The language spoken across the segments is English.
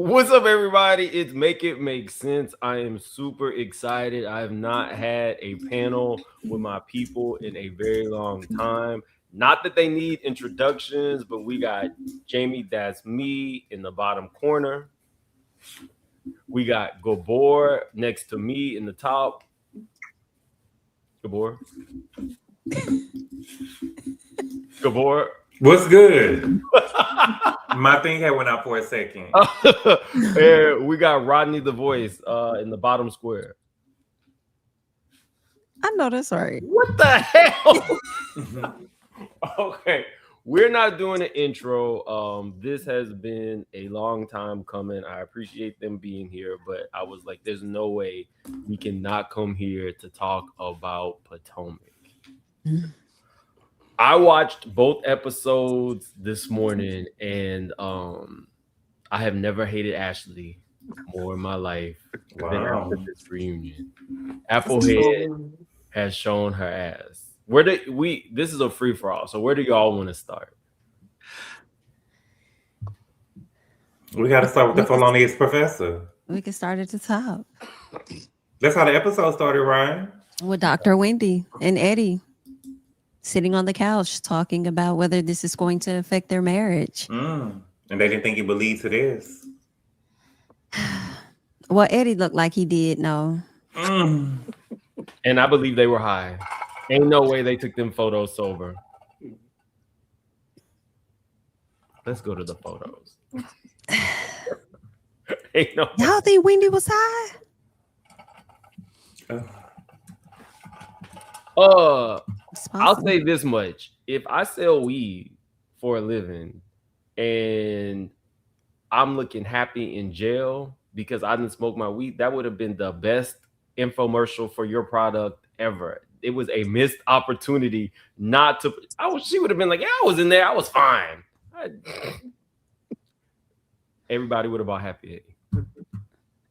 What's up, everybody? It's Make It Make Sense. I am super excited. I have not had a panel with my people in a very long time. Not that they need introductions, but we got Jamie, that's me, in the bottom corner. We got Gabor next to me in the top. Gabor. Gabor. What's good? My thing had went out for a second. And we got Rodney the voice in the bottom square. I know that's right. What the hell? Okay, we're not doing an intro. This has been a long time coming. I appreciate them being here, but I was like, there's no way we cannot come here to talk about Potomac. I watched both episodes this morning, and I have never hated Ashley more in my life than after this reunion. Applehead has shown her ass. This is a free for all. So where do y'all want to start? We got to start with the felonious professor. We can start at the top That's how the episode started, Ryan. with Dr. Wendy and Eddie sitting on the couch talking about whether this is going to affect their marriage. And they didn't think he would lead to this. Well, Eddie looked like he did. No. And I believe they were high. Ain't no way they took them photos sober. Let's go to the photos. Ain't no Y'all think Wendy was high? I'll say this much. If I sell weed for a living and I'm looking happy in jail because I didn't smoke my weed, that would have been the best infomercial for your product ever. It was a missed opportunity not to. She would have been like, yeah, I was in there. I was fine. Everybody would have bought Happy Eddie.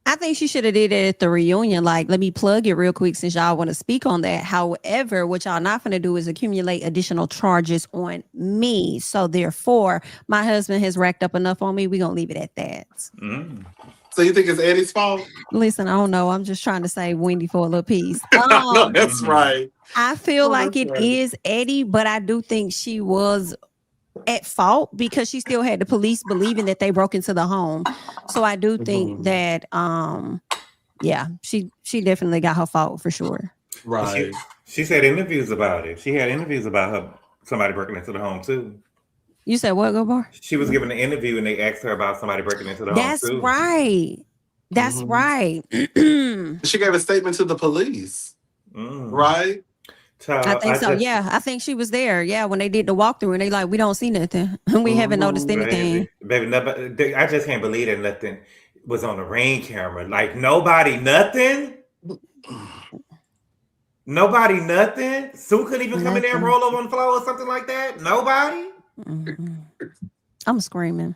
I think she should have did it at the reunion. Like, let me plug it real quick since y'all want to speak on that. However, what y'all not going to do is accumulate additional charges on me. So therefore, my husband has racked up enough on me. We're going to leave it at that. So you think it's Eddie's fault? Listen, I don't know. I'm just trying to save Wendy for a little piece. No, that's right. I feel like it is Eddie, but I do think she was at fault because she still had the police believing that they broke into the home. So I do think that she definitely got her fault for sure. Right. She said interviews about it. She had interviews about somebody breaking into the home too. You said what, Gobar? She was giving an interview and they asked her about somebody breaking into the home too. That's right. She gave a statement to the police. Right? I think so. Yeah, I think she was there. Yeah, when they did the walkthrough and they like, we don't see nothing. We haven't noticed anything. Baby, I just can't believe that nothing was on the Ring camera. Like nobody, nothing. Nobody, nothing. Sue couldn't even come in there and roll over on the floor or something like that. Nobody. I'm screaming.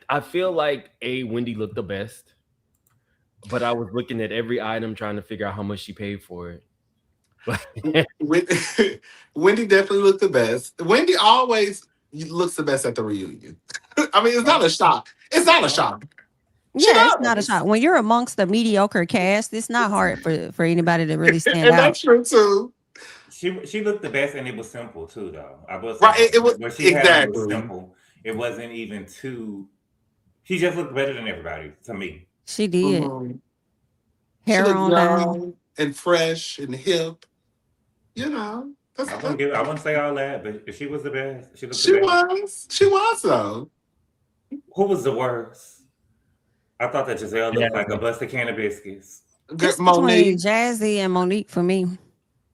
I feel like Wendy looked the best, but I was looking at every item trying to figure out how much she paid for it. Wendy definitely looked the best. Wendy always looks the best at the reunion. I mean, it's not a shock. It's not a shock. Yeah, it's not a shock. When you're amongst the mediocre cast, it's not hard for anybody to really stand out. That's true too. She looked the best, and it was simple too, though. I was right. It was exactly was simple. It wasn't even too. She just looked better than everybody to me. She did. Hair on down and fresh and hip. You know, I wouldn't say all that, but she was the best. She was though. Who was the worst? I thought that Giselle looked like a busted can of biscuits. It's between Jazzy and Monique for me.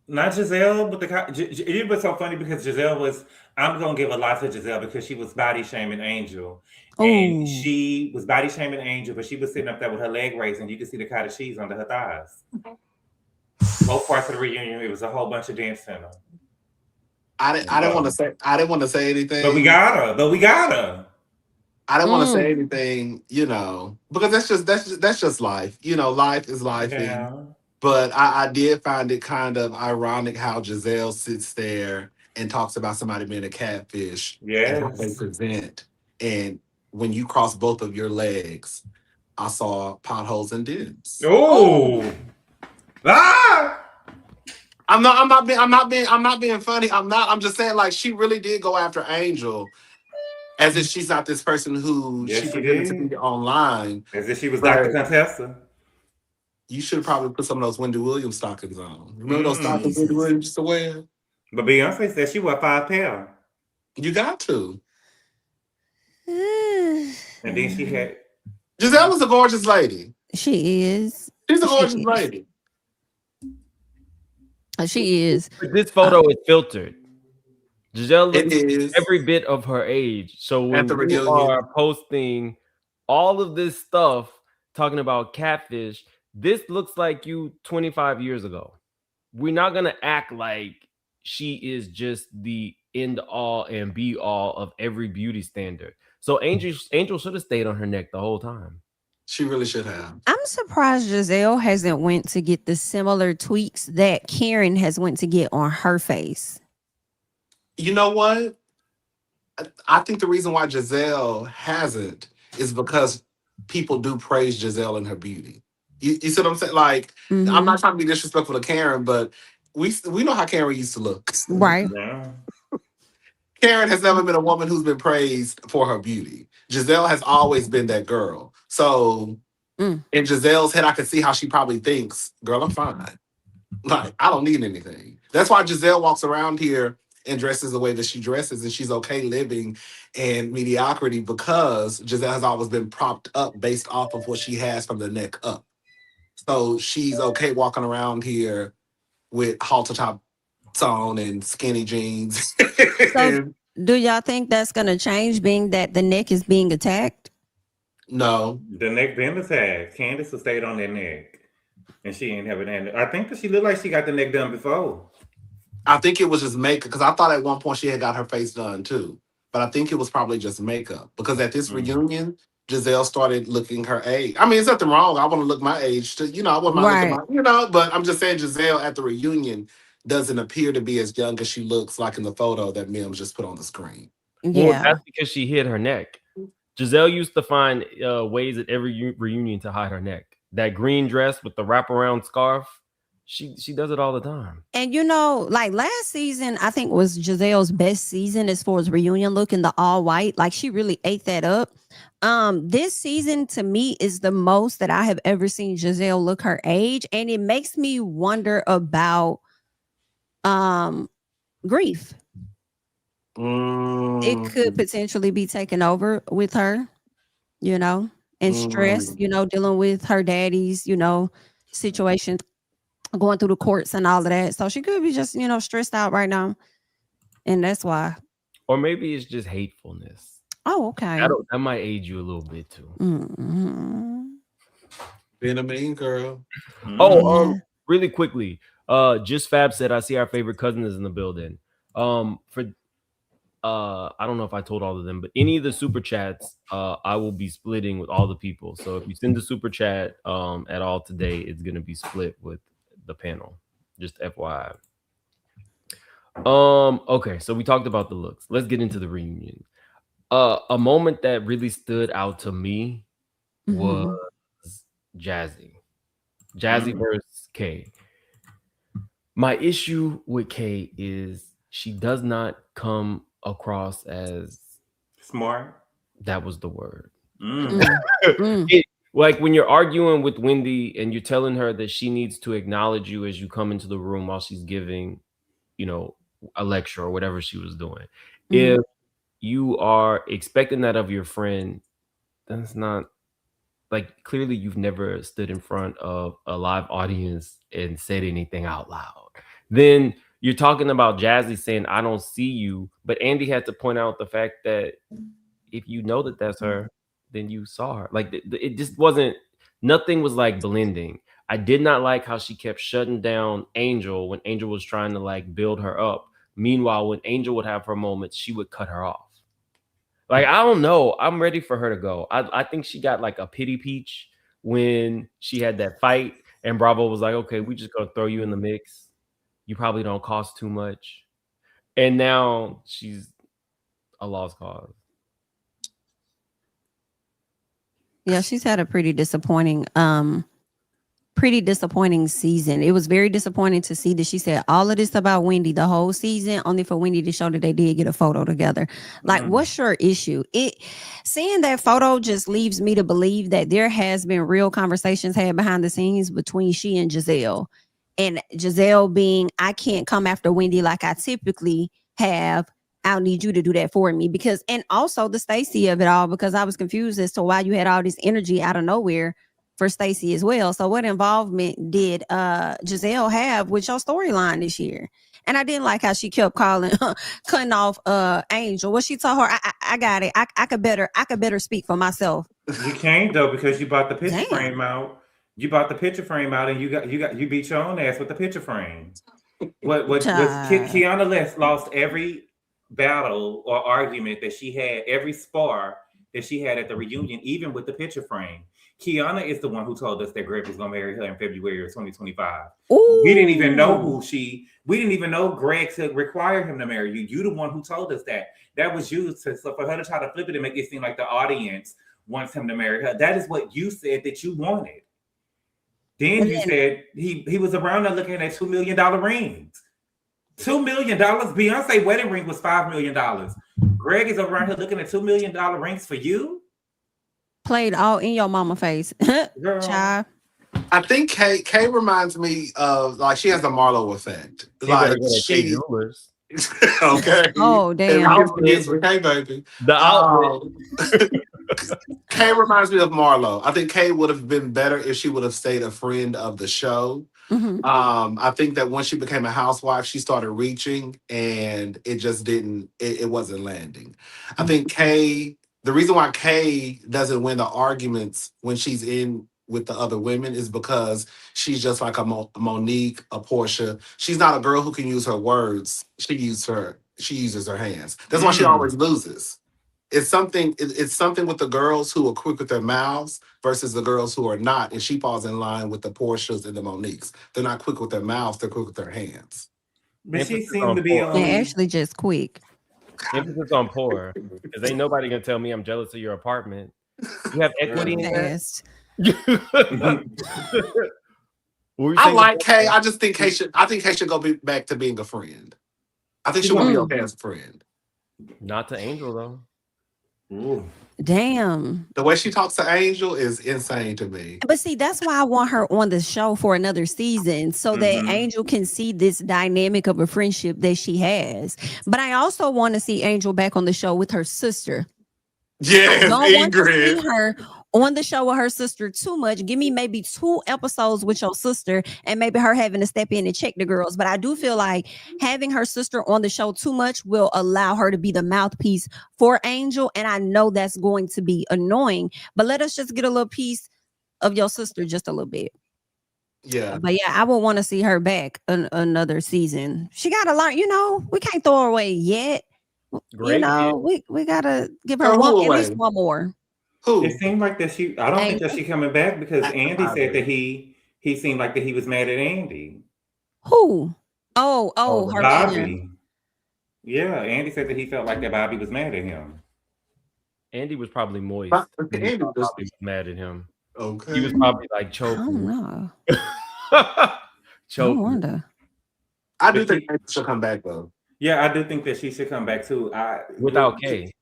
Not Giselle, but it was so funny because Giselle was. I'm gonna give a lot to Giselle because she was body shaming Angel, and she was body shaming Angel, but she was sitting up there with her leg raised, and you could see the cottage cheese under her thighs. Both parts of the reunion, it was a whole bunch of dance center. I didn't want to say anything, but we got her. I don't want to say anything, because that's just life. Life is life. Yeah. But I did find it kind of ironic how Giselle sits there and talks about somebody being a catfish and how they Yes. present. And when you cross both of your legs, I saw potholes and dents. Oh. Ah. I'm not being funny. I'm just saying, like, she really did go after Angel as if she's not this person who she Yes, she presented to be did. online. As if she was Dr. But Contessa. you should probably put some of those Wendy Williams stockings on. Remember those stockings Wendy Jesus. Williams used to wear? But Beyonce said she wore 5 pair. You got to. And then she had. Giselle is a gorgeous lady. She is. She's a She gorgeous is. lady. She is. But this photo is filtered. Giselle It looks is every bit of her age. So at when the you reunion. are posting all of this stuff talking about catfish, this looks like you 25 years ago. We're not gonna act like she is just the end all and be all of every beauty standard. So Angel should have stayed on her neck the whole time. She really should have. I'm surprised Giselle hasn't went to get the similar tweaks that Karen has went to get on her face. You know what? I think the reason why Giselle hasn't is because people do praise Giselle and her beauty. You see what I'm saying? Like, I'm not trying to be disrespectful to Karen, but we know how Karen used to look. Right. Yeah. Karen has never been a woman who's been praised for her beauty. Giselle has always been that girl. So in Giselle's head, I can see how she probably thinks, girl, I'm fine. Like, I don't need anything. That's why Giselle walks around here and dresses the way that she dresses, and she's okay living in mediocrity because Giselle has always been propped up based off of what she has from the neck up. So she's okay walking around here with halter tops on and skinny jeans. So do y'all think that's going to change, being that the neck is being attacked? No. The neck been attacked. Candace has stayed on that neck. And she ain't having that. I think that she looked like she got the neck done before. I think it was just makeup because I thought at one point she had got her face done too. But I think it was probably just makeup because at this reunion, Giselle started looking her age. I mean, there's nothing wrong. I want to look my age too. You know, I wouldn't mind looking my, but I'm just saying Giselle at the reunion doesn't appear to be as young as she looks like in the photo that Mims just put on the screen. Well, that's because she hid her neck. Giselle used to find ways at every reunion to hide her neck. That green dress with the wraparound scarf, she does it all the time. And you know, like last season, I think was Giselle's best season as far as reunion look in the all white. Like she really ate that up. This season to me is the most that I have ever seen Giselle look her age, and it makes me wonder about grief. It could potentially be taken over with her, you know, and stress, you know, dealing with her daddy's, you know, situation, going through the courts and all of that. So she could be just, you know, stressed out right now. And that's why. Or maybe it's just hatefulness. Oh, okay. That might age you a little bit too. Being a mean girl. Really quickly. Just Fab said, I see our favorite cousin is in the building. I don't know if I told all of them, but any of the super chats, I will be splitting with all the people. So if you send the super chat at all today, it's gonna be split with the panel. Just FYI. Okay, so we talked about the looks. Let's get into the reunion. A moment that really stood out to me was Jazzy versus Kay. My issue with Kay is she does not come across as smart. That was the word. Like when you're arguing with Wendy and you're telling her that she needs to acknowledge you as you come into the room while she's giving, you know, a lecture or whatever she was doing. If you are expecting that of your friend, that's not, like, clearly you've never stood in front of a live audience and said anything out loud. Then you're talking about Jazzy saying, I don't see you. But Andy had to point out the fact that if you know that that's her, then you saw her. Like, it just wasn't, nothing was like blending. I did not like how she kept shutting down Angel when Angel was trying to like build her up. Meanwhile, when Angel would have her moments, she would cut her off. Like, I don't know. I'm ready for her to go. I think she got like a pity peach when she had that fight and Bravo was like, okay, we just gonna throw you in the mix. You probably don't cost too much. and now she's a lost cause. Yeah, she's had a pretty disappointing season. It was very disappointing to see that she said all of this about Wendy the whole season, only for Wendy to show that they did get a photo together. Like, what's your issue? Seeing that photo just leaves me to believe that there has been real conversations had behind the scenes between she and Giselle. And Giselle being, I can't come after Wendy like I typically have. I'll need you to do that for me. Because, and also the Stacey of it all, because I was confused as to why you had all this energy out of nowhere for Stacey as well. So what involvement did Giselle have with your storyline this year? And I didn't like how she kept cutting off Angel. What she told her, I got it. I could better speak for myself. You can't though, because you bought the picture frame out. You bought the picture frame out, and you beat your own ass with the picture frame. What was Kiana lost every battle or argument that she had, every spar that she had at the reunion, even with the picture frame. Kiana is the one who told us that Greg was going to marry her in February of 2025. Ooh. We didn't even know we didn't even know Greg to require him to marry you. You the one who told us that. That was used for her to try to flip it and make it seem like the audience wants him to marry her. That is what you said that you wanted. Then you said he was around there looking at $2 million rings. $2 million. Beyonce wedding ring was $5 million. Greg is around here looking at $2 million rings for you. Played all in your mama face. Child. I think Kay reminds me of, like, she has the Marlo effect. Like she okay. Oh damn. Okay, baby. The outfit. Kay reminds me of Marlo. I think Kay would have been better if she would have stayed a friend of the show. Mm-hmm. I think that once she became a housewife, she started reaching, and it just didn't. It wasn't landing. Mm-hmm. I think Kay. The reason why Kay doesn't win the arguments when she's in with the other women is because she's just like a Monique, a Portia. She's not a girl who can use her words. She uses her hands. That's why she always loses. It's something with the girls who are quick with their mouths versus the girls who are not, and she falls in line with the Portias and the Moniques. They're not quick with their mouths, they're quick with their hands. But she seemed to be actually just quick. Emphasis on poor, because ain't nobody gonna tell me I'm jealous of your apartment. You have equity in that. I like Kay. I just think Kay should. I think Kay should go back to being a friend. I think she will be okay as a friend. Not to Angel though. Ooh. Damn. The way she talks to Angel is insane to me. But see, that's why I want her on the show for another season, so that Angel can see this dynamic of a friendship that she has. But I also want to see Angel back on the show with her sister. Yes, I don't want to see her on the show with her sister too much. Give me maybe 2 episodes with your sister, and maybe her having to step in and check the girls. But I do feel like having her sister on the show too much will allow her to be the mouthpiece for Angel, and I know that's going to be annoying. But let us just get a little piece of your sister, just a little bit. Yeah. But yeah, I would want to see her back another season. She got to learn. We can't throw her away yet. Great. We gotta give her at least one more. Who? It seemed like that she. I don't think that she coming back because Andy said that he seemed like that he was mad at Andy. Who? Oh, her Bobby. man. Yeah, Andy said that he felt like that Bobby was mad at him. Andy was probably moist. Andy was mad at him. Okay. He was probably like choking. I don't know. Choking. I wonder. I do think she'll come back though. Yeah, I do think that she should come back too. Without Kay.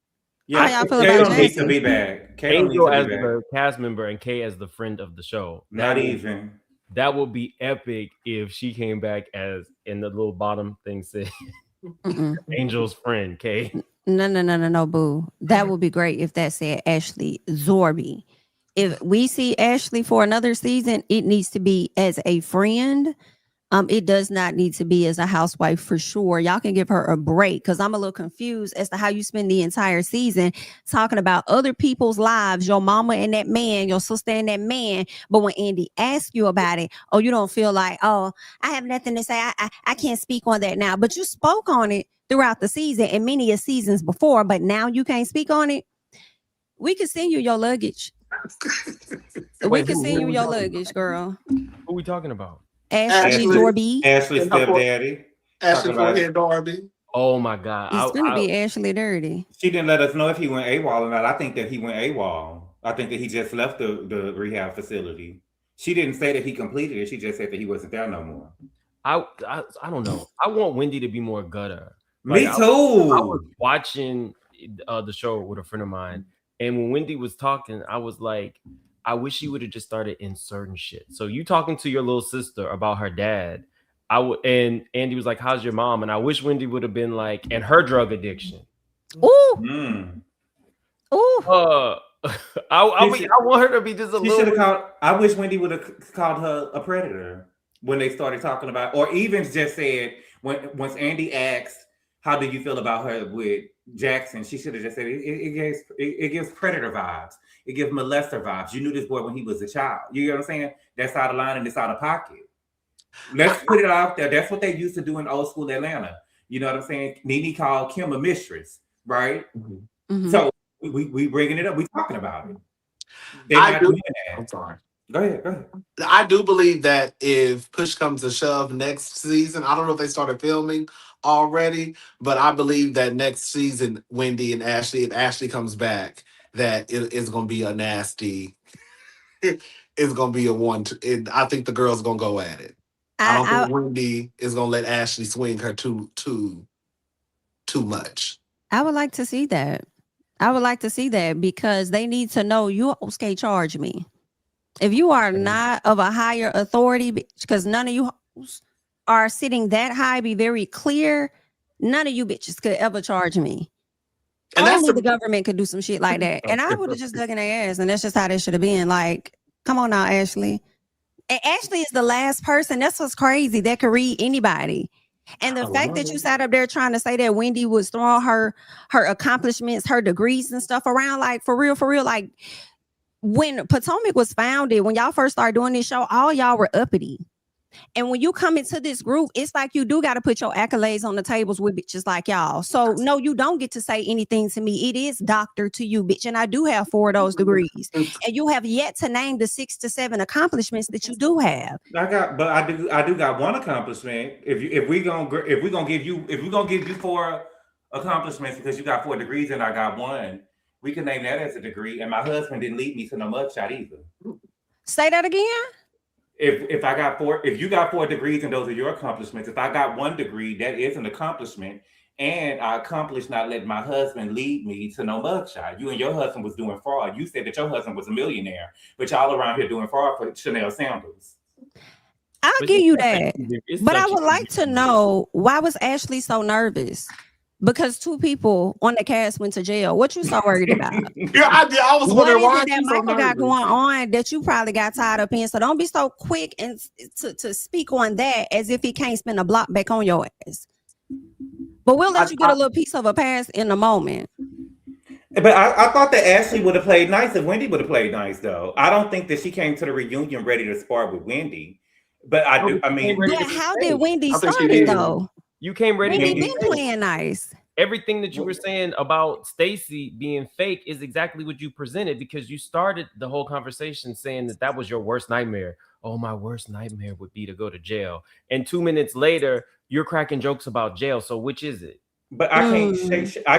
Yeah, Kay don't need to be back. Angel as the cast member and Kay as the friend of the show. Not even. That would be epic if she came back as in the little bottom thing said Angel's friend, Kay. No, boo. That would be great if that said Ashley Zorby. If we see Ashley for another season, it needs to be as a friend. It does not need to be as a housewife for sure. Y'all can give her a break, because I'm a little confused as to how you spend the entire season talking about other people's lives, your mama and that man, your sister and that man. But when Andy asks you about it, you don't feel like, I have nothing to say. I can't speak on that now. But you spoke on it throughout the season and many of seasons before, but now you can't speak on it. We can send you your luggage. We can send you your luggage, girl. Who are we talking about? Ashley Zorby. Ashley stepdaddy. Ashley forehead Darby. Oh my God. It's gonna be Ashley dirty. She didn't let us know if he went AWOL or not. I think that he went AWOL. I think that he just left the rehab facility. She didn't say that he completed it. She just said that he wasn't there no more. I don't know. I want Wendy to be more gutter. Me Like, too. I was watching the show with a friend of mine, and when Wendy was talking, I was like, I wish she would have just started inserting shit. So you talking to your little sister about her dad, and Andy was like, "How's your mom?" And I wish Wendy would have been like, and her drug addiction. Ooh. Ooh. I want her to be just a She should have called. I wish Wendy would have called her a predator when they started talking about, or even just said once Andy asked, "How do you feel about her with Jackson?" She should have just said, "It gives predator vibes. It gives molester vibes. You knew this boy when he was a child. You know what I'm saying? That's out of line and it's out of pocket. Let's put it out there. That's what they used to do in old school Atlanta. You know what I'm saying? Nene called Kim a mistress, right? Mm-hmm. So we bringing it up. We talking about it. I'm sorry. Go ahead. I do believe that if push comes to shove next season, I don't know if they started filming already, but I believe that next season, Wendy and Ashley, if Ashley comes back, that it is going to be a nasty. It's going to be a one. I think the girl's going to go at it. I don't think Wendy is going to let Ashley swing her too much. I would like to see that. Because they need to know you can't charge me. If you are not of a higher authority, because none of you are sitting that high, be very clear. None of you bitches could ever charge me. And only the government could do some shit like that. And I would have just dug in their ass. And that's just how they should have been. Like, come on now, Ashley. And Ashley is the last person. That's what's crazy. That could read anybody. And the fact that you sat up there trying to say that Wendy was throwing her accomplishments, her degrees and stuff around, like for real, like when Potomac was founded, when y'all first started doing this show, all y'all were uppity. And when you come into this group, it's like you do got to put your accolades on the tables with bitches like y'all. So no, you don't get to say anything to me. It is doctor to you, bitch. And I do have 4 of those degrees. And you have yet to name the 6 to 7 accomplishments that you do have. I do got one accomplishment. If we gonna give you 4 accomplishments because you got 4 degrees and I got 1, we can name that as a degree. And my husband didn't lead me to no mugshot either. Say that again. If you got 4 degrees and those are your accomplishments, if I got 1 degree, that is an accomplishment. And I accomplished not letting my husband lead me to no mugshot. You and your husband was doing fraud. You said that your husband was a millionaire, but y'all around here doing fraud for Chanel sandals. I'll give you that. But I would like to know, why was Ashley so nervous? Because 2 people on the cast went to jail. What you so worried about? Yeah, I was wondering why that Michael got going on that you probably got tied up in. So don't be so quick and to speak on that as if he can't spin a block back on your ass. But we'll let you get a little piece of a pass in a moment. But I thought that Ashley would have played nice if Wendy would have played nice, though. I don't think that she came to the reunion ready to spar with Wendy. But I do. I mean, but how did Wendy start it though? You came ready. Wendy been playing nice. Everything that you were saying about Stacey being fake is exactly what you presented, because you started the whole conversation saying that was your worst nightmare. Oh, my worst nightmare would be to go to jail. And 2 minutes later, you're cracking jokes about jail. So which is it? But I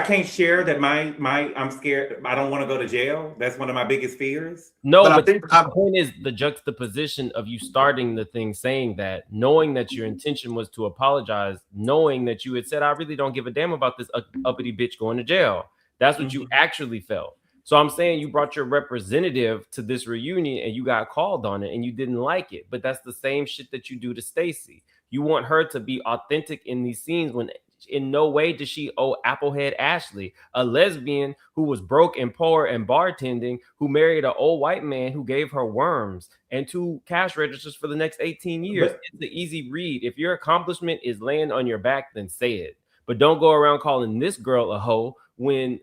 can't share that I'm scared. I don't want to go to jail. That's one of my biggest fears. No, but the point is the juxtaposition of you starting the thing saying that, knowing that your intention was to apologize, knowing that you had said, I really don't give a damn about this uppity bitch going to jail. That's what you actually felt. So I'm saying you brought your representative to this reunion and you got called on it and you didn't like it. But that's the same shit that you do to Stacey. You want her to be authentic in these scenes when in no way does she owe Applehead Ashley, a lesbian who was broke and poor and bartending, who married an old white man who gave her worms and 2 cash registers for the next 18 years. It's the easy read. If your accomplishment is laying on your back, then say it. But don't go around calling this girl a hoe when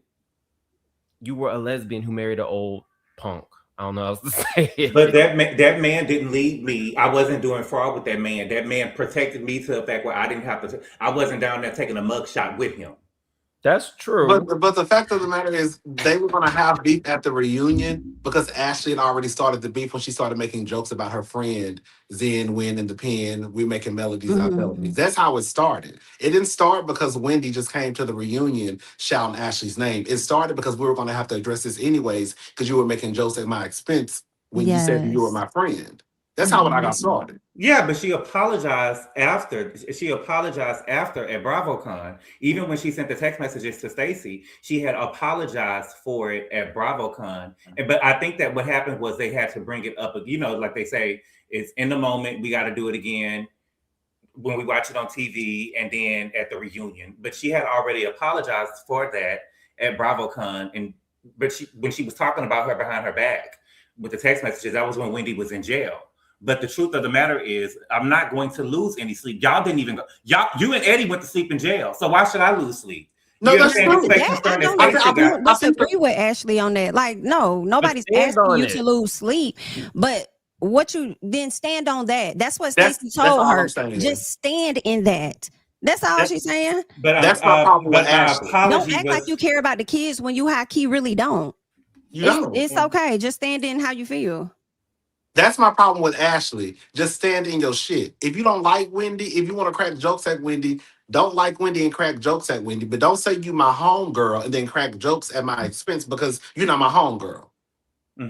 you were a lesbian who married an old punk. I don't know how else to say it. But that man didn't lead me. I wasn't doing fraud with that man. That man protected me to the fact where I didn't have to. I wasn't down there taking a mugshot with him. That's true. But the fact of the matter is, they were gonna have beef at the reunion because Ashley had already started the beef when she started making jokes about her friend Zen Win in the pen. We're making melodies out of melodies. That's how it started. It didn't start because Wendy just came to the reunion shouting Ashley's name. It started because we were gonna have to address this anyways because you were making jokes at my expense when you said that you were my friend. That's how I got started. Yeah, but she apologized after. She apologized after at BravoCon. Even when she sent the text messages to Stacey, she had apologized for it at BravoCon. But I think that what happened was they had to bring it up. You know, like they say, it's in the moment. We got to do it again when we watch it on TV and then at the reunion. But she had already apologized for that at BravoCon. But when she was talking about her behind her back with the text messages, that was when Wendy was in jail. But the truth of the matter is, I'm not going to lose any sleep. Y'all didn't even go. You and Eddie went to sleep in jail. So why should I lose sleep? No, that's true. I don't disagree with Ashley on that. Like, no, nobody's asking you to lose sleep. But what you then stand on that. That's what Stacey told her. Just stand in that. That's all she's saying. But that's my problem with Ashley. Don't act like you care about the kids when you high key really don't. It's okay. Just stand in how you feel. That's my problem with Ashley. Just stand in your shit. If you don't like Wendy, if you want to crack jokes at Wendy, don't like Wendy and crack jokes at Wendy. But don't say you my homegirl and then crack jokes at my expense because you're not my homegirl.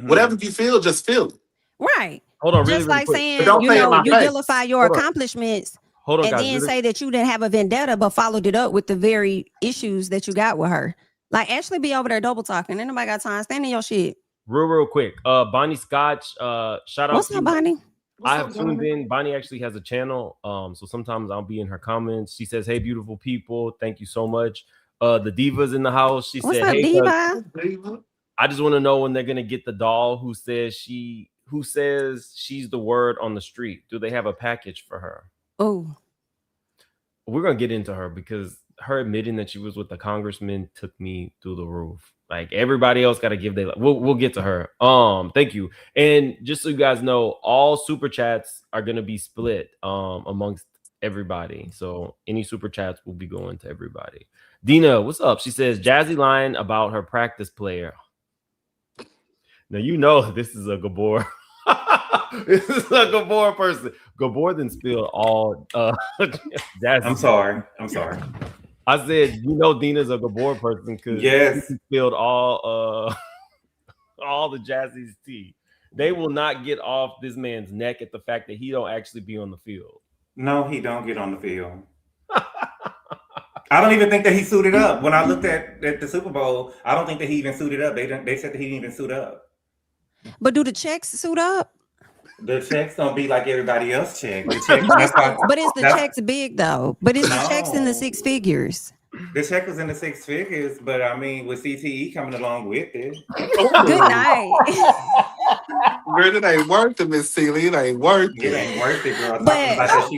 Whatever you feel, just feel it. Right. Hold on, just really like quick. saying, you know, you vilify your accomplishments and guys, then say that you didn't have a vendetta, but followed it up with the very issues that you got with her. Like Ashley be over there double talking. Ain't nobody got time. Stand in your shit. Real quick. Bonnie Scotch, shout out. What's up, Bonnie? I have tuned in. Bonnie actually has a channel. So sometimes I'll be in her comments. She says, "Hey, beautiful people, thank you so much." The Diva's in the house. She said, "Hey, Diva? I just want to know when they're gonna get the doll who says she's the word on the street. Do they have a package for her?" Oh, we're gonna get into her because her admitting that she was with the congressman took me through the roof. Like everybody else got to give their. We'll get to her. Thank you. And just so you guys know, all super chats are gonna be split amongst everybody. So any super chats will be going to everybody. Dina, what's up? She says Jazzy lying about her practice player. Now you know this is a Gabor. This is a Gabor person. Gabor then spilled all. Jazzy. I'm sorry. I said, you know, Dina's a Gabor person because he spilled all the Jazzy's tea. They will not get off this man's neck at the fact that he don't actually be on the field. No, he don't get on the field. I don't even think that he suited up. When I looked at the Super Bowl, I don't think that he even suited up. They said that he didn't even suit up. But do the checks suit up? The checks don't be like everybody else check. But is the checks big though? But is the checks in the six figures? The check was in the six figures, but I mean, with CTE coming along with it. Good night. Girl, it ain't worth it, Miss Celie. It ain't worth it. It ain't worth it, girl. But that's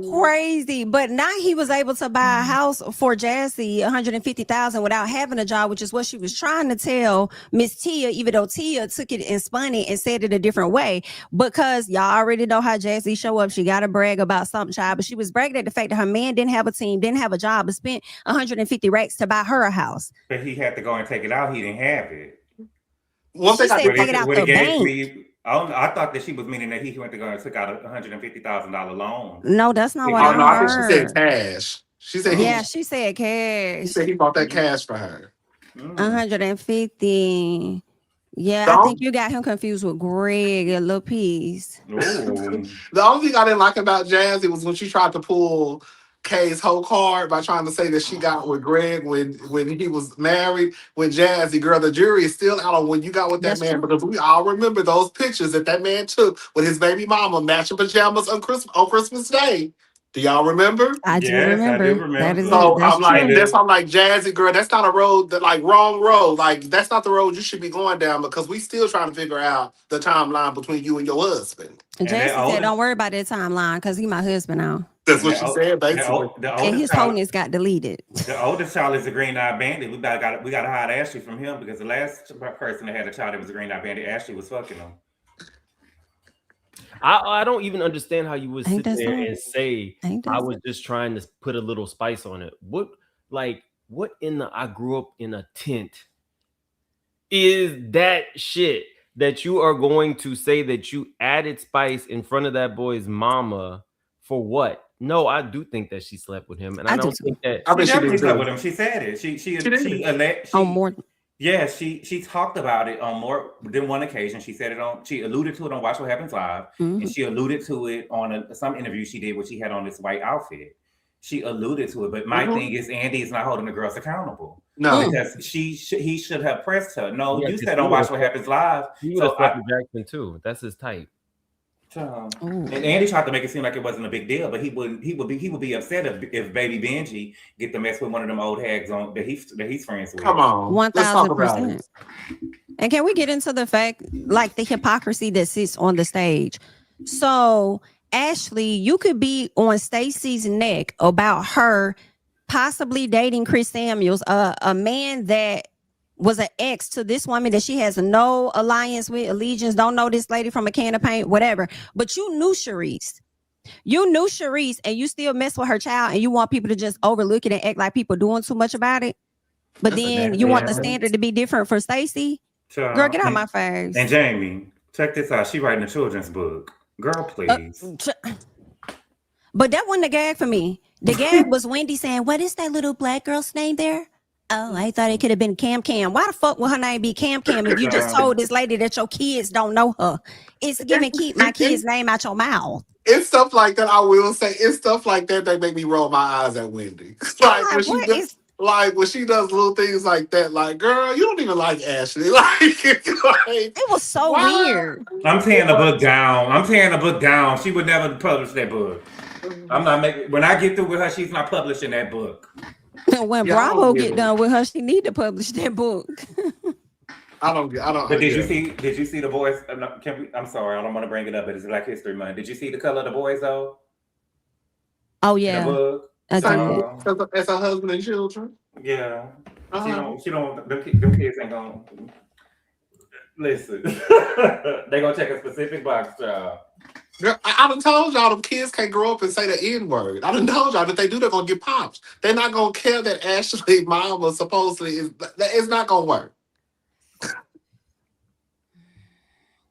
crazy. But now he was able to buy a house for Jazzy, $150,000 without having a job, which is what she was trying to tell Miss Tia, even though Tia took it and spun it and said it a different way. Because y'all already know how Jazzy show up. She got to brag about something, child, but she was bragging at the fact that her man didn't have a team, didn't have a job, but spent 150 racks to buy her a house. But he had to go and take it out. He didn't have it. Well, she said take it out the bank. I thought that she was meaning that he went to go and took out a $150,000 loan. No, that's not what I think she said cash. She said she said cash. He said he bought that cash for her. 150. Yeah, I think you got him confused with Greg and Lil Peace. The only thing I didn't like about Jazzy was when she tried to pull Kay's whole card by trying to say that she got with Greg when he was married with Jazzy. Girl, the jury is still out on when you got with that man because we all remember those pictures that man took with his baby mama matching pajamas on Christmas Day. Do y'all remember? I do remember. That is so I'm like, Jazzy, girl, that's not a road that wrong road. Like that's not the road you should be going down because we still trying to figure out the timeline between you and your husband. And Jazzy said, "Don't worry about that timeline because he my husband now." That's what she said, basically. And his wholeness got deleted. The oldest child is a green-eyed bandit. We got to hide Ashley from him because the last person that had a child that was a green-eyed bandit, Ashley was fucking him. I don't even understand how you would sit there and say I was just trying to put a little spice on it. What, like, what in the I grew up in a tent is that shit that you are going to say that you added spice in front of that boy's mama for what? No, I do think that she slept with him, and I I do don't too. think that She bet she definitely did slept too. with him. She said it. On more. Yeah, she talked about it on more than one occasion. She said it on. She alluded to it on Watch What Happens Live, and she alluded to it on some interview she did where she had on this white outfit. She alluded to it, but my thing is Andy is not holding the girls accountable No. because he should have pressed her. No, yeah, you 'cause said on Watch What Happens Live. he would have So slept with Jackson too. That's his type. and Andy tried to make it seem like it wasn't a big deal, but he would be upset if baby Benji get to mess with one of them old hags on that he's friends with. Come on. Let's talk about 1000%. it. And can we get into the fact, like the hypocrisy that sits on the stage? So, Ashley, you could be on Stacey's neck about her possibly dating Chris Samuels, a man that was an ex to this woman that she has no alliance with, allegiance, don't know this lady from a can of paint, whatever. But you knew Sharice. You knew Sharice and you still mess with her child and you want people to just overlook it and act like people doing too much about it. But then you want the standard to be different for Stacey. Girl, get out my face. And Jamie, check this out. She writing a children's book. Girl, please. But that wasn't the gag for me. The gag was Wendy saying, what is that little black girl's name there? Oh, I thought it could have been Cam Cam. Why the fuck would her name be Cam Cam if you just told this lady that your kids don't know her? It's giving keep my kid's name out your mouth. It's stuff like that. I will say it's stuff like that that make me roll my eyes at Wendy. Like when she does little things like that, like girl, you don't even like Ashley. It was so weird. I'm tearing the book down. She would never publish that book. I'm not making. When I get through with her, she's not publishing that book. When Bravo get done with her, she need to publish that book. I don't. But did you see the boys? I'm sorry, I don't want to bring it up, but it's Black History Month. Did you see the color of the boys though? Oh yeah. As a husband and children. Yeah. She don't. Them kids ain't gonna listen. They gonna check a specific box, child. I done told y'all them kids can't grow up and say the N-word. I done told y'all that they do, they're gonna get popped. They're not gonna care that Ashley mama supposedly is. It's not gonna work.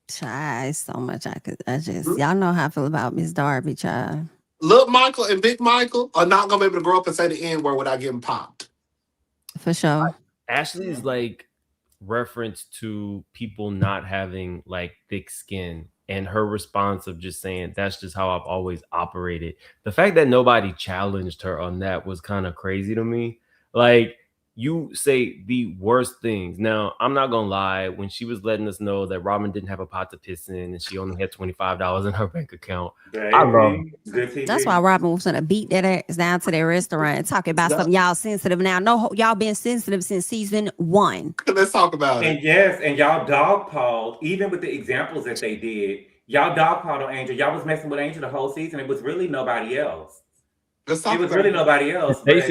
Child, so much y'all know how I feel about Miss Darby, child. Little Michael and Big Michael are not gonna be able to grow up and say the N-word without getting popped. For sure. Ashley is like reference to people not having like thick skin, and her response of just saying that's just how I've always operated. The fact that nobody challenged her on that was kind of crazy to me. Like, you say the worst things. Now, I'm not gonna lie, when she was letting us know that Robin didn't have a pot to piss in and she only had $25 in her bank account, I love it. That's why Robin was gonna beat that ass down to their restaurant and talking about something y'all sensitive now. No, y'all been sensitive since season 1. Let's talk about it. And yes, and y'all dogpiled, even with the examples that they did, y'all dogpiled on Angel. Y'all was messing with Angel the whole season. It was really nobody else. It was really nobody else. Did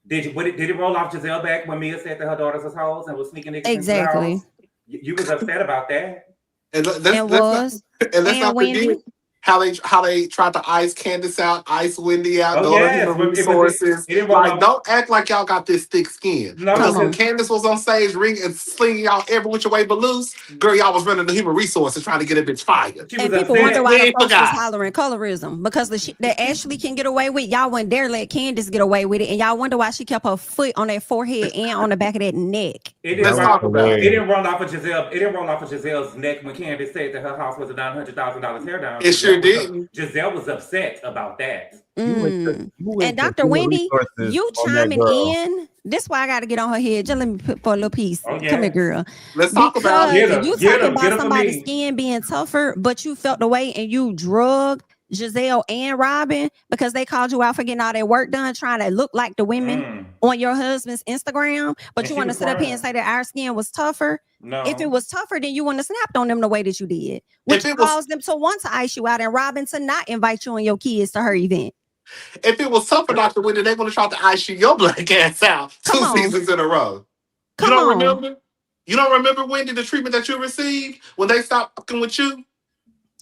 it roll off Giselle back when Mia said that her daughters was hoes and was sneaking niggas exactly into the house? You was upset about that. And let's not forget how they tried to ice Candace out, ice Wendy out, go to human resources. Like, don't act like y'all got this thick skin. No, because when Candace was on stage ringing and slinging y'all every which way but loose, girl, y'all was running the human resources trying to get a bitch fired. And people wonder why the folks was hollering colorism, because the shit that Ashley can get away with, y'all wouldn't dare let Candace get away with it, and y'all wonder why she kept her foot on that forehead and on the back of that neck. Let's talk about it. It didn't roll off of Giselle. It didn't roll off of Giselle's neck when Candace said that her house was a $900,000 tear down. It sure didn't. Giselle was upset about that. And Dr. Wendy, you chiming in. This is why I got to get on her head. Just let me put for a little piece. Come here, girl. Let's talk about it. You talking about somebody's skin being tougher, but you felt the way and you drugged Giselle and Robin because they called you out for getting all their work done, trying to look like the women on your husband's Instagram. But and you want to sit up here and say that our skin was tougher. No. If it was tougher, then you wouldn't have snapped on them the way that you did, which caused them to want to ice you out and Robin to not invite you and your kids to her event. If it was tougher, Dr. Wendy, they would have tried to ice your black ass out 2 seasons in a row. You don't remember? You don't remember, Wendy, the treatment that you received when they stopped fucking with you?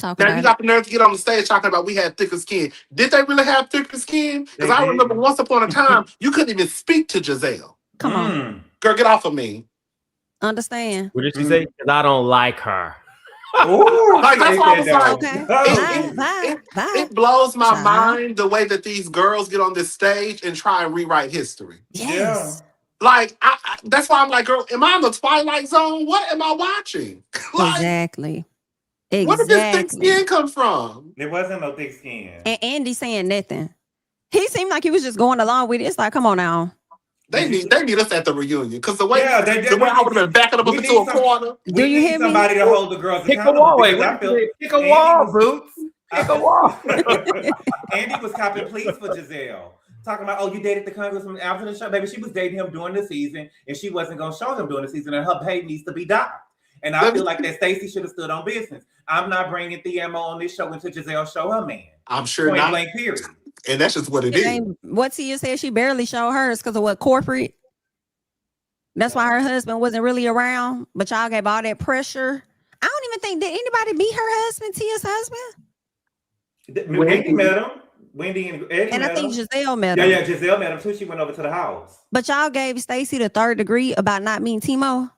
Now you got the nerve to get on the stage talking about we had thicker skin. Did they really have thicker skin? Because I remember once upon a time, you couldn't even speak to Giselle. Come on. Girl, get off of me. Understand? What did she say? Because I don't like her. Ooh, Like, that's why I was like, Okay. it blows my Child. mind the way that these girls get on this stage and try and rewrite history. Yes. Like, that's why I'm like, girl, am I in the Twilight Zone? What am I watching? Like, Exactly. where did this thick skin come from? There wasn't no thick skin. And Andy saying nothing. He seemed like he was just going along with it. It's like, come on now. They need us at the reunion because the way Yeah, the way I would have been backing them up into a corner. Do you hear me? Somebody to hold the girls Pick a accountable. wall. Because Wait, I feel pick a wall, Boots. Pick a wall. Andy was copping pleas for Giselle. Talking about, oh, you dated the congressman after the show. Baby, she was dating him during the season, and she wasn't going to show him during the season, and her pay needs to be docked. And I feel like that Stacey should have stood on business. I'm not bringing Theo on this show until Giselle show her man. I'm sure Point not. blank, period. And that's just what it is. What Tia said, she barely showed hers because of what, corporate? That's why her husband wasn't really around, but y'all gave all that pressure. I don't even think, did anybody meet her husband, Tia's husband? Wendy met him. Wendy and Eddie and met I think him. Giselle met him. Yeah, Giselle met him too. She went over to the house. But y'all gave Stacey the third degree about not meeting Timo.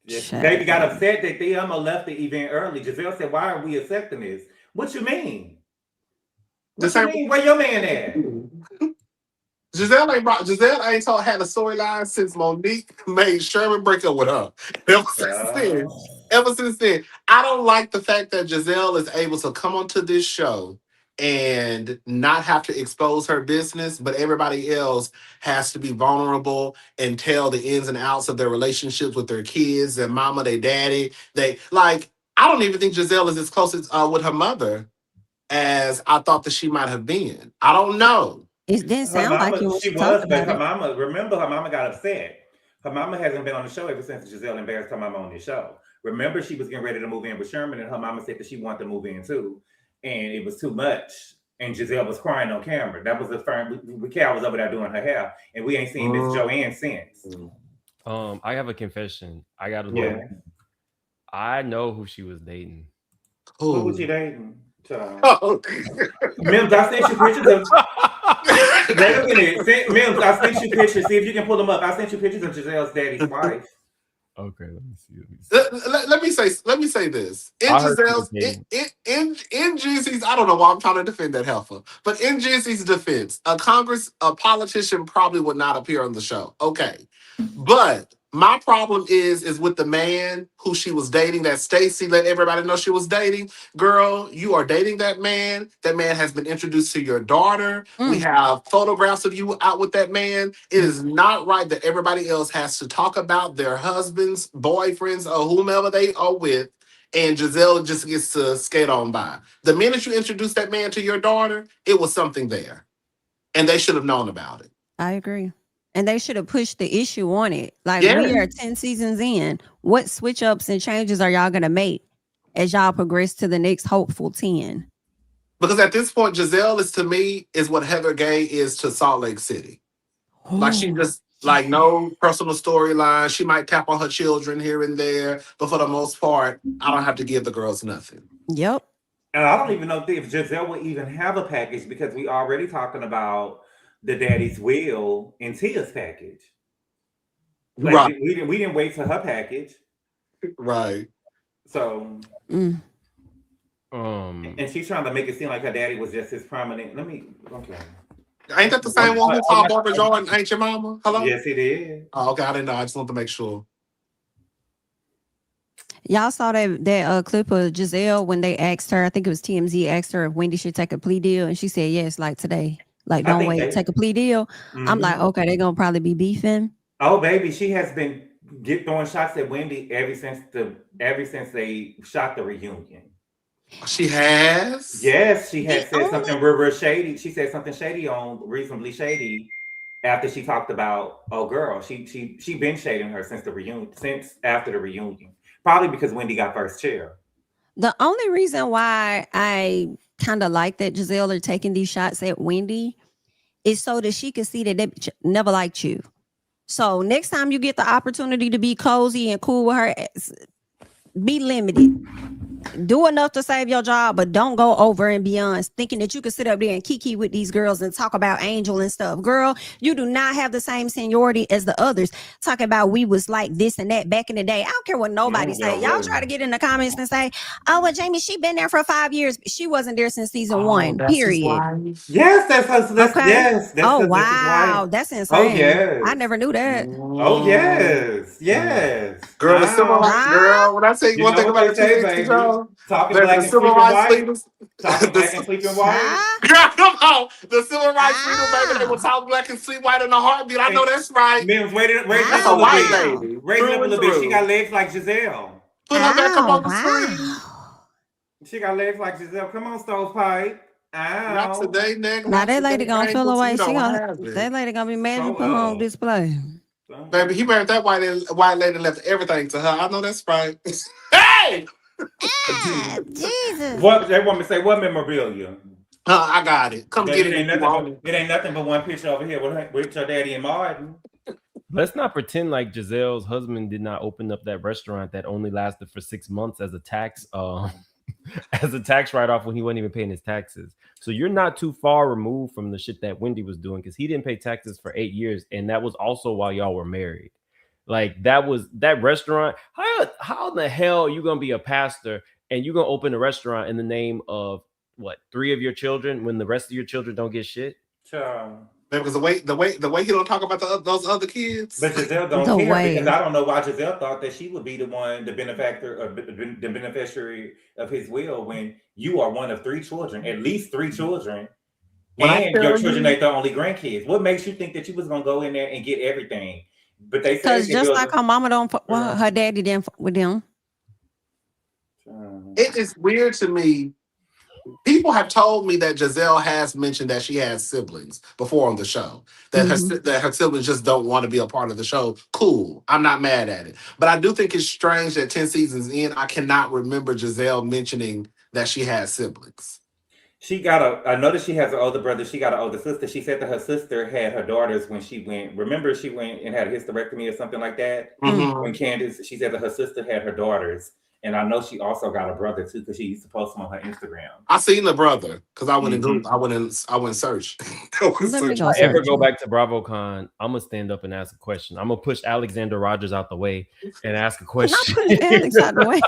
Yes. Baby got upset that Theo left the event early. Giselle said, why are we accepting this? What you mean? What you mean? Where your man at? Giselle ain't had a storyline since Monique made Sherman break up with her. Ever since then, I don't like the fact that Giselle is able to come onto this show and not have to expose her business, but everybody else has to be vulnerable and tell the ins and outs of their relationships with their kids, their mama, their daddy. I don't even think Giselle is as close as, with her mother as I thought that she might have been. I don't know. It didn't sound like it. She was, but her mama, remember, her mama got upset. Her mama hasn't been on the show ever since Giselle embarrassed her mama on the show. Remember, she was getting ready to move in with Sherman, and her mama said that she wanted to move in too, and it was too much. And Giselle was crying on camera. That was the firm. Cal was over there doing her hair, and we ain't seen Miss Joanne since. I have a confession. I got to know. I know who she was dating. Who was she dating? Mims, I sent you pictures of. Wait a minute, Mims, I sent you pictures. See if you can pull them up. I sent you pictures of Giselle's daddy's wife. Okay, let me see. Let me say this. In Giselle's in Jeezy's, I don't know why I'm trying to defend that heifer, but in Jeezy's defense, a politician probably would not appear on the show. Okay, but my problem is with the man who she was dating, that Stacey let everybody know she was dating. Girl, you are dating that man. That man has been introduced to your daughter. We have photographs of you out with that man. It is not right that everybody else has to talk about their husbands, boyfriends, or whomever they are with, and Giselle just gets to skate on by. The minute you introduced that man to your daughter, it was something there. And they should have known about it. I agree. And they should have pushed the issue on it. We are 10 seasons in. What switch ups and changes are y'all going to make as y'all progress to the next hopeful 10? Because at this point, Giselle to me is what Heather Gay is to Salt Lake City. She just, no personal storyline. She might tap on her children here and there. But for the most part, I don't have to give the girls nothing. Yep. And I don't even know if Giselle will even have a package because we already talking about the daddy's will in Tia's package. Right. We didn't wait for her package. Right. So and she's trying to make it seem like her daddy was just as prominent. Okay. Ain't that the same one who called Barbara Jordan Ain't Your Mama? Hello? Yes, it is. Oh, okay. I didn't know. I just wanted to make sure. Y'all saw that clip of Giselle when they asked her, I think it was TMZ, asked her if Wendy should take a plea deal, and she said yes, today. Don't wait, take a plea deal. I'm like, okay, they're gonna probably be beefing. Oh, baby, she has been throwing shots at Wendy ever since they shot the reunion. She has? Yes, she had said something real shady. She said something shady reasonably shady after she talked about, oh girl, she been shading her since after the reunion. Probably because Wendy got first chair. The only reason why I kind of like that Giselle are taking these shots at Wendy is so that she can see that they never liked you. So next time you get the opportunity to be cozy and cool with her, be limited. do enough to save your job, but don't go over and beyond thinking that you can sit up there and kiki with these girls and talk about Angel and stuff. Girl, you do not have the same seniority as the others. Talking about we was like this and that back in the day. I don't care what nobody say. Y'all try to get in the comments and say, oh, well, Jamie, she been there for 5 years. She wasn't there since season 1, period. Yes, that's okay. Yes, that's oh, wow. That's insane. Oh, yes. I never knew that. Oh, yes. Yes. Girl, the civil rights, girl, when I say one thing about the baby. Talking black and civil rights leaders. Talking black and sleeping white. Girl, come on. The civil rights leaders, baby, they will talk black and sleep white in a heartbeat. I know that's right. Man, raising that's up a white lady. Raising up a little bit. She got legs like Giselle. Put her back up on the screen. She got legs like Giselle. Come on, stovepipe. Ow. Not today, nigga. Now that lady gonna feel away. That lady gonna be mad you put her on display. Baby, he married that white lady and left everything to her. I know that's right. Hey! Jesus. What they want me to say? What memorabilia? I got it. Come get it. It ain't nothing but one picture over here with your daddy and Martin. Let's not pretend like Giselle's husband did not open up that restaurant that only lasted for 6 months as a tax as a tax write-off when he wasn't even paying his taxes. So you're not too far removed from the shit that Wendy was doing, because he didn't pay taxes for 8 years, and that was also while y'all were married. Like that restaurant. How in the hell are you gonna be a pastor and you're gonna open a restaurant in the name of what, 3 of your children when the rest of your children don't get shit? Because the way he don't talk about those other kids. But Giselle don't care because I don't know why Giselle thought that she would be the one, the beneficiary of his will, when you are one of 3 children, at least 3 children, and your children ain't the only grandkids. What makes you think that you was gonna go in there and get everything? But they said because just like her mama don't, her daddy didn't with them. It is weird to me. People have told me that Giselle has mentioned that she has siblings before on the show. That her siblings just don't want to be a part of the show. Cool. I'm not mad at it. But I do think it's strange that 10 seasons in, I cannot remember Giselle mentioning that she has siblings. I know that she has an older brother. She got an older sister. She said that her sister had her daughters when she went. Remember, she went and had a hysterectomy or something like that. Mm-hmm. When Candace, she said that her sister had her daughters. And I know she also got a brother too, because she used to post them on her Instagram. I seen the brother because I went and I went and search. If I ever go back to BravoCon, I'm gonna stand up and ask a question. I'm gonna push Alexander Rogers out the way and ask a question. Not push Alex out the way.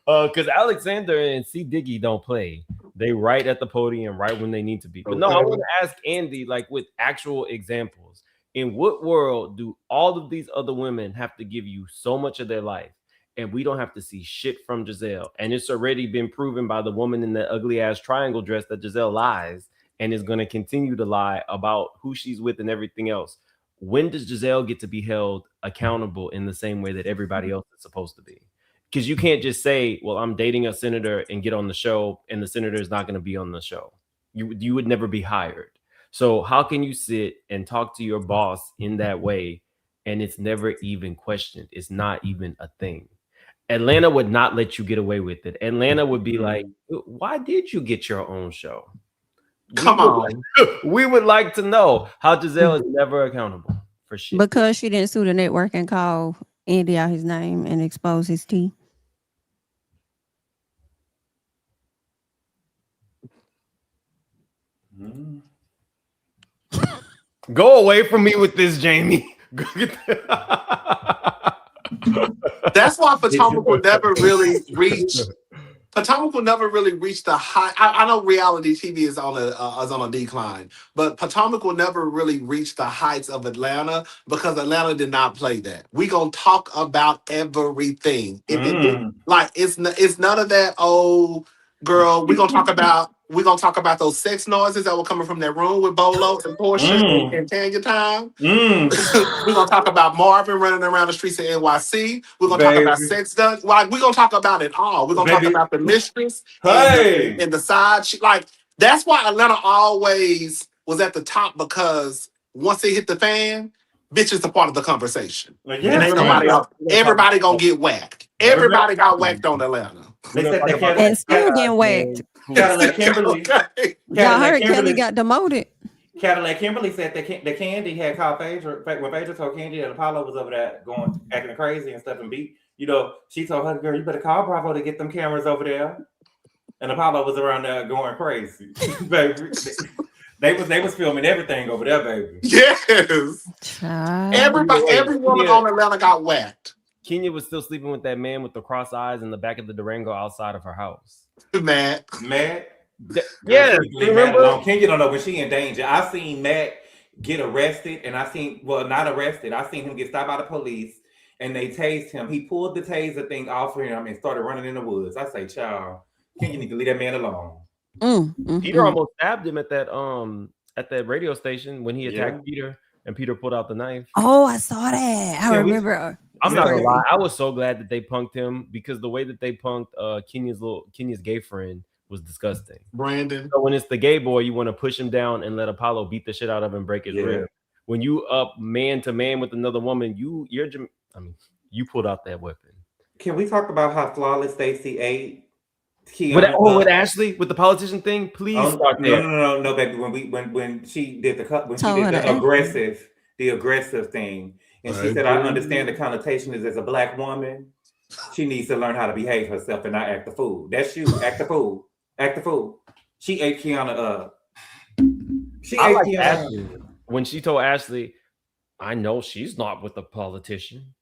Because Alexander and C. Diggy don't play. They write at the podium right when they need to be. But no, I want to ask Andy, like with actual examples. In what world do all of these other women have to give you so much of their life, and we don't have to see shit from Giselle? And it's already been proven by the woman in the ugly ass triangle dress that Giselle lies and is going to continue to lie about who she's with and everything else. When does Giselle get to be held accountable in the same way that everybody else is supposed to be? Because you can't just say, well, I'm dating a senator and get on the show, and the senator is not going to be on the show. You would never be hired. So how can you sit and talk to your boss in that way, and it's never even questioned? It's not even a thing. Atlanta would not let you get away with it. Atlanta would be like, why did you get your own show? Come on. We would like to know how Giselle is never accountable for shit. Because she didn't sue the network and call Andy out his name and expose his tea. Go away from me with this, Jamie. That's why Potomac will never really reach. Potomac will never really reach the high. I know reality TV is on a decline, but Potomac will never really reach the heights of Atlanta because Atlanta did not play that. We gonna talk about everything. It's none of that. Oh, girl, we gonna talk about those sex noises that were coming from that room with Bolo and Portia and Tanya Time. We're gonna talk about Marvin running around the streets of NYC. We're gonna talk about sex guns. Like, we're gonna talk about it all. We're gonna talk about the mistress and the side. Like, that's why Atlanta always was at the top, because once it hit the fan, bitch is a part of the conversation. And ain't nobody else. Everybody gonna get whacked. Everybody got whacked on Atlanta. And still getting whacked. Cadillac Kimberly. Y'all heard Kelly got demoted. Cadillac Kimberly said that the Candy had called Phaedra when Phaedra told Candy that Apollo was over there acting crazy and stuff and beat You know, she told her, girl, you better call Bravo to get them cameras over there. And Apollo was around there going crazy. Baby. They was filming everything over there, baby. Yes. Every woman on Atlanta got whacked. Kenya was still sleeping with that man with the cross eyes in the back of the Durango outside of her house. Matt. Yeah, remember? Kenya don't know when she in danger. I seen Matt get arrested, and not arrested. I seen him get stopped by the police, and they tased him. He pulled the taser thing off of him and started running in the woods. I say, child, Kenya need to leave that man alone. Peter almost stabbed him at that radio station when he attacked Peter, and Peter pulled out the knife. Oh, I saw that. I remember. I'm not gonna lie. I was so glad that they punked him because the way that they punked Kenya's gay friend was disgusting. Brandon. So when it's the gay boy, you want to push him down and let Apollo beat the shit out of him and break his rib. When you up man to man with another woman, you pulled out that weapon. Can we talk about how flawless Stacey ate? With Ashley, with the politician thing, please start there. No, baby. When she did the aggressive thing, and she said, "I understand the connotation is as a black woman, she needs to learn how to behave herself and not act the fool." That's you, act the fool, act the fool. She ate Kiana up. Ashley. When she told Ashley, "I know she's not with the politician."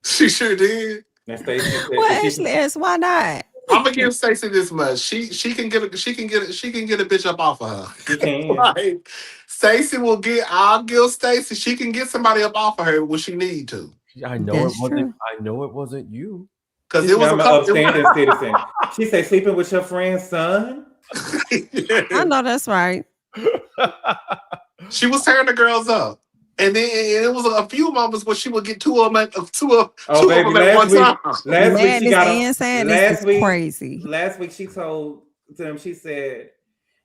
She sure did. Ashley asked, why not? I'm gonna give Stacey this much. She can get a bitch up off of her. She can. Like, Stacey will get. I'll give Stacey. She can get somebody up off of her when she need to. I know it wasn't. I know it wasn't you. Because it was an upstanding citizen. She said, "Sleeping with your friend's son." I know that's right. She was tearing the girls up. And then it was a few moments where she would get two of them at one time. Last week, crazy. Last week she told them, she said,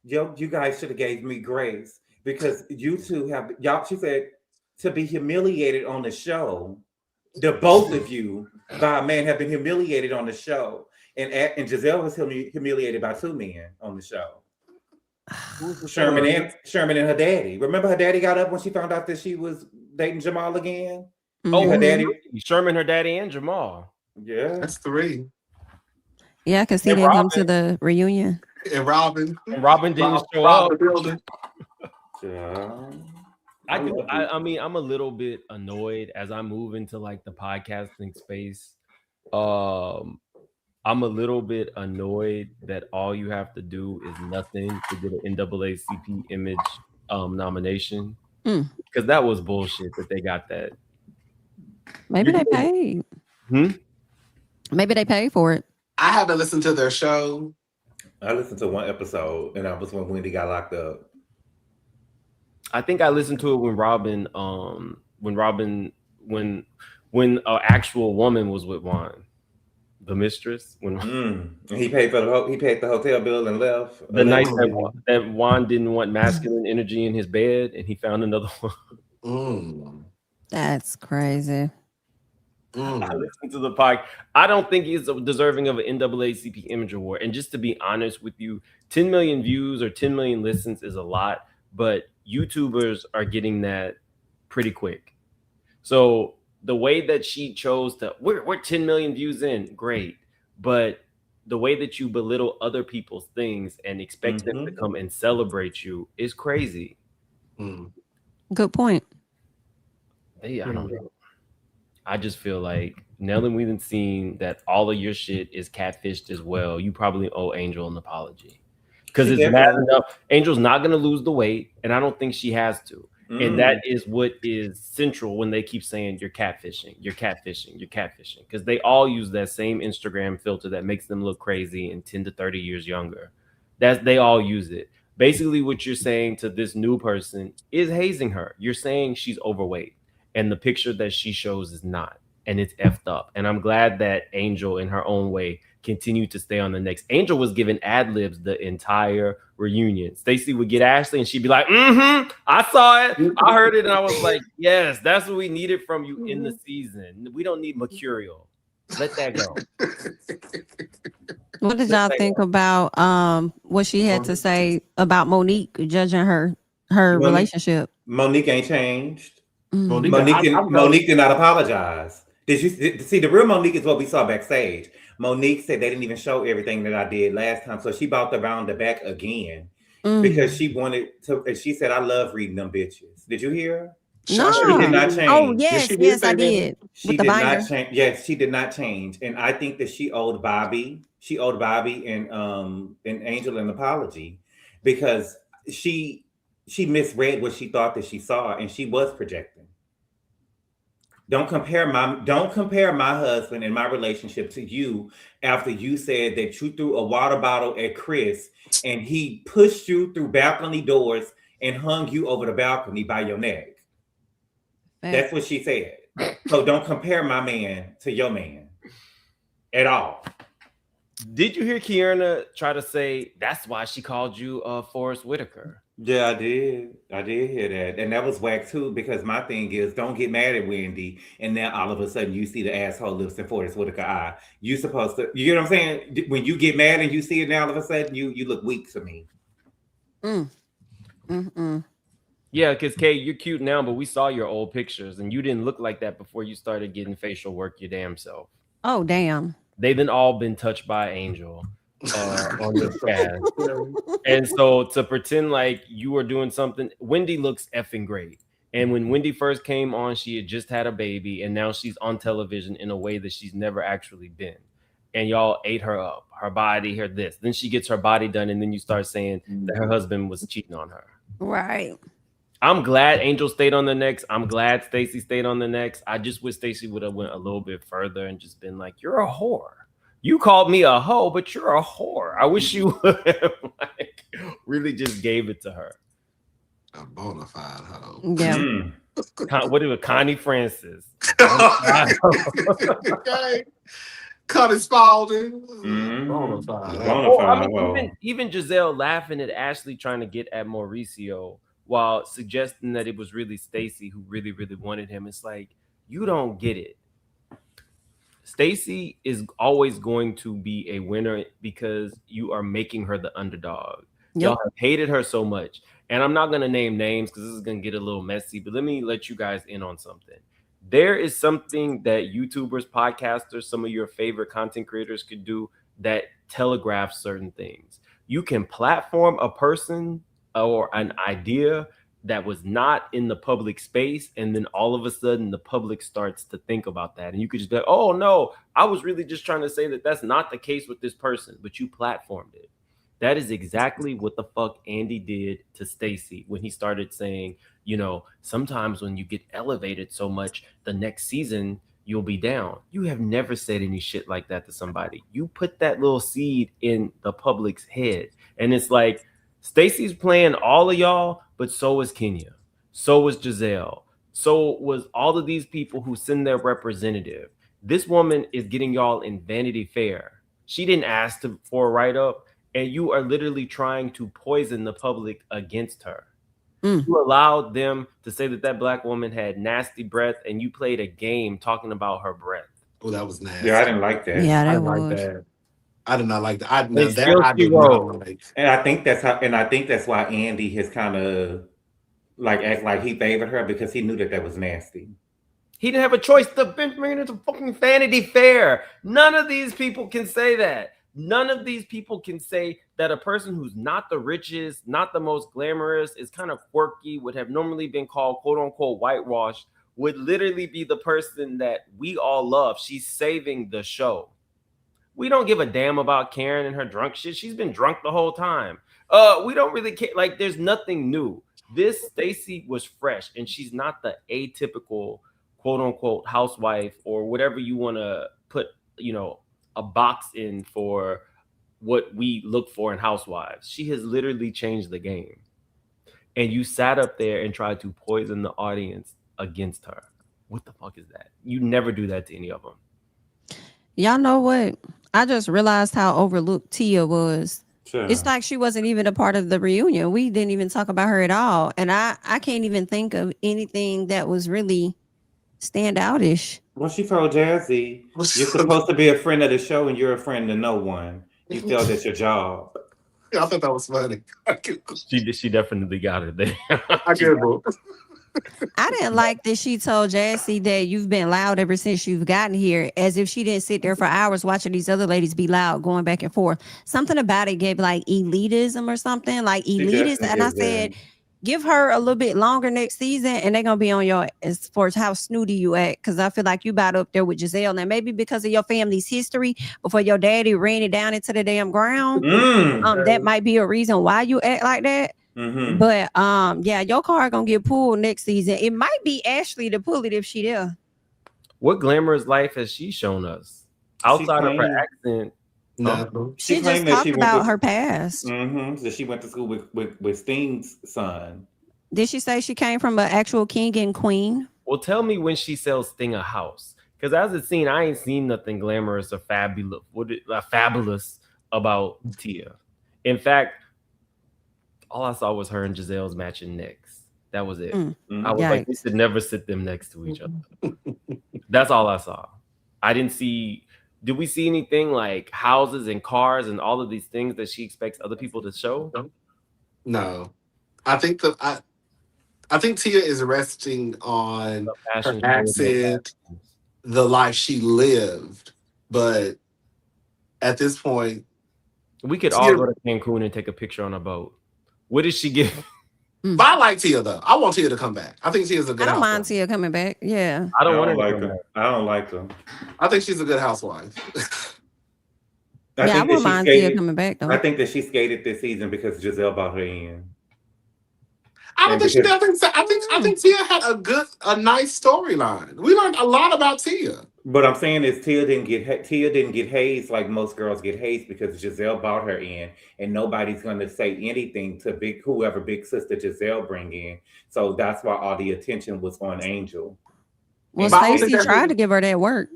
"Yo, you guys should have gave me grace because you two have y'all." She said, "To be humiliated on the show, the both of you by a man have been humiliated on the show, and Giselle was humiliated by two men on the show." Sherman and her daddy. Remember her daddy got up when she found out that she was dating Jamal again? Oh, her daddy, Sherman, her daddy, and Jamal. Yeah. That's three. Yeah, because he didn't come to the reunion. And Robin didn't show up. Yeah. I mean, I'm a little bit annoyed as I move into like the podcasting space. I'm a little bit annoyed that all you have to do is nothing to get an NAACP image nomination. Because that was bullshit that they got that. Maybe they paid. Maybe they paid for it. I haven't listened to their show. I listened to one episode, and that was when Wendy got locked up. I think I listened to it when an actual woman was with Juan. The mistress, when he paid the hotel bill and left. The night that Juan didn't want masculine energy in his bed, and he found another one. That's crazy. I listened to the podcast. I don't think he's deserving of an NAACP Image Award. And just to be honest with you, 10 million views or 10 million listens is a lot, but YouTubers are getting that pretty quick. So the way that she chose to, we're 10 million views in, great. But the way that you belittle other people's things and expect them to come and celebrate you is crazy. Good point. I don't know. I just feel like now that we've seen that all of your shit is catfished as well, you probably owe Angel an apology. Because it's bad enough. Angel's not going to lose the weight, and I don't think she has to. And that is what is central when they keep saying you're catfishing, you're catfishing, you're catfishing. Because they all use that same Instagram filter that makes them look crazy and 10 to 30 years younger. They all use it. Basically, what you're saying to this new person is hazing her. You're saying she's overweight, and the picture that she shows is not. And it's effed up. And I'm glad that Angel, in her own way, continued to stay on the next. Angel was giving ad libs the entire reunion. Stacey would get Ashley and she'd be like, I saw it, I heard it, and I was like, yes, that's what we needed from you in the season. We don't need mercurial. Let that go. What did y'all think about what she had to say about Monique judging her relationship? Monique ain't changed. Monique did not apologize. Did you see the real Monique is what we saw backstage? Monique said they didn't even show everything that I did last time, so she bought around the back again because she wanted to. And she said, "I love reading them bitches." Did you hear her? No. She did not change. Oh yes, yes, I did. She did not change. Yes, she did not change, and I think that she owed Bobby. She owed Bobby and Angel an apology because she misread what she thought that she saw, and she was projecting. Don't compare my husband and my relationship to you after you said that you threw a water bottle at Chris and he pushed you through balcony doors and hung you over the balcony by your neck. That's what she said. So don't compare my man to your man at all. Did you hear Kierna try to say that's why she called you Forrest Whitaker? Yeah, I did. I did hear that. And that was whack too, because my thing is don't get mad at Wendy and then all of a sudden you see the asshole lips in Forrest Whitaker eye. You supposed to, you know what I'm saying? When you get mad and you see it now all of a sudden, you look weak to me. Yeah, because Kay, you're cute now, but we saw your old pictures and you didn't look like that before you started getting facial work your damn self. Oh, damn. They've been all been touched by Angel on this cast. And so to pretend like you were doing something, Wendy looks effing great. And when Wendy first came on, she had just had a baby and now she's on television in a way that she's never actually been. And y'all ate her up, her body, her this. Then she gets her body done and then you start saying that her husband was cheating on her. Right. I'm glad Angel stayed on the next. I'm glad Stacey stayed on the next. I just wish Stacey would have went a little bit further and just been like, "You're a whore. You called me a hoe, but you're a whore." I wish you would have like really just gave it to her. A bona fide hoe. Yeah. What it was, Connie Francis. Okay. Connie Spalding. Bona fide. I mean, even Giselle laughing at Ashley trying to get at Mauricio while suggesting that it was really Stacey who really, really wanted him. It's like, you don't get it. Stacey is always going to be a winner because you are making her the underdog. Yep. Y'all have hated her so much. And I'm not going to name names because this is going to get a little messy, but let me let you guys in on something. There is something that YouTubers, podcasters, some of your favorite content creators could do that telegraphs certain things. You can platform a person or an idea that was not in the public space, and then all of a sudden the public starts to think about that, and you could just be like, "Oh no, I was really just trying to say that that's not the case with this person," but you platformed it. That is exactly what the fuck Andy did to Stacey when he started saying, you know, sometimes when you get elevated so much, the next season you'll be down. You have never said any shit like that to somebody. You put that little seed in the public's head, and it's like, Stacey's playing all of y'all, but so is Kenya. So was Giselle. So was all of these people who send their representative. This woman is getting y'all in Vanity Fair. She didn't ask for a write-up, and you are literally trying to poison the public against her. You allowed them to say that that black woman had nasty breath, and you played a game talking about her breath. Oh, that was nasty. Yeah, I didn't like that. Yeah, that was. Like that. I did not like that. I did not like. And I think that's why Andy has kind of like act like he favored her because he knew that was nasty. He didn't have a choice. The bring it to fucking Vanity Fair. None of these people can say that. None of these people can say that a person who's not the richest, not the most glamorous, is kind of quirky, would have normally been called quote unquote whitewashed, would literally be the person that we all love. She's saving the show. We don't give a damn about Karen and her drunk shit. She's been drunk the whole time. We don't really care. Like, there's nothing new. This Stacey was fresh, and she's not the atypical quote unquote housewife or whatever you want to put, you know, a box in for what we look for in housewives. She has literally changed the game. And you sat up there and tried to poison the audience against her. What the fuck is that? You never do that to any of them. Y'all know what? I just realized how overlooked Tia was. Sure. It's like she wasn't even a part of the reunion. We didn't even talk about her at all. And I can't even think of anything that was really standoutish. Well, she told Jazzy, you're supposed to be a friend of the show and you're a friend to no one. You feel that's your job. Yeah, I thought that was funny. She definitely got it there. I get it, bro. I didn't like that she told Jassy that you've been loud ever since you've gotten here, as if she didn't sit there for hours watching these other ladies be loud, going back and forth. Something about it gave like elitism or something, like She elitist. definitely And I gives said, that. give her a little bit longer next season, and they're gonna be on your as far as how snooty you act. Because I feel like you about up there with Giselle. Now, maybe because of your family's history, before your daddy ran it down into the damn ground, that might be a reason why you act like that. Mm-hmm. But yeah, your car gonna get pulled next season. It might be Ashley to pull it if she there. What glamorous life has she shown us outside of her accent? No. She just claimed that she talked went about to her past. that she went to school with Sting's son. Did she say she came from an actual king and queen? Well, tell me when she sells Sting a house. Because as it's seen, I ain't seen nothing glamorous or fabulous about Tia. In fact, all I saw was her and Giselle's matching necks. That was it. I was like, we should never sit them next to each other. That's all I saw. I didn't see. Did we see anything like houses and cars and all of these things that she expects other people to show? No. I think Tia is resting on her accent, the life she lived. But at this point, we could all go to Cancun and take a picture on a boat. What did she give? But I like Tia though. I want Tia to come back. I think Tia's a good. I don't mind Tia coming back. Yeah. I don't like her. I don't like her. I think she's a good housewife. I wouldn't mind Tia coming back though. I think that she skated this season because Giselle bought her in. I don't think she does. I think Tia had a nice storyline. We learned a lot about Tia. But I'm saying is Tia didn't get hazed like most girls get hazed because Giselle bought her in, and nobody's going to say anything to whoever big sister Giselle bring in. So that's why all the attention was on Angel. Well, Stacey tried to give her that work.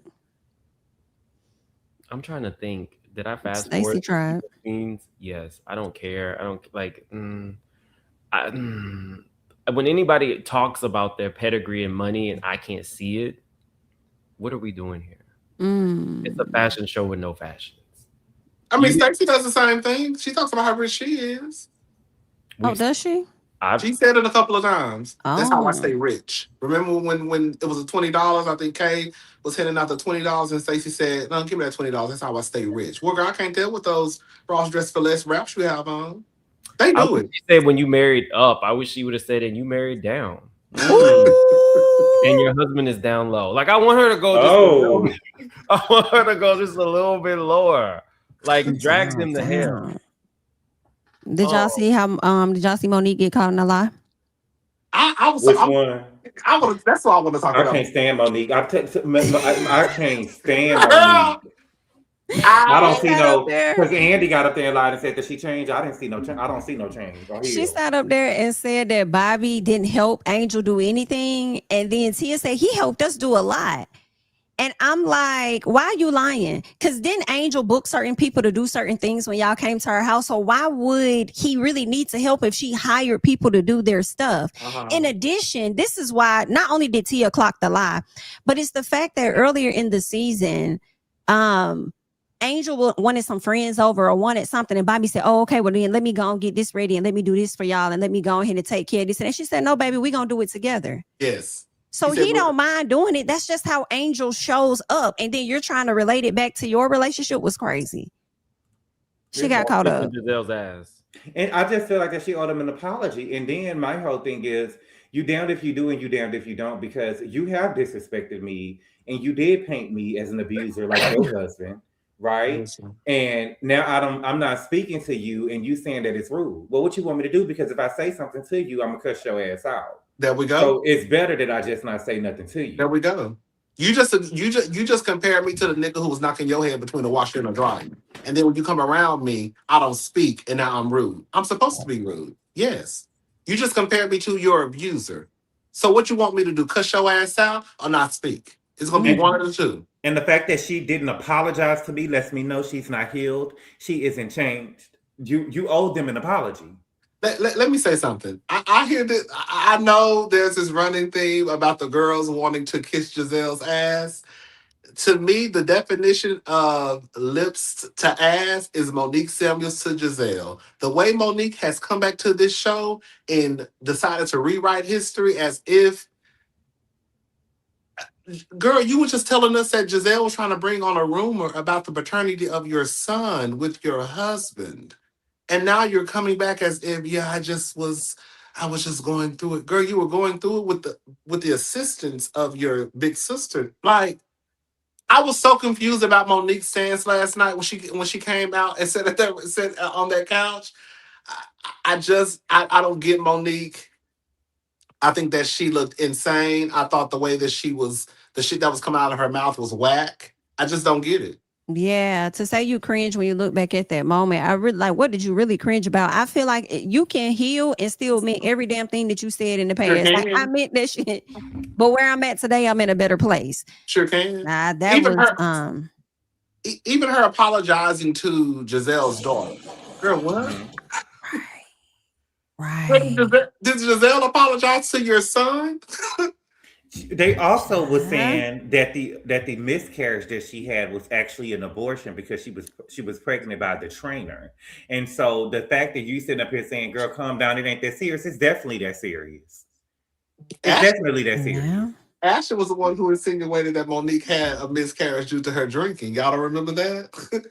I'm trying to think. Did I fast Stacey forward? tried. Scenes? Yes. I don't care. I don't like. When anybody talks about their pedigree and money and I can't see it, what are we doing here? It's a fashion show with no fashions. I mean, Stacey does the same thing. She talks about how rich she is. Does she? She said it a couple of times. That's how I stay rich. Remember when it was $20? I think Kay was handing out the $20, and Stacey said, "No, give me that $20. That's how I stay rich." Well, girl, I can't deal with those Ross Dress for Less wraps you have on. They do it. She said when you married up. I wish she would have said and you married down. And your husband is down low. Like I want her to go. I want her to go just a little bit lower. Like drag them to hell. Did y'all see how? Did y'all see Monique get caught in a lie? Which one? That's what I want to talk about. I can't stand Monique. I can't stand Monique. I don't see no, because Andy got up there and lied and said that she changed. I didn't see no change. I don't see no change. She sat up there and said that Bobby didn't help Angel do anything, and then Tia said he helped us do a lot. And I'm like, why are you lying? Because didn't Angel book certain people to do certain things when y'all came to her house? So why would he really need to help if she hired people to do their stuff? In addition, this is why not only did Tia clock the lie, but it's the fact that earlier in the season, Angel wanted some friends over or wanted something, and Bobby said, "Oh, okay, well then let me go and get this ready and let me do this for y'all and let me go ahead and take care of this." And she said, "No, baby, we're gonna do it together." Yes. So he don't mind doing it. That's just how Angel shows up. And then you're trying to relate it back to your relationship was crazy. She got caught up. Giselle's ass. And I just feel like that she owed him an apology. And then my whole thing is, you damned if you do and you damned if you don't, because you have disrespected me and you did paint me as an abuser like your husband, right? And now I'm not speaking to you and you saying that it's rude. Well, what you want me to do? Because if I say something to you, I'm gonna cuss your ass out. There we go. So it's better that I just not say nothing to you. There we go. You just compared me to the nigga who was knocking your head between the washer and the dryer. And then when you come around me, I don't speak and now I'm rude. I'm supposed to be rude. Yes. You just compared me to your abuser. So what you want me to do? Cuss your ass out or not speak? It's gonna be one of the two. And the fact that she didn't apologize to me lets me know she's not healed. She isn't changed. You owe them an apology. Let me say something. I hear that. I know there's this running theme about the girls wanting to kiss Giselle's ass. to me, the definition of lips to ass is Monique Samuels to Giselle. The way Monique has come back to this show and decided to rewrite history as if, girl, you were just telling us that Giselle was trying to bring on a rumor about the paternity of your son with your husband. And now you're coming back as if, yeah, I was just going through it. Girl, you were going through it with the assistance of your big sister. Like, I was so confused about Monique's stance last night when she came out and said on that couch. I don't get Monique. I think that she looked insane. I thought the way that the shit that was coming out of her mouth was whack. I just don't get it. Yeah, to say you cringe when you look back at that moment, I really like. What did you really cringe about? I feel like you can heal and still mean every damn thing that you said in the past. Sure Like, I meant that shit, but where I'm at today, I'm in a better place. Sure can. Nah, that even was her, even her apologizing to Giselle's daughter. Girl, what? Right. Did Giselle apologize to your son? They also was saying that the miscarriage that she had was actually an abortion because she was pregnant by the trainer. And so the fact that you sitting up here saying, girl, calm down, it ain't that serious, it's definitely that serious. It's definitely that serious. Yeah. Ashley was the one who insinuated that Monique had a miscarriage due to her drinking. Y'all don't remember that?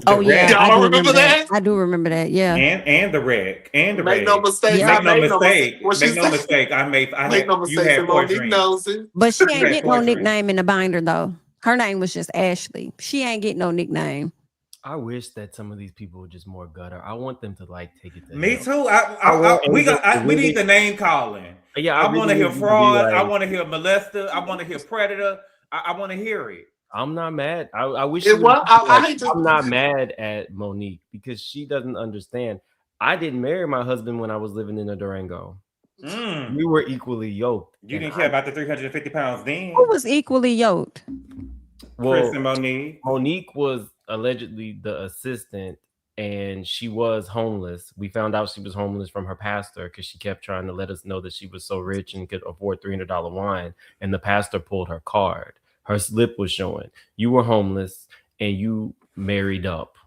Oh yeah, y'all don't remember that? I do remember that. Yeah, and the wreck and the Make no mistake. Yeah. Make no mistake. Make no mistake. Make no mistake. Monique knows it. But she ain't get no nickname in the binder though. Her name was just Ashley. She ain't get no nickname. I wish that some of these people were just more gutter. I want them to like take it to Me hell. too. We need the name calling. Yeah, I want to hear fraud. I want to hear molester. I want to hear predator. I want to hear it. I'm not mad. I wish I'm not mad at Monique because she doesn't understand. I didn't marry my husband when I was living in a Durango. We were equally yoked. You didn't care about the 350 pounds then? Who was equally yoked? Well, Chris and Monique. Monique was allegedly the assistant, and she was homeless. We found out she was homeless from her pastor because she kept trying to let us know that she was so rich and could afford $300 wine, and the pastor pulled her card. Her slip was showing. You were homeless and you married up.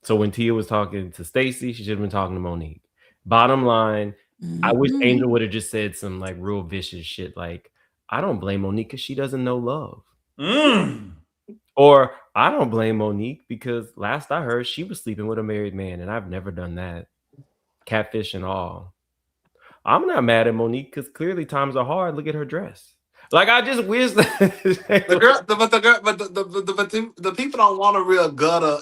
So when Tia was talking to Stacey, she should have been talking to Monique. Bottom line, I wish Angel would have just said some like real vicious shit like, I don't blame Monique because she doesn't know love. Or I don't blame Monique because last I heard she was sleeping with a married man and I've never done that. Catfish and all. I'm not mad at Monique because clearly times are hard. Look at her dress. Like I just wish that the people don't want a real gutter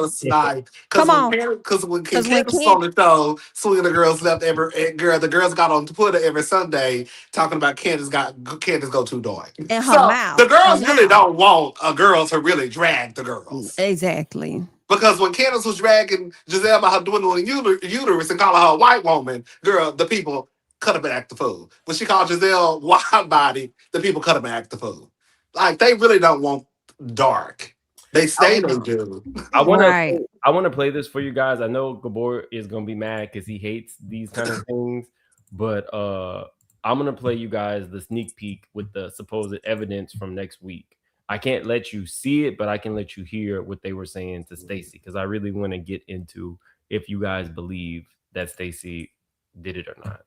snipe. Come on, because when Candace was on the show, swinging the girls left the girls got on Twitter every Sunday talking about Candace go too dark. In her mouth. The girls really don't want a girl to really drag the girls. Exactly. Because when Candace was dragging Giselle about her dwindling uterus and calling her a white woman, girl, the people cut up and act the fool. When she called Giselle wide body, the people cut up and act the fool. Like they really don't want dark. They say they do. I want to play this for you guys. I know Gabor is gonna be mad because he hates these kind of things, but I'm gonna play you guys the sneak peek with the supposed evidence from next week. I can't let you see it, but I can let you hear what they were saying to Stacey because I really want to get into if you guys believe that Stacey did it or not.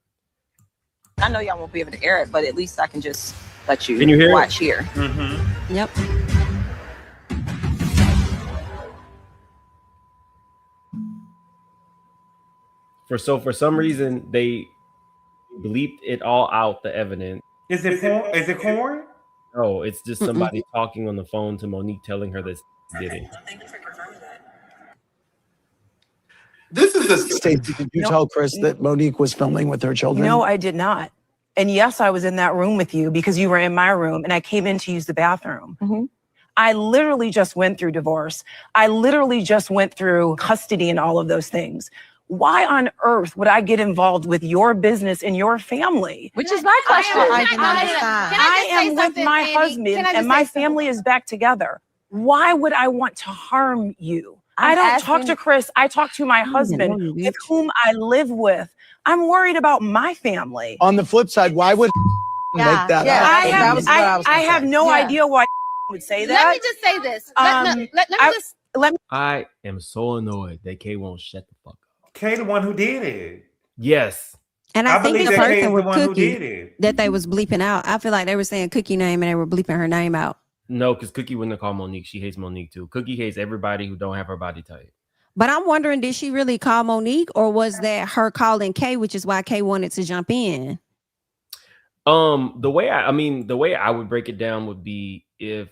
I know y'all won't be able to air it, but at least I can just let you, hear watch it? here. Yep. For some reason they bleeped it all out, the evidence. Is it corn? No, it's just somebody talking on the phone to Monique telling her this did it. Thank you for confirming that. This is the Stacey, did you tell Chris that Monique was filming with her children? No, I did not. And yes, I was in that room with you because you were in my room and I came in to use the bathroom. I literally just went through divorce. I literally just went through custody and all of those things. Why on earth would I get involved with your business and your family? Which is my question. I am with my husband and my family is back together. Why would I want to harm you? I don't talk to Chris. I talk to my husband with whom I live with. I'm worried about my family. On the flip side, why would make that up? I have no idea why would say that. Let me just say this. I am so annoyed that Kay won't shut the fuck up. Kay, the one who did it. Yes. And I think the person was Cookie did it. that they was bleeping out. I feel like they were saying Cookie name and they were bleeping her name out. No, because Cookie wouldn't have called Monique. She hates Monique too. Cookie hates everybody who don't have her body type. But I'm wondering, did she really call Monique, or was that her calling Kay, which is why Kay wanted to jump in? The way I would break it down would be if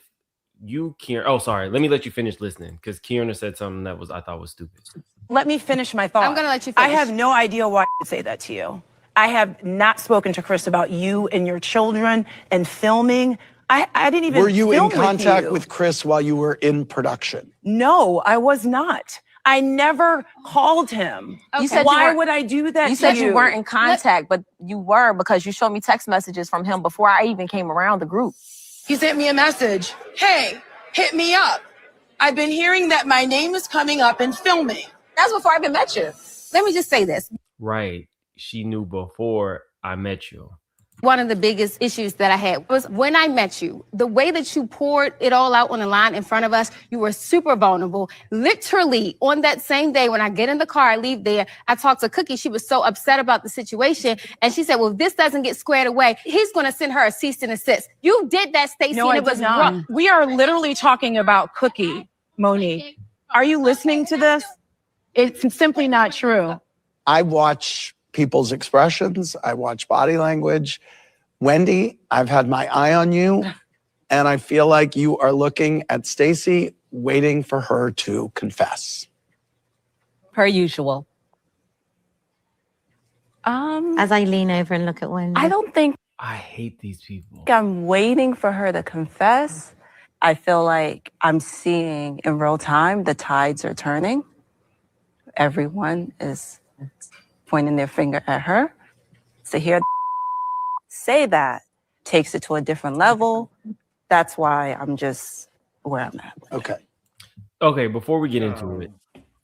you Kieran. Oh, sorry. Let me let you finish listening because Kieran said something that I thought was stupid. Let me finish my thought. I'm gonna let you finish. I have no idea why I would say that to you. I have not spoken to Chris about you and your children and filming. I didn't even. Were you in film contact with Chris while you were in production? No, I was not. I never called him. Okay. You said why would I do that? You said you weren't in contact, but you were because you showed me text messages from him before I even came around the group. He sent me a message. Hey, hit me up. I've been hearing that my name is coming up in filming. That's before I even met you. Let me just say this. Right. She knew before I met you. One of the biggest issues that I had was when I met you, the way that you poured it all out on the line in front of us, you were super vulnerable. Literally on that same day when I get in the car, I leave there, I talked to Cookie. She was so upset about the situation. And she said, well, if this doesn't get squared away, he's going to send her a cease and desist. You did that, Stacey. No, I did not. We are literally talking about Cookie, Monique. Are you listening to this? It's simply not true. I watch people's expressions. I watch body language. Wendy, I've had my eye on you, and I feel like you are looking at Stacey, waiting for her to confess. Per usual. As I lean over and look at Wendy. I don't think I hate these people. I'm waiting for her to confess. I feel like I'm seeing in real time the tides are turning. Everyone is pointing their finger at her. To hear say that takes it to a different level. That's why I'm just where I'm at. Okay, before we get into it,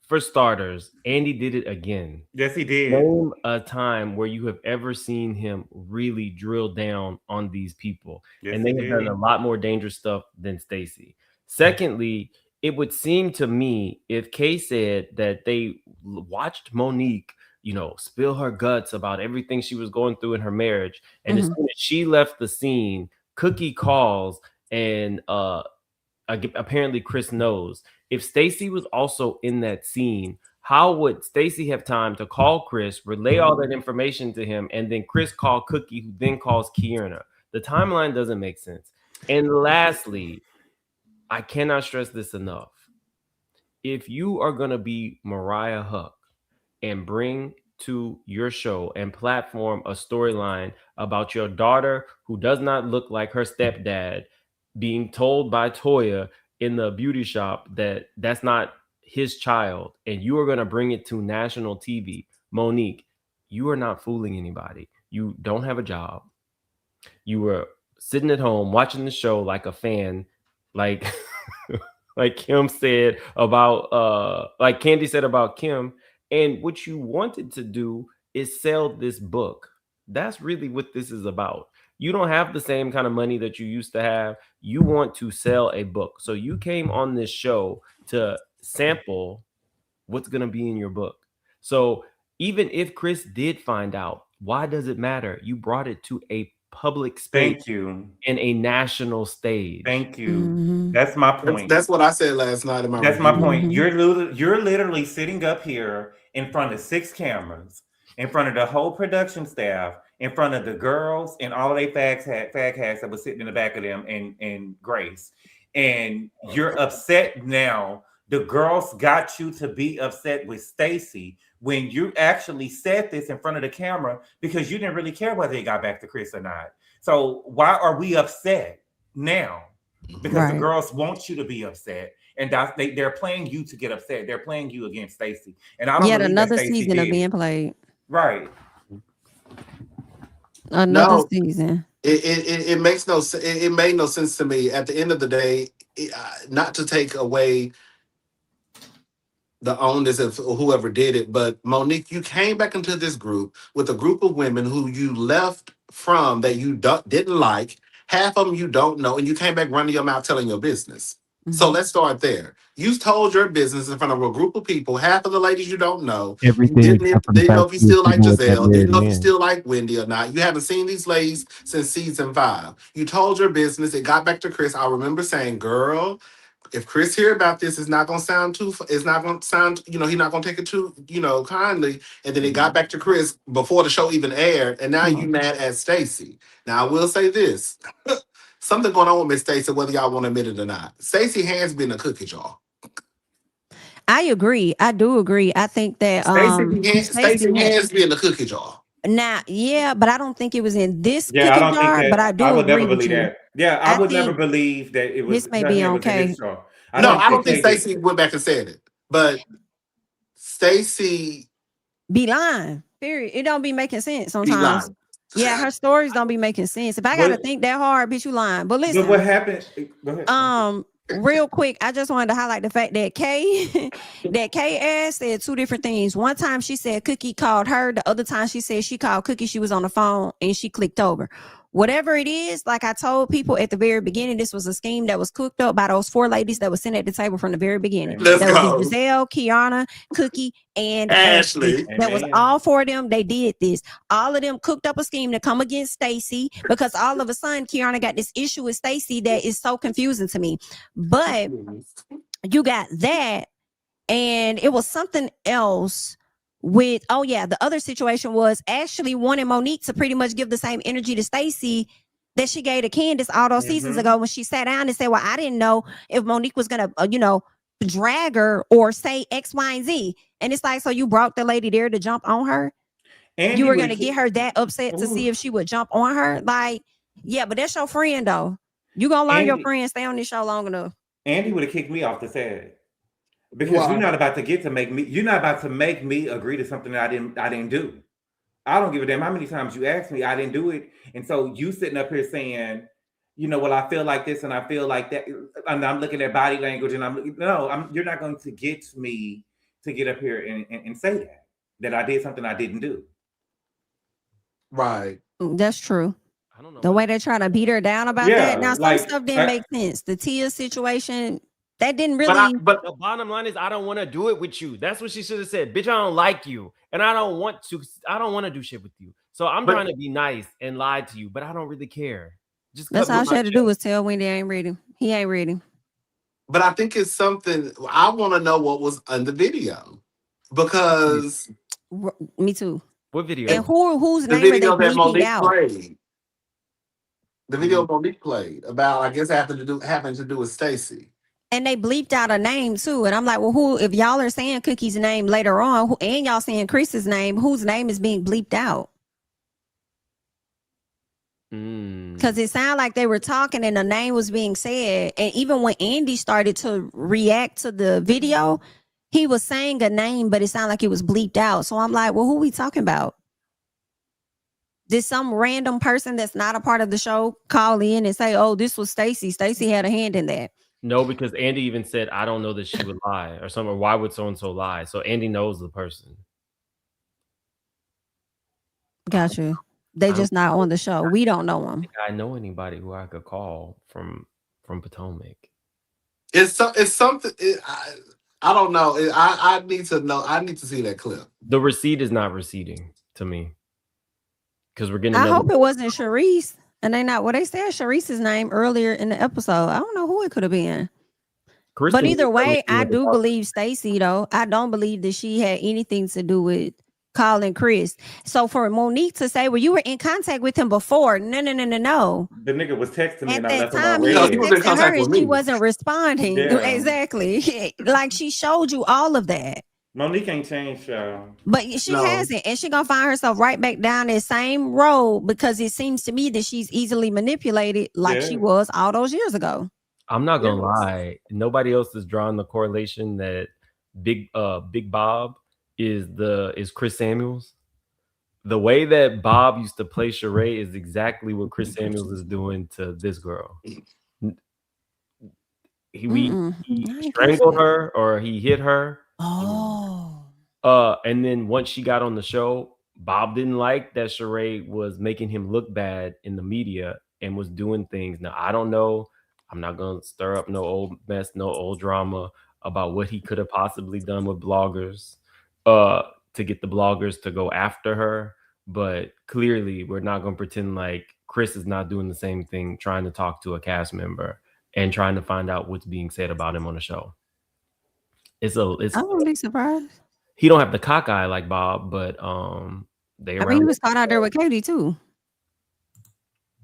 for starters, Andy did it again. Yes, he did. Name a time where you have ever seen him really drill down on these people. Yes, and they have done a lot more dangerous stuff than Stacey. Secondly, it would seem to me if Kay said that they watched Monique, spill her guts about everything she was going through in her marriage. And as soon as she left the scene, Cookie calls and apparently Chris knows. If Stacey was also in that scene, how would Stacey have time to call Chris, relay all that information to him, and then Chris call Cookie, who then calls Kierna? The timeline doesn't make sense. And lastly, I cannot stress this enough. If you are going to be Mariah Huck and bring to your show and platform a storyline about your daughter who does not look like her stepdad being told by Toya in the beauty shop that that's not his child, and you are going to bring it to national TV, Monique, you are not fooling anybody. You don't have a job. You were sitting at home watching the show like a fan, like like Kim said about like Candy said about Kim. And what you wanted to do is sell this book. That's really what this is about. You don't have the same kind of money that you used to have. You want to sell a book. So you came on this show to sample what's going to be in your book. So even if Chris did find out, why does it matter? You brought it to a public space. Thank you. And a national stage. Thank you. That's my point. That's what I said last night in my That's review. my point. You're literally sitting up here in front of 6 cameras, in front of the whole production staff, in front of the girls and all of their fag hats that was sitting in the back of them and Grace. And you're upset now. The girls got you to be upset with Stacey when you actually said this in front of the camera because you didn't really care whether they got back to Chris or not. So why are we upset now? Because the girls want you to be upset, and they're playing you to get upset. They're playing you against Stacey, and I don't. Yet another Stacey season of being played. Right. Another season. It makes no sense. It made no sense to me. At the end of the day, not to take away the onus of whoever did it, but Monique, you came back into this group with a group of women who you left from that you didn't like, Half of them you don't know, and you came back running your mouth telling your business. Mm-hmm. So let's start there. You told your business in front of a group of people, half of the ladies you don't know. Everything You except for the didn't know fact if you that still like people with that Giselle, married didn't know if you man. still like Wendy or not. You haven't seen these ladies since season 5. You told your business, it got back to Chris. I remember saying, girl, if Chris hear about this, it's not gonna sound too. It's not gonna sound. He's not gonna take it too. Kindly. And then it got back to Chris before the show even aired, and now you mad at Stacey. Now I will say this: something going on with Miss Stacey, whether y'all want to admit it or not. Stacey hands been a cookie jar. I agree. I do agree. I think that Stacey hands been a cookie jar. Now, yeah, but I don't think it was in this Yeah, I cookie don't think jar. that. But I do I would agree never with believe you. that. Yeah, I would never believe that it was. This may her be hand on was in K. his jar. I don't think Stacey went back and said it, but Stacey be lying. Period. It don't be making sense be sometimes. lying. Yeah, her stories don't be making sense. If I gotta think that hard, bitch, you lying. But listen, But what happened? Go ahead. real quick, I just wanted to highlight the fact that Kay ass said 2 different things. One time she said Cookie called her. The other time she said she called Cookie. She was on the phone and she clicked over. Whatever it is, like I told people at the very beginning, this was a scheme that was cooked up by those 4 ladies that were sitting at the table from the very beginning. Let's that go. was Giselle, Kiana, Cookie, and Ashley. That was all 4 of them. They did this. All of them cooked up a scheme to come against Stacey because all of a sudden Kiana got this issue with Stacey that is so confusing to me. But you got that, and it was something else. With the other situation was Ashley wanted Monique to pretty much give the same energy to Stacey that she gave to Candace all those seasons ago when she sat down and said, well, I didn't know if Monique was gonna drag her or say X, Y, and Z. And it's like, so you brought the lady there to jump on her. Andy you were gonna get her that upset to see if she would jump on her. Like, yeah, but that's your friend though. You gonna learn your friend, stay on this show long enough. Andy would have kicked me off the set. Because you're not about to you're not about to make me agree to something that I didn't do. I don't give a damn how many times you asked me, I didn't do it. And so you sitting up here saying, well, I feel like this and I feel like that. And I'm looking at body language and you're not going to get me to get up here and say that I did something I didn't do. Right. That's true. I don't know the way they try to beat her down about that. Now, some stuff didn't make sense. The Tia situation, that didn't really. But the bottom line is, I don't want to do it with you. That's what she should have said. Bitch, I don't like you, and I don't want to do shit with you. So I'm trying to be nice and lie to you, but I don't really care. That's all she had to do was tell Wendy I ain't ready. He ain't ready. But I think it's something I want to know what was on the video because me too. What video? And whose the name video are they that Monique out? played. The video Monique played about, I guess, having to do with Stacey. And they bleeped out a name too. And I'm like, well, who? If y'all are saying Cookie's name later on, and y'all saying Chris's name, whose name is being bleeped out? Because it sounded like they were talking and the name was being said. And even when Andy started to react to the video, he was saying a name, but it sounded like it was bleeped out. So I'm like, well, who are we talking about? Did some random person that's not a part of the show call in and say, oh, this was Stacey. Stacey had a hand in that. No, because Andy even said, I don't know that she would lie or something. Or why would so-and-so lie? So Andy knows the person. Gotcha. They just not on the show. We don't know them. I know anybody who I could call from Potomac. It's something. I don't know. I need to know. I need to see that clip. The receipt is not receding to me. Because we're getting. I hope it wasn't Sharice. And they said Sharice's name earlier in the episode. I don't know who it could have been. Kristen, but either way, I do believe Stacey, though. I don't believe that she had anything to do with calling Chris. So for Monique to say, well, you were in contact with him before. No. The nigga was texting me and I left him on red. He was in contact with me. She wasn't responding. Yeah. Exactly. Like she showed you all of that. Monique ain't changed, y'all. But she hasn't. And she gonna find herself right back down that same road because it seems to me that she's easily manipulated like she was all those years ago. I'm not gonna lie. Nobody else is drawing the correlation that Big Bob is Chris Samuels. The way that Bob used to play charade is exactly what Chris Samuels is doing to this girl. He strangled her or he hit her. And then once she got on the show, Bob didn't like that charade was making him look bad in the media, and was doing things. Now, I don't know. I'm not going to stir up no old mess, no old drama about what he could have possibly done with bloggers to get the bloggers to go after her. But clearly, we're not going to pretend like Chris is not doing the same thing, trying to talk to a cast member and trying to find out what's being said about him on the show. I wouldn't be surprised. He don't have the cockeye like Bob, but they. I mean, he was caught out there with Katie too.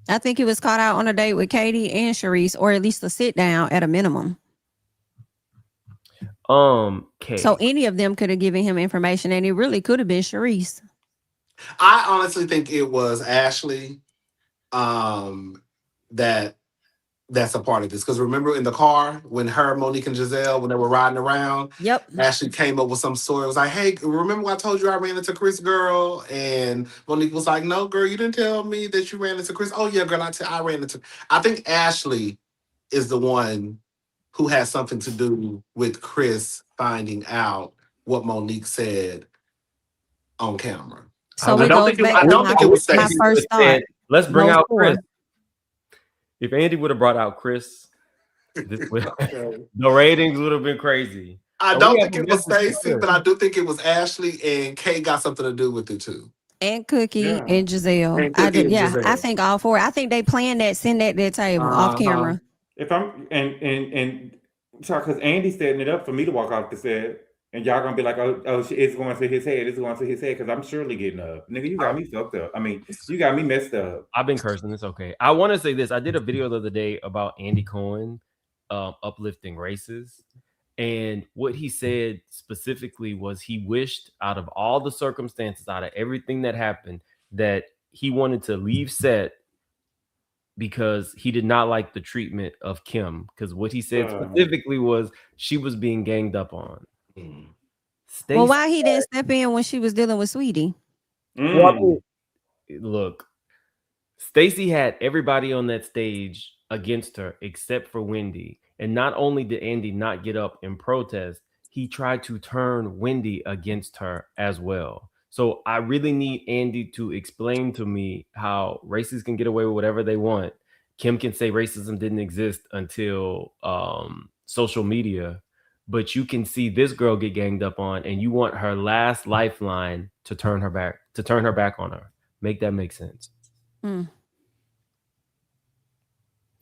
I think he was caught out on a date with Katie and Sharice, or at least a sit down at a minimum. Okay. So any of them could have given him information, and it really could have been Sharice. I honestly think it was Ashley that's a part of this. Because remember in the car when her, Monique, and Giselle, when they were riding around, Ashley came up with some story. It was like, hey, remember when I told you I ran into Chris, girl? And Monique was like, no, girl, you didn't tell me that you ran into Chris. Oh, yeah, girl, I ran into... I think Ashley is the one who has something to do with Chris finding out what Monique said on camera. So I don't think it was my first thought. Let's bring out Chris. If Andy would have brought out Chris, the ratings would have been crazy. I don't think it was Stacey, but I do think it was Ashley, and Kay got something to do with it too. And Cookie and Giselle. Giselle. I think all four. I think they planned that, send that table off camera. If I'm and sorry, because Andy's setting it up for me to walk off the set. And y'all gonna be like, oh, it's going to his head. It's going to his head because I'm surely getting up. Nigga, you got me fucked up. I mean, you got me messed up. I've been cursing. It's okay. I want to say this. I did a video the other day about Andy Cohen uplifting races. And what he said specifically was he wished out of all the circumstances, out of everything that happened, that he wanted to leave set because he did not like the treatment of Kim. Because what he said specifically was she was being ganged up on. Well, why he didn't step in when she was dealing with Sweetie? Look, Stacey had everybody on that stage against her except for Wendy. And not only did Andy not get up and protest, he tried to turn Wendy against her as well. So I really need Andy to explain to me how racists can get away with whatever they want. Kim can say racism didn't exist until social media. But you can see this girl get ganged up on, and you want her last lifeline to turn her back on her. Make that make sense. And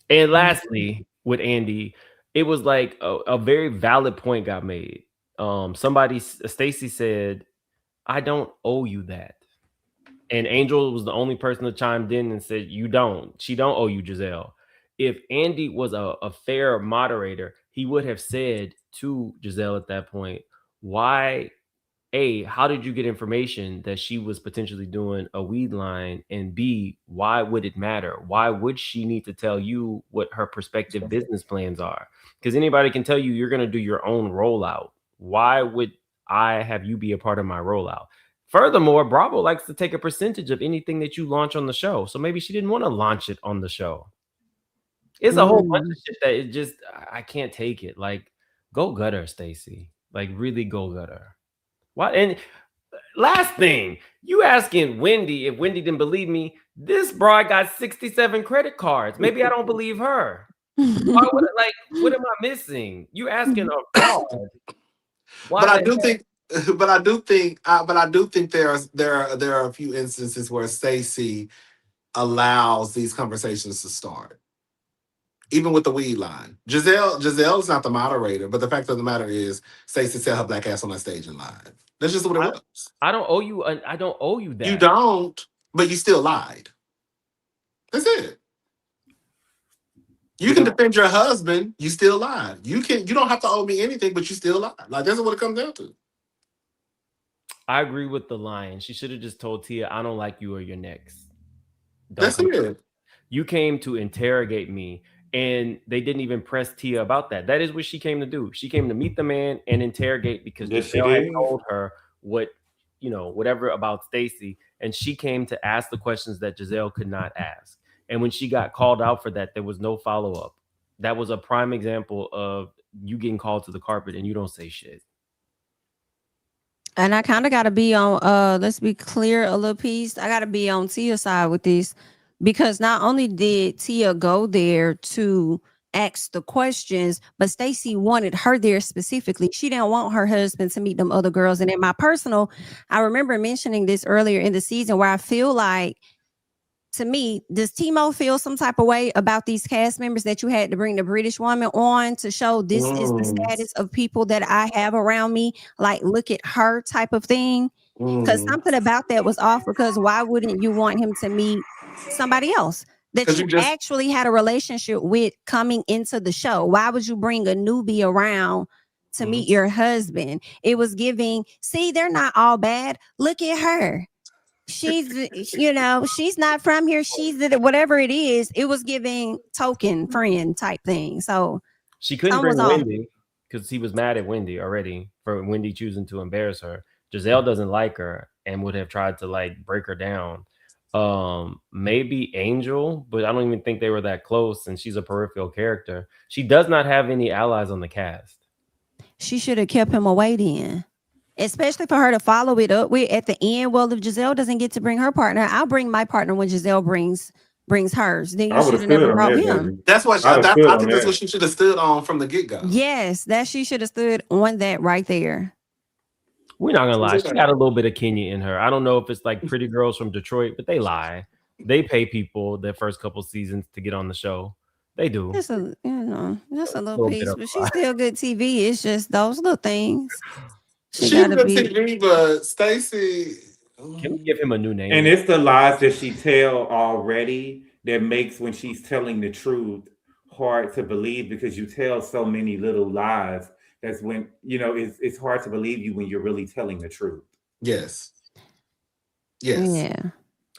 lastly, with Andy, it was like a very valid point got made. Stacey said, I don't owe you that. And Angel was the only person that chimed in and said, she don't owe you, Giselle. If Andy was a fair moderator, he would have said to Giselle at that point, why, A, how did you get information that she was potentially doing a weed line? And B, why would it matter? Why would she need to tell you what her prospective business plans are? Because anybody can tell you you're going to do your own rollout. Why would I have you be a part of my rollout? Furthermore, Bravo likes to take a percentage of anything that you launch on the show. So maybe she didn't want to launch it on the show. It's a whole bunch of shit that it just, I can't take it. Like, go gutter, Stacey. Like, really go gutter. What? And last thing, you asking Wendy if Wendy didn't believe me. This broad got 67 credit cards. Maybe I don't believe her. What am I missing? You asking a fraud. But I do think there are a few instances where Stacey allows these conversations to start. Even with the weed line. Giselle's not the moderator, but the fact of the matter is Stacey said her black ass on that stage and lied. That's just what it was. I don't owe you that. You don't, but you still lied. That's it. You can defend your husband, you still lied. You don't have to owe me anything, but you still lied. Like, that's what it comes down to. I agree with the line. She should have just told Tia, I don't like you or you're next. That's it. You came to interrogate me. And they didn't even press Tia about that. That is what she came to do. She came to meet the man and interrogate because Giselle had told her whatever about Stacey. And she came to ask the questions that Giselle could not ask. And when she got called out for that, there was no follow-up. That was a prime example of you getting called to the carpet and you don't say shit. And I kind of got to be on, let's be clear, a little piece. I got to be on Tia's side with this. because not only did Tia go there to ask the questions, but Stacey wanted her there specifically. She didn't want her husband to meet them other girls. And in my personal, I remember mentioning this earlier in the season where I feel like, to me, does Timo feel some type of way about these cast members that you had to bring the British woman on to show this is the status of people that I have around me? Like, look at her type of thing. Because something about that was off, because why wouldn't you want him to meet somebody else that you actually had a relationship with coming into the show? Why would you bring a newbie around to meet your husband? It was giving, see, they're not all bad. Look at her. She's, she's not from here. She's whatever it is. It was giving token friend type thing. So she couldn't bring Wendy because he was mad at Wendy already for Wendy choosing to embarrass her. Giselle doesn't like her and would have tried to like break her down. Maybe Angel, but I don't even think they were that close, and she's a peripheral character. She does not have any allies on the cast. She should have kept him away then. Especially for her to follow it up with at the end. Well, if Giselle doesn't get to bring her partner, I'll bring my partner when Giselle brings hers. Then you should have never brought him. That's what I think that's what she should have stood on from the get-go. Yes, that she should have stood on that right there. We're not gonna lie, she got a little bit of Kenya in her. I don't know if it's like Pretty Girls from Detroit, but they lie. They pay people their first couple seasons to get on the show. They do. That's a little piece, but she's still good TV. It's just those little things. She's good TV, but Stacey. Can we give him a new name? And it's the lies that she tell already that makes when she's telling the truth hard to believe, because you tell so many little lies. That's when, it's hard to believe you when you're really telling the truth. Yes. Yeah.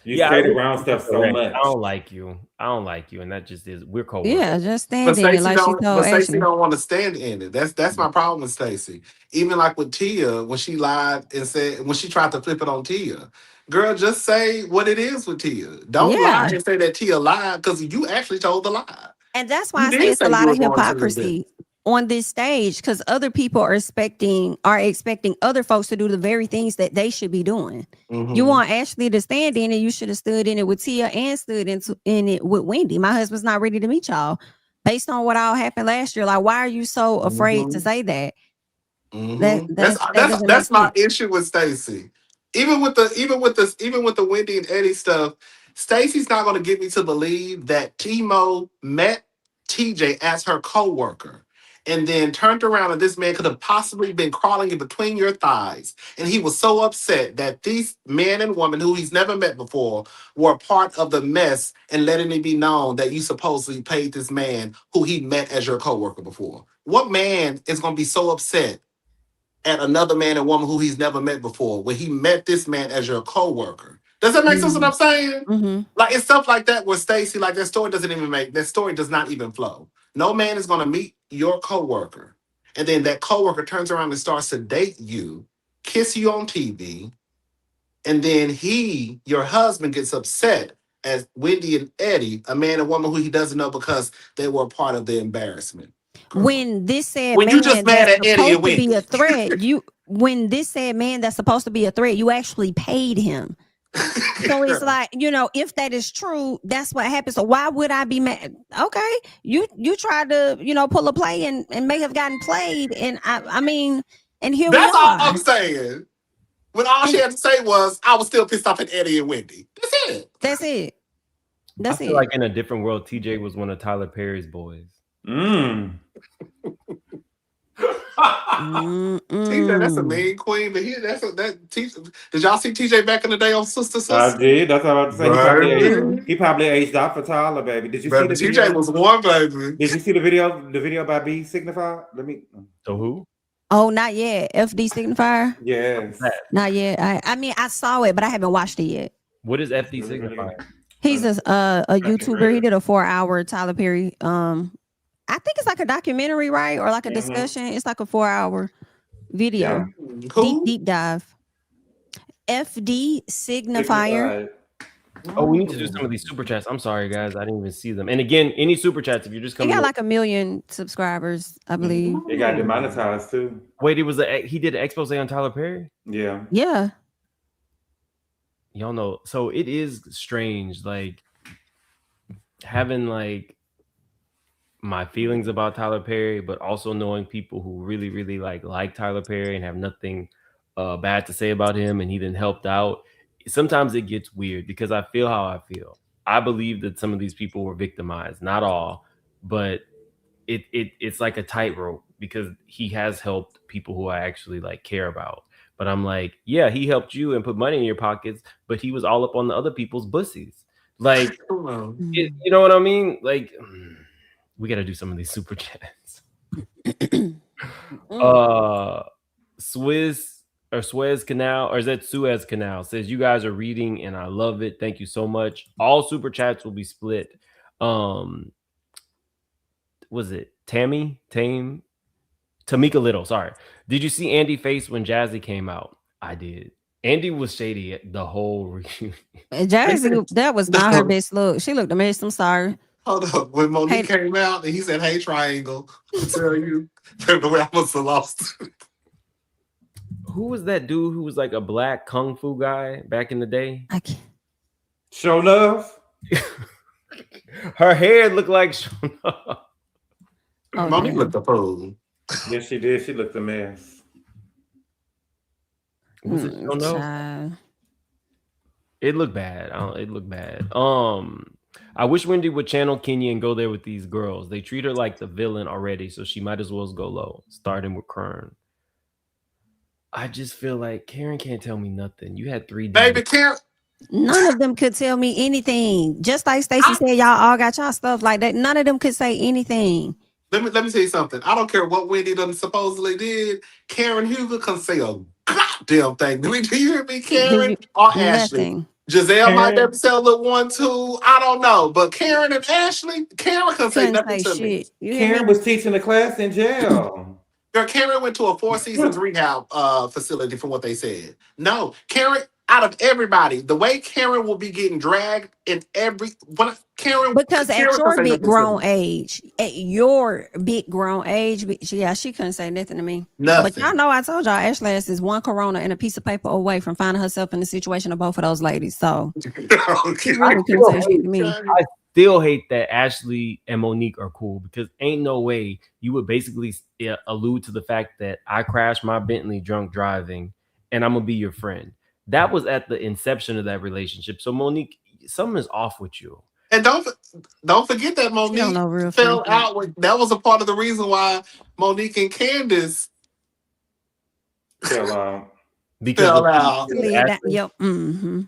You say the wrong stuff so much. I don't like you. And that just is, we're cold. Yeah, just stand in it like she told Ashley. Stacey don't want to stand in it. That's my problem with Stacey. Even like with Tia, when she lied and said, when she tried to flip it on Tia, girl, just say what it is with Tia. Don't lie and say that Tia lied, because you actually told the lie. And that's why I say it's a lot of hypocrisy on this stage, because other people are expecting other folks to do the very things that they should be doing. Mm-hmm. You want Ashley to stand in it, you should have stood in it with Tia and stood in it with Wendy. My husband's not ready to meet y'all based on what all happened last year. Like, why are you so afraid to say that? Mm-hmm. That's my issue with Stacey. Even with the Wendy and Eddie stuff, Stacey's not going to get me to believe that Timo met TJ as her co-worker and then turned around and this man could have possibly been crawling in between your thighs. And he was so upset that these man and woman who he's never met before were part of the mess and letting it be known that you supposedly paid this man who he met as your co-worker before. What man is going to be so upset at another man and woman who he's never met before when he met this man as your co-worker? Does that make sense what I'm saying? Mm-hmm. Like, it's stuff like that where Stacey, like, that story does not even flow. No man is going to meet your co-worker, and then that co-worker turns around and starts to date you, kiss you on TV, and then your husband gets upset as Wendy and Eddie, a man and woman who he doesn't know because they were part of the embarrassment. When this said man that's supposed to be a threat, when this said man that's supposed to be a threat, you actually paid him. So it's like, if that is true, that's what happens. So why would I be mad? Okay, you tried to, pull a play and may have gotten played. And I mean, and here that's we are. All I'm saying. When all she had to say was, I was still pissed off at Eddie and Wendy. That's it. I feel like in a different world, TJ was one of Tyler Perry's boys. TJ, that's a mean queen, but did y'all see TJ back in the day on Sister? I did. That's what I was saying. He probably aged out for Tyler, baby. Did you see the video? TJ was one, baby. Did you see the video? The video by B Signify? So who? Oh, not yet. FD Signifier? Yes. Not yet. I mean, I saw it, but I haven't watched it yet. What is FD Signifier? He's a YouTuber. He did a 4-hour Tyler Perry. I think it's like a documentary, right? Or like a discussion. It's like a 4-hour video. Yeah. Cool. Deep dive. FD Signifier. Oh, we need to do some of these super chats. I'm sorry, guys. I didn't even see them. And again, any super chats, if you're just coming. He got like 1 million subscribers, I believe. They got demonetized too. Wait, he did an expose on Tyler Perry? Yeah. Yeah. Y'all know. So it is strange. Like, having like my feelings about Tyler Perry, but also knowing people who really, really like Tyler Perry and have nothing bad to say about him, and he then helped out. Sometimes it gets weird because I feel how I feel. I believe that some of these people were victimized, not all, but it's like a tightrope because he has helped people who I actually like care about. But I'm like, yeah, he helped you and put money in your pockets, but he was all up on the other people's bussies. Like, you know what I mean? Like, we got to do some of these super chats. Suez Canal, or is that Suez Canal, says you guys are reading and I love it. Thank you so much. All super chats will be split. Was it Tamika Little? Sorry. Did you see Andy face when Jazzy came out? I did. Andy was shady at the whole reunion. Jazzy, that was not her best look. She looked a mess. I'm sorry. Hold up. When Monique came out and he said, "Hey, Triangle," I tell you, the way I must have lost. Who was that dude who was like a black kung fu guy back in the day? Show Love. Her hair looked like Show Love. Monique looked a fool. Yes, she did. She looked a mess. Was it Show Love? It looked bad. It looked bad. I wish Wendy would channel Kenya and go there with these girls. They treat her like the villain already, so she might as well go low, starting with Kern. I just feel like Karen can't tell me nothing. You had 3 Baby Karen. None of them could tell me anything. Just like Stacey said, y'all all got y'all stuff like that. None of them could say anything. Let me tell you something. I don't care what Wendy done supposedly did. Karen Huger can say a goddamn thing. Do you hear me, Karen or Ashley? Giselle might never say a little 1-2. I don't know. But Karen and Ashley, Karen can say nothing to me. Karen was teaching the class in jail. Girl, Karen went to a 4 seasons rehab facility from what they said. No, Karen, out of everybody, the way Karen will be getting dragged in every Karen, because Karen at your big grown age, yeah, she couldn't say nothing to me. Nothing. But y'all know I told y'all Ashley is one Corona and a piece of paper away from finding herself in the situation of both of those ladies. So she really couldn't say shit to me. I still hate that Ashley and Monique are cool because ain't no way you would basically allude to the fact that I crashed my Bentley drunk driving and I'm gonna be your friend. That was at the inception of that relationship. So Monique, something is off with you. And don't forget that Monique fell out with. That was a part of the reason why Monique and Candace fell out. Because yep. Mm-hmm.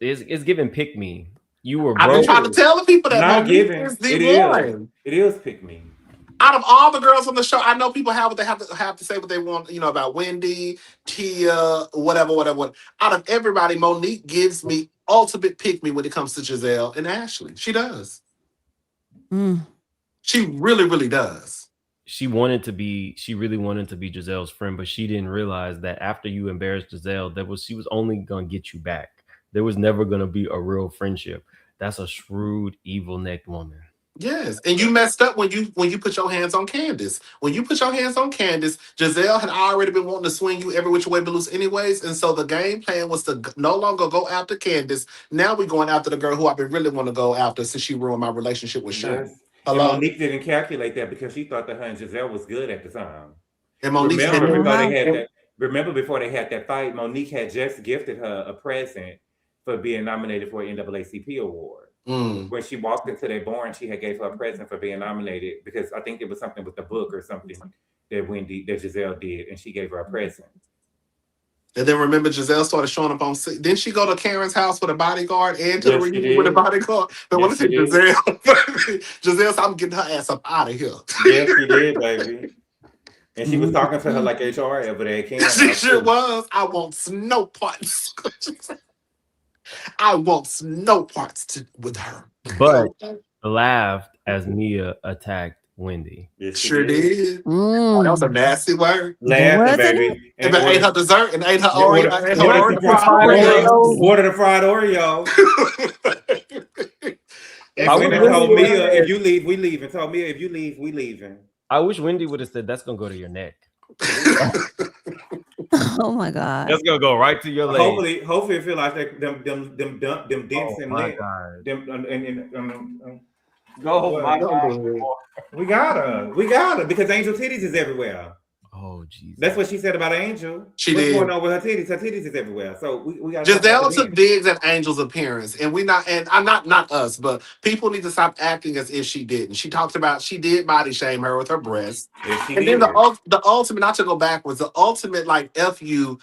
It's giving pick me. You were. I've been trying to tell the people that not Monique giving. is the one. It is pick me. Out of all the girls on the show, I know people have what they have to say what they want, about Wendy, Tia, whatever. Out of everybody, Monique gives me ultimate pick me when it comes to Giselle and Ashley. She does. She really, really does. She really wanted to be Giselle's friend, but she didn't realize that after you embarrassed Giselle, she was only gonna get you back. There was never gonna be a real friendship. That's a shrewd, evil-necked woman. Yes, and you messed up when you put your hands on Candace. When you put your hands on Candace, Giselle had already been wanting to swing you every which way but loose anyways, and so the game plan was to no longer go after Candace. Now we're going after the girl who I've been really want to go after since she ruined my relationship with Shane. Yes. Hello? And Monique didn't calculate that because she thought that her and Giselle was good at the time. And Monique remember before they had that fight, Monique had just gifted her a present for being nominated for an NAACP award. When she walked into that barn, she had gave her a present for being nominated because I think it was something with the book or something that Giselle did, and she gave her a present. And then remember, Giselle started showing up on. Didn't she go to Karen's house with a bodyguard and to the reunion with a bodyguard? But what is it, Giselle? Giselle said, "I'm getting her ass up out of here." Yes, she did, baby. And she was talking to her like HR over there. She sure was. I want no parts. I want no parts with her. But laughed as Mia attacked Wendy. Yes, sure did. Oh, that was a nasty word. Laughing, baby. And ate her dessert and ate her Oreo. Ordered a fried Oreo. And told Mia, if you leave, we leave. And told Mia, if you leave, we leaving. I wish Wendy would have said, "That's gonna go to your neck." Oh my God. That's gonna go right to your leg. Hopefully, it feel like them dents and my leg. God. Them Go, my God. we gotta because Angel titties is everywhere. Oh, Jesus. That's what she said about Angel. She What's did. going on with her titties? Her titties is everywhere. So we got. Giselle took digs at Angel's appearance, and I'm not us, but people need to stop acting as if she didn't. She talked about she did body shame her with her breasts, Yes, she and did. then the ultimate. Not to go backwards, the ultimate like f you.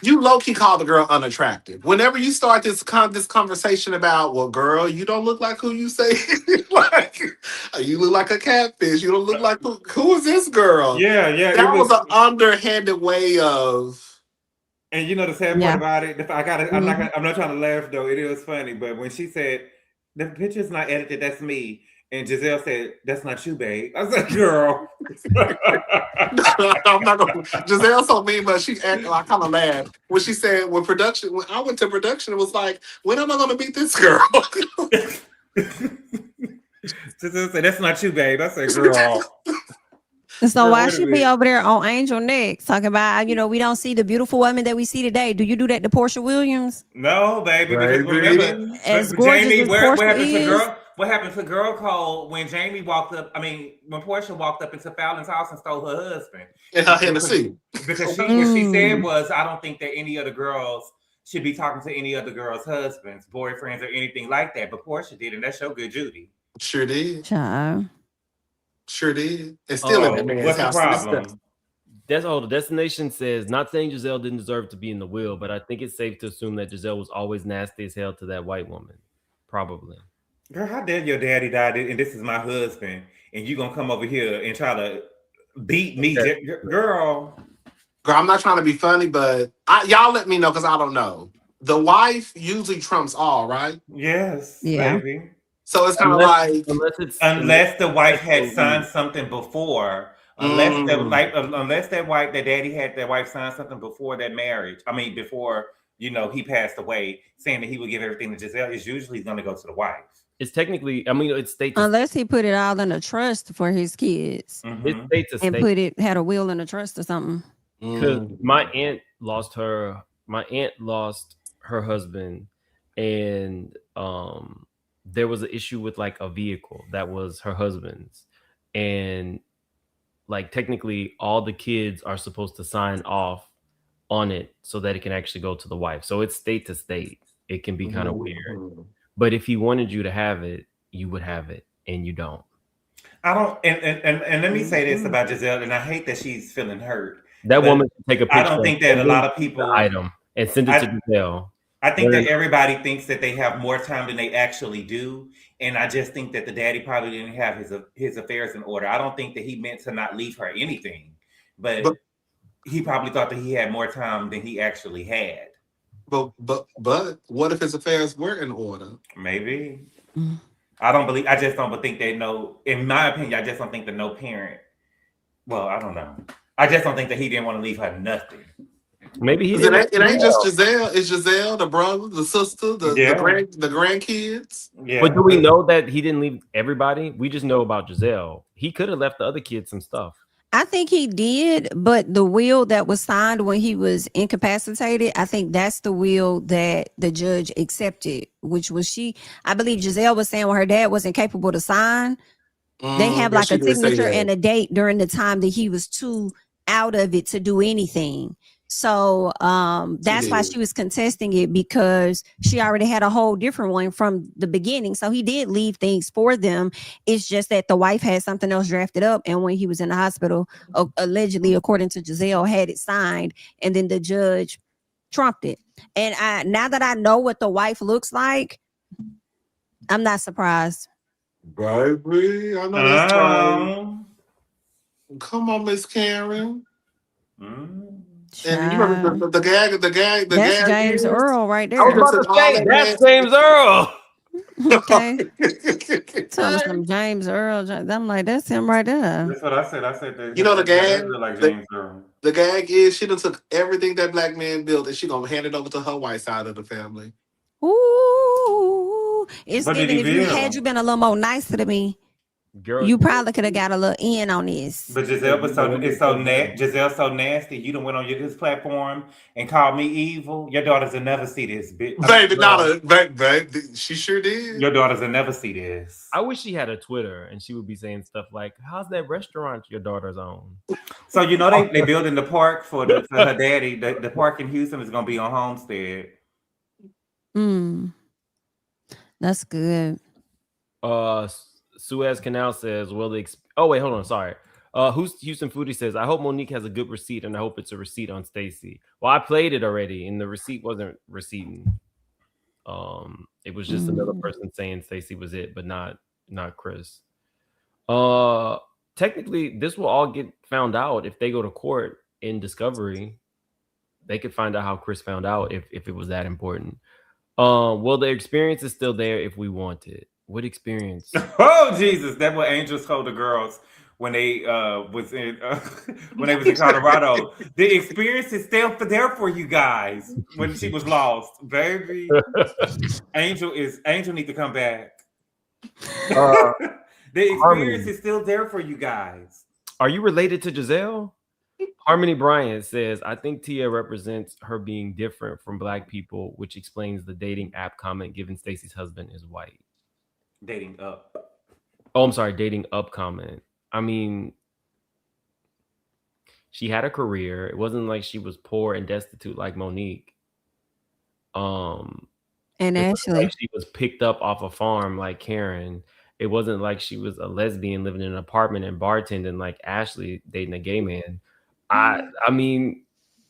You low key call the girl unattractive. Whenever you start this conversation about, well, girl, you don't look like who you say, like you look like a catfish. You don't look like who is this girl? Yeah. That was an underhanded way of. And you know the sad part about it, I'm not trying to laugh though. It is funny, but when she said the picture's not edited, that's me. And Giselle said, "That's not you, babe." I said, "Girl." I'm not gonna. Giselle so mean, but she acted. I kind of laughed when she said when I went to production, it was like, when am I gonna meet this girl? Giselle said, "That's not you, babe." I said, "Girl." So why she be over there on Angel next talking about, we don't see the beautiful women that we see today? Do you do that to Portia Williams? No, baby, because remember, as gorgeous Jamie, as what Portia happened is, to girl? What happened to Girl Code when Jamie walked up? I mean, when Portia walked up into Fallon's house and stole her husband in her Hennessy. Because what she said was, I don't think that any other girls should be talking to any other girls' husbands, boyfriends, or anything like that. But Portia did, and that's your good Judy. Sure did. Child. Sure did. It's still in that man's what's house. The problem? That's all. The destination says, not saying Giselle didn't deserve to be in the will, but I think it's safe to assume that Giselle was always nasty as hell to that white woman. Probably. Girl, how dare your daddy died and this is my husband, and you gonna come over here and try to beat me, girl? Girl, I'm not trying to be funny, but y'all let me know because I don't know. The wife usually trumps all, right? Yes, baby. So it's kind of like unless the wife had signed something before, unless that daddy had that wife sign something before that marriage. I mean, before he passed away, saying that he would give everything to Giselle. Is usually going to go to the wife. It's technically, I mean, it's state to unless he put it all in a trust for his kids, it's state to and state. had a will in a trust or something. Because my aunt lost her husband, and there was an issue with like a vehicle that was her husband's, and like technically all the kids are supposed to sign off on it so that it can actually go to the wife. So it's state to state. It can be kind of weird. But if he wanted you to have it, you would have it, and you don't. I don't. And let me say this about Giselle, and I hate that she's feeling hurt. That woman can take a picture. I don't think that a lot of people item and send it to Giselle. I think that everybody thinks that they have more time than they actually do, and I just think that the daddy probably didn't have his affairs in order. I don't think that he meant to not leave her anything, but he probably thought that he had more time than he actually had. But what if his affairs were in order? Maybe. I just don't think they know. In my opinion, I just don't think that no parent. Well, I don't know. I just don't think that he didn't want to leave her nothing. Maybe he didn't. It ain't just Giselle. It's Giselle, the brother, the sister, the grandkids. Yeah. But do we know that he didn't leave everybody? We just know about Giselle. He could have left the other kids some stuff. I think he did, but the will that was signed when he was incapacitated, I think that's the will that the judge accepted, which was I believe Giselle was saying when her dad wasn't capable to sign, they have like a signature and a date during the time that he was too out of it to do anything. So that's why she was contesting it, because she already had a whole different one from the beginning. So he did leave things for them. It's just that the wife had something else drafted up, and when he was in the hospital, allegedly, according to Giselle, had it signed, and then the judge trumped it. And now that I know what the wife looks like, I'm not surprised. Baby, I know that's right. Come on, Miss Karen. And you remember the gag. That's James Earl right there. I was about to say, that's James Earl. Okay. Tell us some James Earl. I'm like, that's him right there. That's what I said. I said that. You know the gag? Like James Earl. The gag is she done took everything that black man built and she gonna hand it over to her white side of the family. Ooh. It's giving, if you had been a little more nicer to me, Girl, You probably could have got a little in on this. But Giselle was Giselle's so nasty. You done went on this platform and called me evil. Your daughters will never see this, bitch. Baby, baby, she sure did. Your daughters will never see this. I wish she had a Twitter and she would be saying stuff like, "How's that restaurant your daughter's own?" So you know they building the park for her daddy. The park in Houston is gonna be on Homestead. That's good. Suez Canal says, "Will the oh wait, hold on, sorry." Houston Foodie says, "I hope Monique has a good receipt, and I hope it's a receipt on Stacey." Well, I played it already, and the receipt wasn't receipting. It was just another person saying Stacey was it, but not Chris. Technically, this will all get found out if they go to court in discovery. They could find out how Chris found out if it was that important. Well, the experience is still there if we want it. What experience? Oh Jesus, that's what Angel told the girls when they was in Colorado. The experience is still there for you guys when she was lost, baby. Angel need to come back. The experience is still there for you guys. Are you related to Giselle? Harmony Bryant says, "I think Tia represents her being different from Black people, which explains the dating app comment given Stacey's husband is white." Dating up. Oh, I'm sorry, dating up comment. I mean, she had a career. It wasn't like she was poor and destitute like Monique. And Ashley, like she was picked up off a farm like Karen. It wasn't like she was a lesbian living in an apartment and bartending like Ashley dating a gay man. I mean,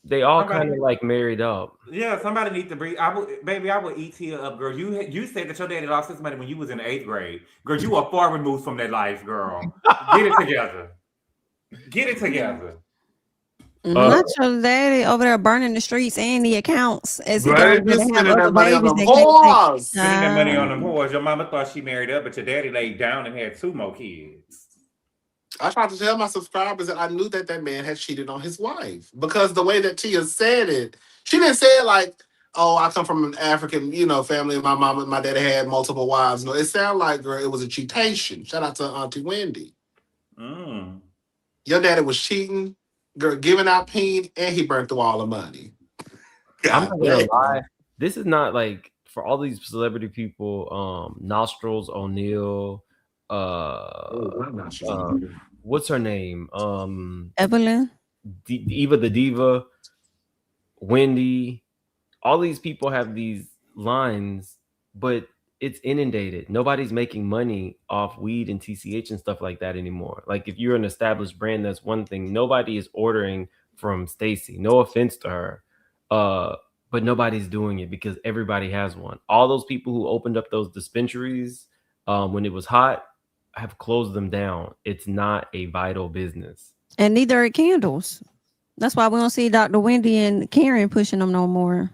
they all kind of like married up. Yeah, somebody need to bring. I would eat Tia up, girl. You said that your daddy lost his money when you was in the 8th grade, girl. You are far removed from that life, girl. Get it together. Get it together. Not your daddy over there burning the streets and the accounts as he Right, goes just to have spending other that money on babies. them They can't whores. Spending that money on them whores. Your mama thought she married up, but your daddy laid down and had 2 more kids. I tried to tell my subscribers that I knew that man had cheated on his wife because the way that Tia said it, she didn't say it like, "Oh, I come from an African, family, and my mom and my daddy had multiple wives." No, it sounded like, girl, it was a cheatation. Shout out to Auntie Wendy. Your daddy was cheating, girl, giving out peen, and he burnt through all the money. I'm not gonna lie. This is not like for all these celebrity people. Nostrils O'Neal. What's her name? Evelyn, Eva the Diva, Wendy. All these people have these lines, but it's inundated. Nobody's making money off weed and TCH and stuff like that anymore. Like if you're an established brand, that's one thing. Nobody is ordering from Stacey. No offense to her. But nobody's doing it because everybody has one. All those people who opened up those dispensaries when it was hot have closed them down. It's not a vital business. and neither are candles. That's why we don't see Dr. Wendy and Karen pushing them no more.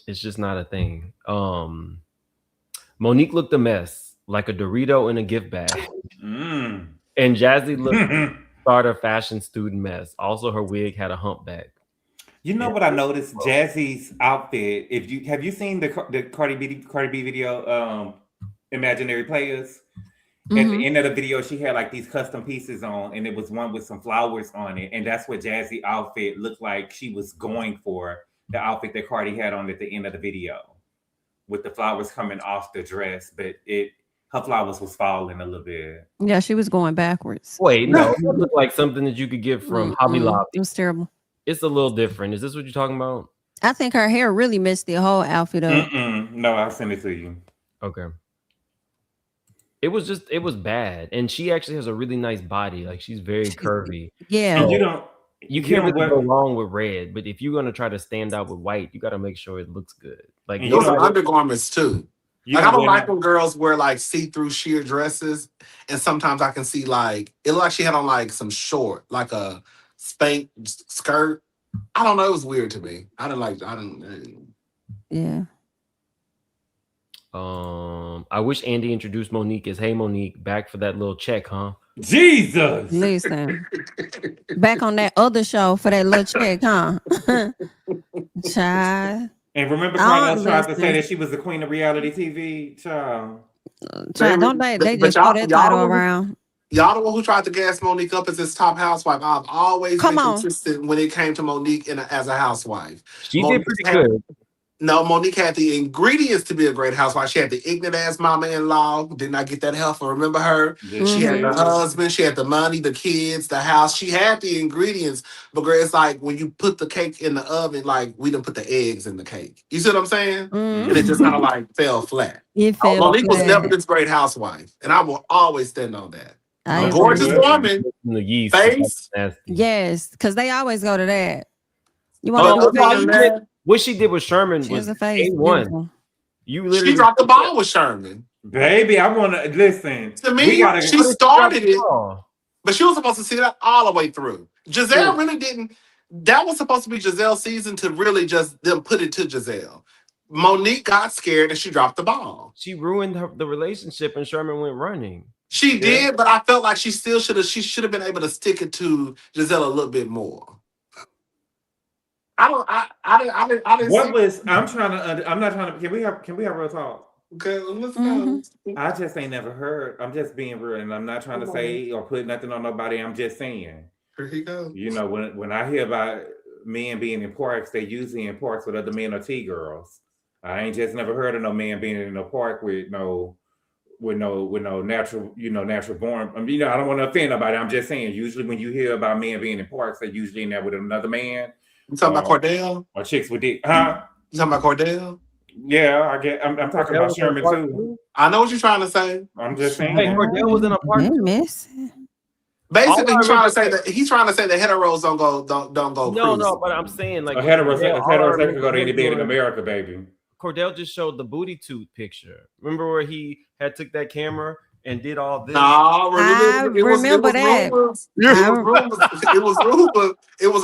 It's just not a thing. Monique looked a mess, like a Dorito in a gift bag. And Jazzy looked starter fashion student mess. Also, her wig had a humpback. You know what I noticed? Jazzy's outfit. Have you seen the Cardi B video, Imaginary Players? At the end of the video, she had like these custom pieces on, and it was one with some flowers on it, and that's what Jazzy outfit looked like. She was going for the outfit that Cardi had on at the end of the video, with the flowers coming off the dress, but her flowers was falling a little bit. Yeah, she was going backwards. Wait, no, it looked like something that you could get from Hobby Lobby. It was terrible. It's a little different. Is this what you're talking about? I think her hair really messed the whole outfit up. No, I'll send it to you. Okay. It was bad. And she actually has a really nice body. Like she's very curvy. Yeah. So you can't really go wrong with red, but if you're gonna try to stand out with white, you gotta make sure it looks good. Like those are undergarments too. Like I don't like when girls wear like see-through sheer dresses, and sometimes I can see like it looked like she had on like some short, like a spank skirt. I don't know. It was weird to me. Yeah. I wish Andy introduced Monique as, "Hey Monique, back for that little check, huh?" Jesus. Listen. Back on that other show for that little check, huh? Child. And remember Carlos tried to say that she was the queen of reality TV? Child. Don't they just throw that title around. Y'all the one who tried to gas Monique up as his top housewife. I've always been consistent when it came to Monique as a housewife. She did pretty good. No, Monique had the ingredients to be a great housewife. She had the ignorant ass mama-in-law. Did not get that help. Remember her? She had the husband. She had the money, the kids, the house. She had the ingredients. But girl, it's like when you put the cake in the oven, like we didn't put the eggs in the cake. You see what I'm saying? And it just kind of like fell flat. Monique was never this great housewife. And I will always stand on that. A gorgeous woman. The yeast. Face. Yes, because they always go to that. You want to what she did with Sherman was A1. You literally she dropped the ball with Sherman. Baby, I want to listen. To me, she started it, but she was supposed to see that all the way through. Giselle really didn't. That was supposed to be Giselle's season to really just them put it to Giselle. Monique got scared and she dropped the ball. She ruined the relationship and Sherman went running. She did, but I felt like she still should have. She should have been able to stick it to Giselle a little bit more. I didn't. What was? I'm trying to. I'm not trying to. Can we have real talk? Okay, let's go. I just ain't never heard. I'm just being real, and I'm not trying to say or put nothing on nobody. I'm just saying. Here he goes. You know, when I hear about men being in parks, they usually in parks with other men or T-girls. I ain't just never heard of no man being in a park with no natural, natural born. I mean, I don't want to offend nobody. I'm just saying. Usually, when you hear about men being in parks, they're usually in there with another man. You talking about Cordell? Or chicks with dick, huh? You talking about Cordell? Yeah, I'm talking about Sherman too. I know what you're trying to say. I'm just saying. Hey, Cordell was in a park. Basically, he's trying to say that heteros don't go. No, but I'm saying like heterosexual go to any bed in America, baby. Cordell just showed the booty tooth picture. Remember where he had took that camera and did all this? No, it was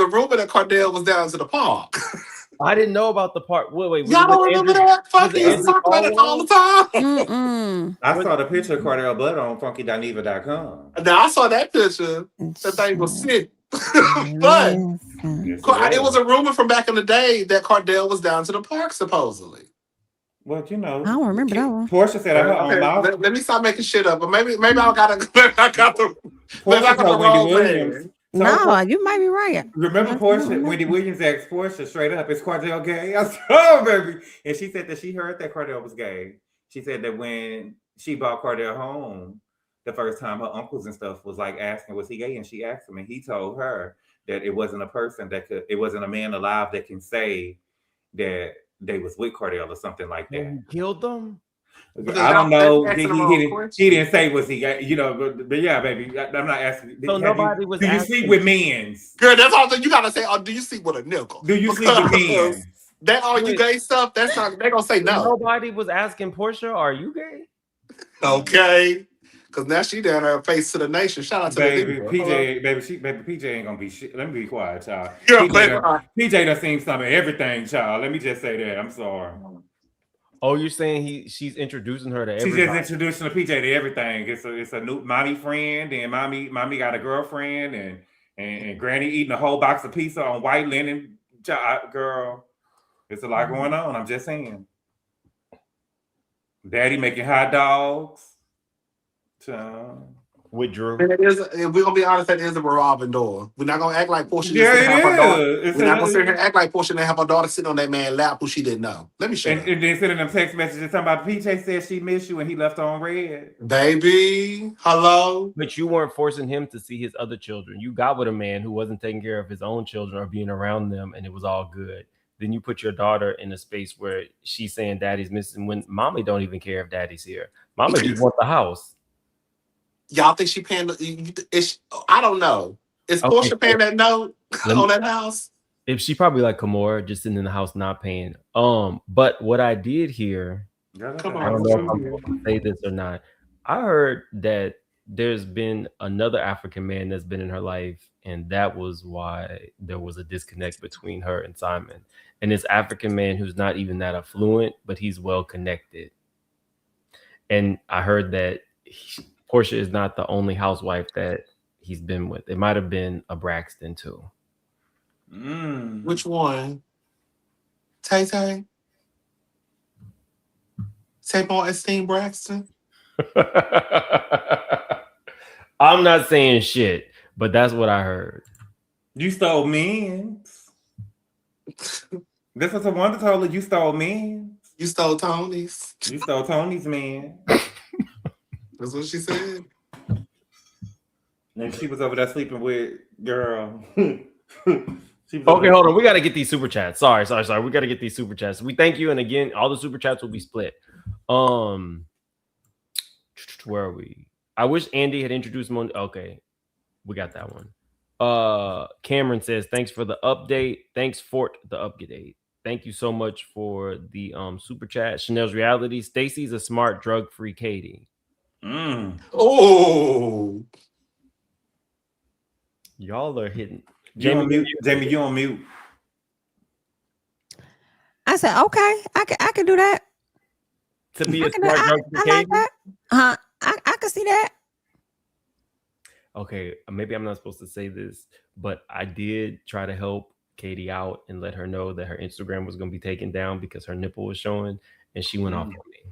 a rumor that Cordell was down to the park. I didn't know about the park. Wait, y'all don't remember that? Fucking talk about it all the time. I saw the picture of Cordell butt on FunkyDaniva.com. Now I saw that picture. That thing was sick. But it was a rumor from back in the day that Cordell was down to the park supposedly. Well, I don't remember that one. Portia said, let me stop making shit up. But maybe I got the wrong Williams. No, you might be right. Remember Wendy Williams asked Portia straight up, "Is Cordell gay?" I said, "Oh, baby," and she said that she heard that Cordell was gay. She said that when she brought Cordell home the first time, her uncles and stuff was like asking, "Was he gay?" And she asked him, and he told her that it wasn't it wasn't a man alive that can say that they was with Cordell or something like that. He killed them? I don't know. He didn't say was he, but yeah, baby. I'm not asking. So nobody was. Do you sleep with men's? Girl, that's all you gotta say. Do you sleep with a nickel? Do you sleep with men's? That all you gay stuff? That's not. They gonna say no. Nobody was asking Portia, "Are you gay?" Okay. Cause now she down there face to the nation. Shout out to baby PJ, PJ ain't gonna be shit. Let me be quiet, child. PJ done seen some of everything, child. Let me just say that. I'm sorry. Oh, you're saying she's introducing her to everybody? She's just introducing the PJ to everything. It's a new mommy friend, and mommy got a girlfriend, and Granny eating a whole box of pizza on white linen. Girl, it's a lot going on. I'm just saying. Daddy making hot dogs. With Drew. If we're gonna be honest, that is a revolving door. We're not gonna act like Portia didn't have her daughter. We're not gonna sit here and act like Portia didn't have her daughter sitting on that man's lap who she didn't know. Let me show you. And then sending them text messages talking about PJ said she missed you and he left her on red. Baby, hello. But you weren't forcing him to see his other children. You got with a man who wasn't taking care of his own children or being around them, and it was all good. Then you put your daughter in a space where she's saying daddy's missing when mommy don't even care if daddy's here. Mama just want the house. Y'all think she paying? I don't know. Is Portia paying that note on that house? If she probably like Kamora, just sitting in the house not paying. But what I did hear, I don't know if I'm going to say this or not. I heard that there's been another African man that's been in her life, and that was why there was a disconnect between her and Simon. And this African man who's not even that affluent, but he's well connected. And I heard that Portia is not the only housewife that he's been with. It might have been a Braxton too. Which one? Tay Tay? Say more esteemed Braxton? I'm not saying shit, but that's what I heard. You stole men's. This was a wonder told her you stole men's. You stole Tony's. You stole Tony's man. That's what she said. And she was over there sleeping with girl. Okay, hold on. We got to get these super chats. Sorry. We got to get these super chats. We thank you, and again, all the super chats will be split. Where are we? I wish Andy had introduced Mon. Okay, we got that one. Cameron says, "Thanks for the update. Thanks for the update. Thank you so much for the super chat." Chanel's reality. Stacy's a smart, drug-free Katie. Oh, y'all are hitting. Jamie, you on mute. I said, okay, I can do that. To be a smart, drug-free Katie. Like that. I can see that. Okay, maybe I'm not supposed to say this, but I did try to help Katie out and let her know that her Instagram was going to be taken down because her nipple was showing, and she went off on me.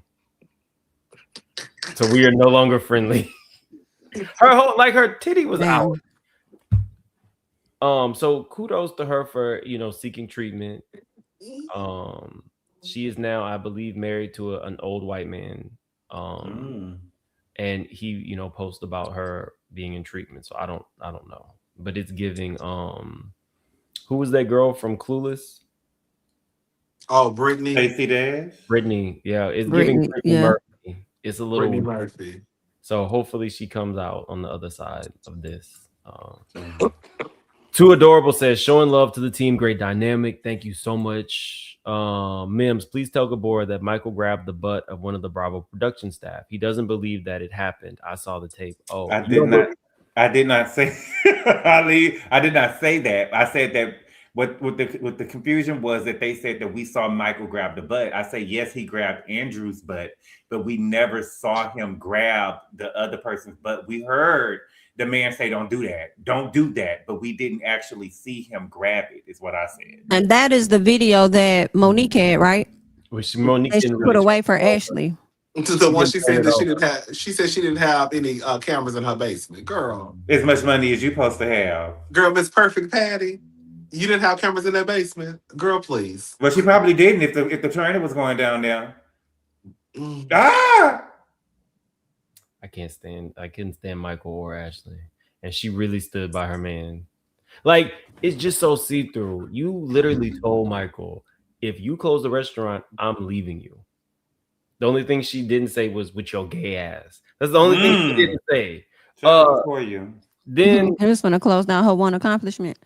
So we are no longer friendly. Her titty was out. So kudos to her for seeking treatment. She is now, I believe, married to an old white man. And he posts about her being in treatment. So I don't know, but it's giving. Who was that girl from Clueless? Oh, Brittany. Stacey Dash. Brittany, yeah, it's giving Brittany Murphy. It's a little Brittany Murphy. So hopefully she comes out on the other side of this. Too Adorable says, showing love to the team, great dynamic. Thank you so much. Mims, please tell Gabor that Michael grabbed the butt of one of the Bravo production staff. He doesn't believe that it happened. I saw the tape. Oh, I did not say Ali. I did not say that. I said that what the confusion was that they said that we saw Michael grab the butt. I say yes, he grabbed Andrew's butt, but we never saw him grab the other person's butt. We heard the man say, don't do that. But we didn't actually see him grab it, is what I said. And that is the video that Monique had, right? Which Monique she put away for Ashley. The one she said that she didn't have. She said she didn't have any cameras in her basement. Girl, as much money as you supposed to have. Girl, Miss Perfect Patty, you didn't have cameras in that basement. Girl, please. Well, she probably didn't if the trainer was going down there. Ah! I couldn't stand Michael or Ashley. And she really stood by her man. Like, it's just so see-through. You literally told Michael, if you close the restaurant, I'm leaving you. The only thing she didn't say was with your gay ass. That's the only thing she didn't say. For you. Then I'm just gonna close down her one accomplishment.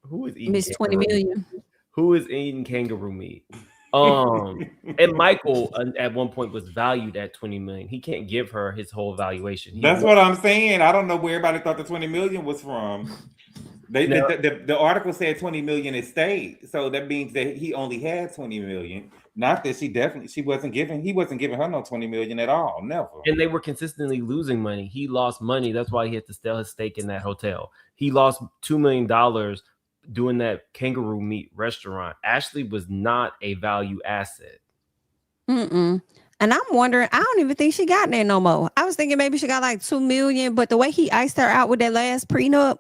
Who is eating Miss 20 million? Who is eating kangaroo meat? And Michael at one point was valued at 20 million. He can't give her his whole valuation. That's what I'm saying. I don't know where everybody thought the 20 million was from. The article said 20 million estate, so that means that he only had 20 million. Not that he wasn't giving her no 20 million at all. Never. And they were consistently losing money. He lost money. That's why he had to sell his stake in that hotel. He lost $2 million doing that kangaroo meat restaurant. Ashley was not a value asset. And I'm wondering, I don't even think she got that no more. I was thinking maybe she got like 2 million, but the way he iced her out with that last prenup,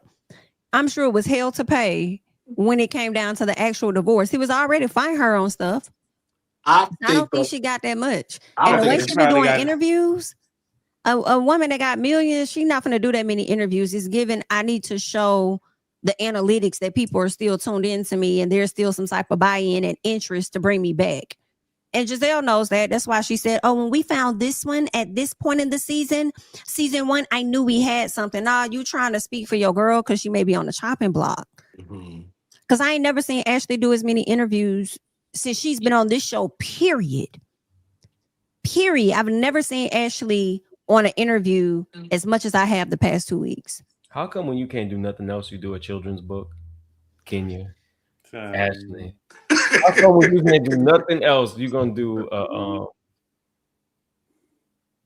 I'm sure it was hell to pay when it came down to the actual divorce. He was already fighting her on stuff. I don't think she got that much. And the way she be doing interviews, a woman that got millions, she's not going to do that many interviews. It's given, I need to show the analytics that people are still tuned in to me and there's still some type of buy-in and interest to bring me back. And Giselle knows that. That's why she said, oh, when we found this one at this point in the season 1, I knew we had something. Nah, you trying to speak for your girl because she may be on the chopping block. Because I ain't never seen Ashley do as many interviews since she's been on this show, period. I've never seen Ashley on an interview as much as I have the past 2 weeks. How come when you can't do nothing else, you do a children's book? Kenya, Ashley. How come when you can't do nothing else, you're gonna do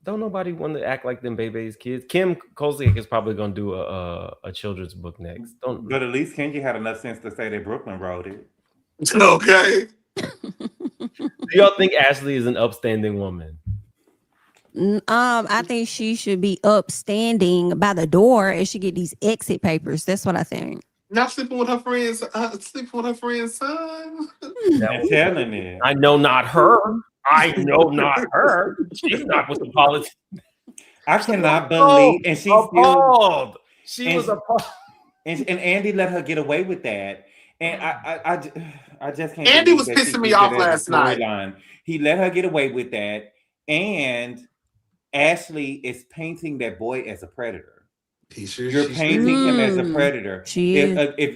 don't nobody want to act like them babies kids? Kim Kozliak is probably gonna do a children's book next. But at least Kenya had enough sense to say that Brooklyn wrote it. Okay. Do y'all think Ashley is an upstanding woman? I think she should be upstanding by the door and she get these exit papers. That's what I think. Not sleeping with her friends. Sleeping with her friend's son. I'm telling you. I know not her. I know not her. She's not with the politics. I cannot believe, and she's appalled. She was appalled. And Andy let her get away with that. And I just can't. Andy was pissing me off last night. He let her get away with that, and Ashley is painting that boy as a predator. You're painting him as a predator. If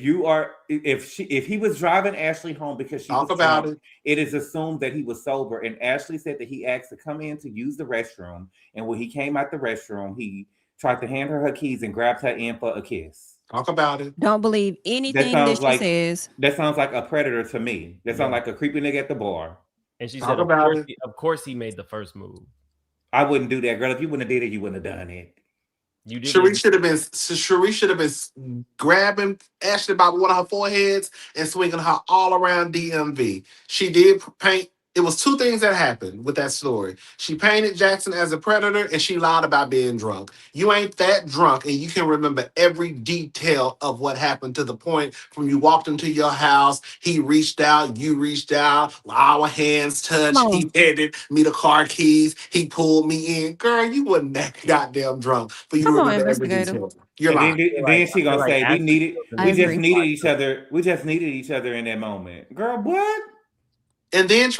he was driving Ashley home because she was drunk, it is assumed that he was sober. And Ashley said that he asked to come in to use the restroom, and when he came out the restroom, he tried to hand her keys and grabbed her in for a kiss. Talk about it. Don't believe anything that she says. That sounds like a predator to me. That sounds like a creepy nigga at the bar. And she said, of course he made the first move. I wouldn't do that, girl. If you wouldn't have did it, you wouldn't have done it. Cherie should have been grabbing Ashley by one of her foreheads and swinging her all around DMV. She did paint. It was two things that happened with that story. She painted Jackson as a predator and she lied about being drunk. You ain't that drunk and you can remember every detail of what happened to the point from you walked into your house, he reached out, you reached out, our hands touched, he handed me the car keys, he pulled me in. Girl, you wasn't that goddamn drunk, but you remember every detail. You're lying. Then she gonna say we just needed each other. We just needed each other in that moment. Girl, what? And then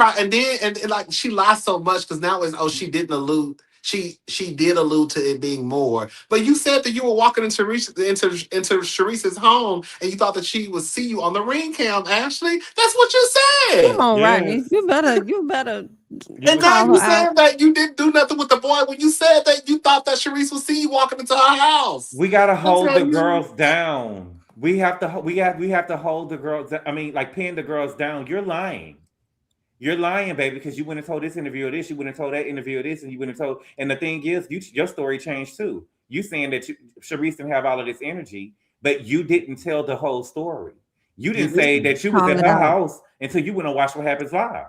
like she lied so much because now it's she didn't allude. She did allude to it being more. But you said that you were walking into Sharice's home and you thought that she would see you on the ring cam, Ashley. That's what you said. Come on, Rodney. You better. And now you said that you didn't do nothing with the boy when you said that you thought that Sharice would see you walking into her house. We gotta hold the girls down. We have to hold the girls. I mean, like pin the girls down. You're lying. You're lying, baby, because you went and told this interviewer this, you went and told that interviewer this, and you went and told. And the thing is, your story changed too. You saying that Sharice didn't have all of this energy, but you didn't tell the whole story. You didn't say that you was at her house until you went and watched What Happens Live.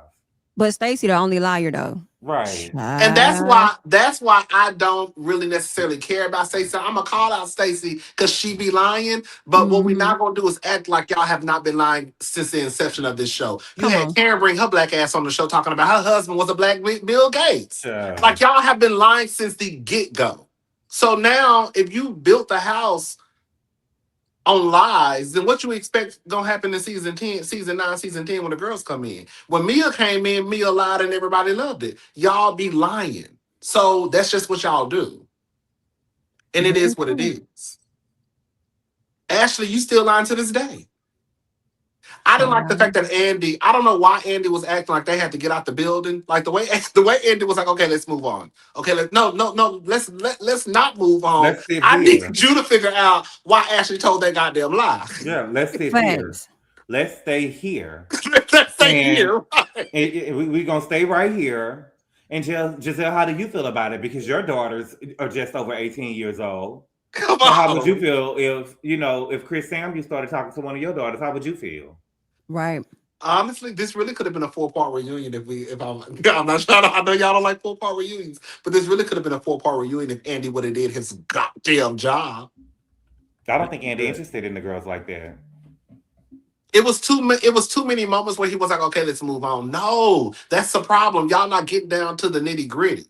But Stacey the only liar though. Right. And that's why I don't really necessarily care about Stacey. I'm gonna call out Stacey because she be lying. But what we're not gonna do is act like y'all have not been lying since the inception of this show. You had Karen bring her black ass on the show talking about her husband was a black Bill Gates. Like y'all have been lying since the get-go. So now if you built the house on lies, then what you expect gonna happen in season 10, season 9, season 10 when the girls come in? When Mia came in, Mia lied and everybody loved it. Y'all be lying. So that's just what y'all do. And it is what it is. Ashley, you still lying to this day. I didn't like the fact that Andy, I don't know why Andy was acting like they had to get out the building. Like the way Andy was like, okay, let's move on. Okay, let's not move on. I need you to figure out why Ashley told that goddamn lie. Yeah, let's sit here. Let's stay here. Let's stay here. We're gonna stay right here. And Giselle, how do you feel about it? Because your daughters are just over 18 years old. Come so on. How would you feel if Chris Samuel started talking to one of your daughters? How would you feel? Right. Honestly, this really could have been a 4-part reunion I'm not trying to, I know y'all don't like 4-part reunions, but this really could have been a 4-part reunion if Andy would have did his goddamn job. I don't think Andy interested in the girls like that. It was too many moments where he was like, okay, let's move on. No, that's the problem. Y'all not getting down to the nitty gritty.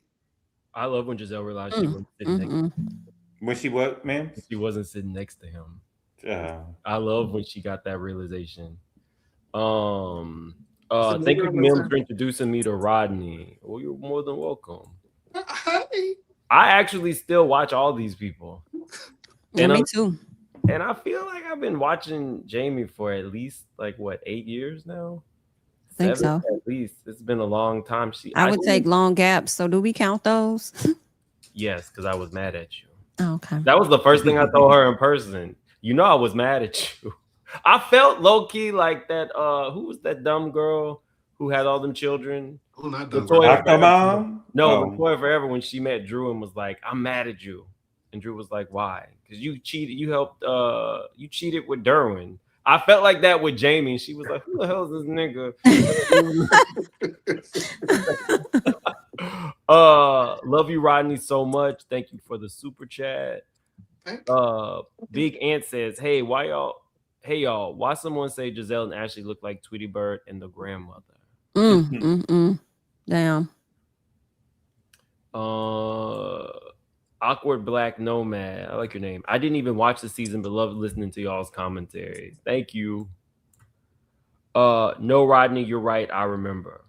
I love when Giselle realized she wasn't sitting next to him. When she what, man? She wasn't sitting next to him. I love when she got that realization. Thank you, Mim, for introducing me to Rodney. Well, you're more than welcome. Hey. I actually still watch all these people. Yeah, me too. And I feel like I've been watching Jamie for at least 8 years now. I think 7 so. At least it's been a long time. I would take long gaps. So do we count those? Yes, because I was mad at you. Oh, okay. That was the first thing I told her in person. I was mad at you. I felt low key like that. Who was that dumb girl who had all them children? Oh, not dumb. No, Victoria Forever, when she met Drew and was like, "I'm mad at you," and Drew was like, "Why?" Because you cheated. You helped. You cheated with Derwin. I felt like that with Jamie, and she was like, "Who the hell is this nigga?" Love you, Rodney, so much. Thank you for the super chat. Big Ant says, hey, y'all, why someone say Giselle and Ashley look like Tweety Bird and the grandmother? Damn. Awkward Black Nomad. I like your name. I didn't even watch the season, but love listening to y'all's commentaries. Thank you. No, Rodney, you're right. I remember.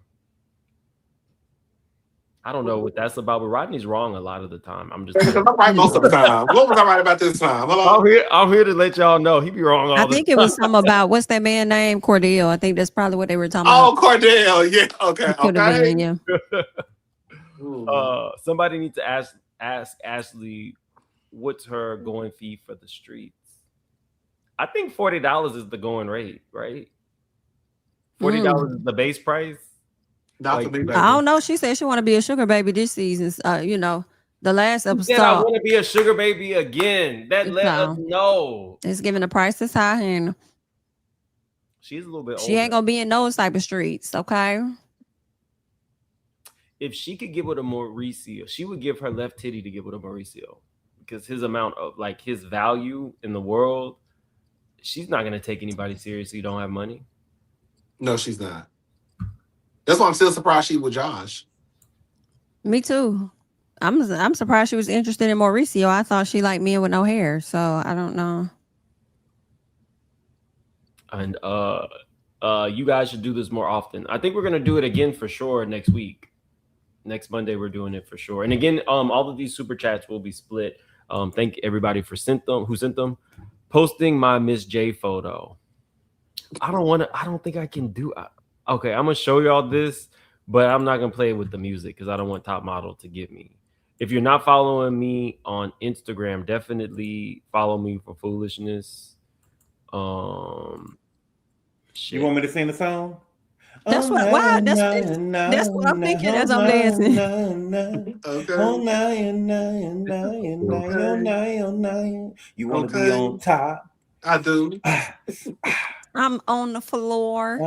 I don't know what that's about, but Rodney's wrong a lot of the time. I'm just I'm right most of the time. What was I right about this time? Hello? I'm here to let y'all know he be wrong all the time. I think it was something about what's that man name? Cordell. I think that's probably what they were talking about. Oh, Cordell. Yeah. Okay. Been, yeah. Somebody needs to ask Ashley what's her going fee for the streets. I think $40 is the going rate, right? $40 is the base price. Not for me, baby. I don't know. She said she want to be a sugar baby this season. The last episode. Said I want to be a sugar baby again. That let us know. It's giving the prices high, and she's a little bit older. She ain't gonna be in those type of streets, okay? If she could get with a Mauricio, she would give her left titty to get with a Mauricio because his amount of his value in the world, she's not gonna take anybody seriously who don't have money. No, she's not. That's why I'm still surprised she with Josh. Me too. I'm surprised she was interested in Mauricio. I thought she liked men with no hair, so I don't know. And you guys should do this more often. I think we're gonna do it again for sure next week. Next Monday we're doing it for sure. And again, all of these super chats will be split. Thank everybody who sent them. Posting my Miss J photo. I don't think I can do it. Okay, I'm gonna show y'all this, but I'm not gonna play it with the music because I don't want Top Model to get me. If you're not following me on Instagram, definitely follow me for foolishness. You want me to sing the song? That's what. Wow, that's what I'm thinking as I'm dancing. You want to be on top? I do. I'm on the floor.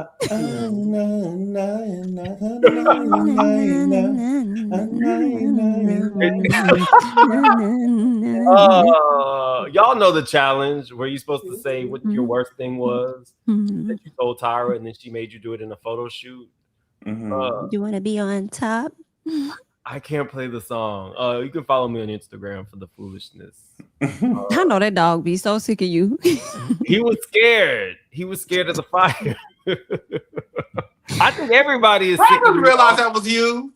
Y'all know the challenge where you're supposed to say what your worst thing was that you told Tyra, and then she made you do it in a photo shoot. You want to be on top? I can't play the song. You can follow me on Instagram for the foolishness. I know that dog be so sick of you. He was scared. He was scared of the fire. I think everybody is sick. I didn't realize that was you.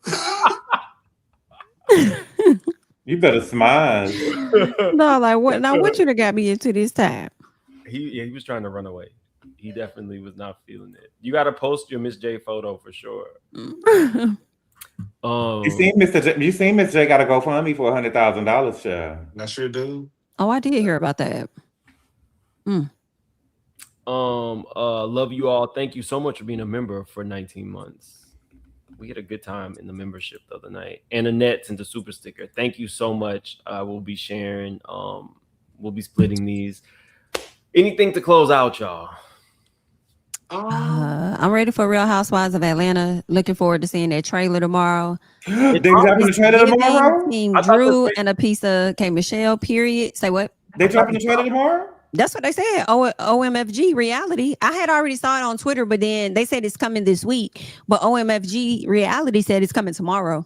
You better smile. No, like what? Now, what you done got me into this time? He was trying to run away. He definitely was not feeling it. You got to post your Miss J photo for sure. You seen Miss J got to go fund me for $100,000, child. I sure do. Oh, I did hear about that. Love you all. Thank you so much for being a member for 19 months. We had a good time in the membership the other night. And Annette sent a super sticker. Thank you so much. We'll be sharing. We'll be splitting these. Anything to close out, y'all? I'm ready for Real Housewives of Atlanta. Looking forward to seeing that trailer tomorrow. They dropping the trailer tomorrow? Team Drew and a piece of K. Michelle, period. Say what? They dropping the trailer tomorrow? That's what they said. OMFG reality. I had already saw it on Twitter, but then they said it's coming this week. But OMFG reality said it's coming tomorrow.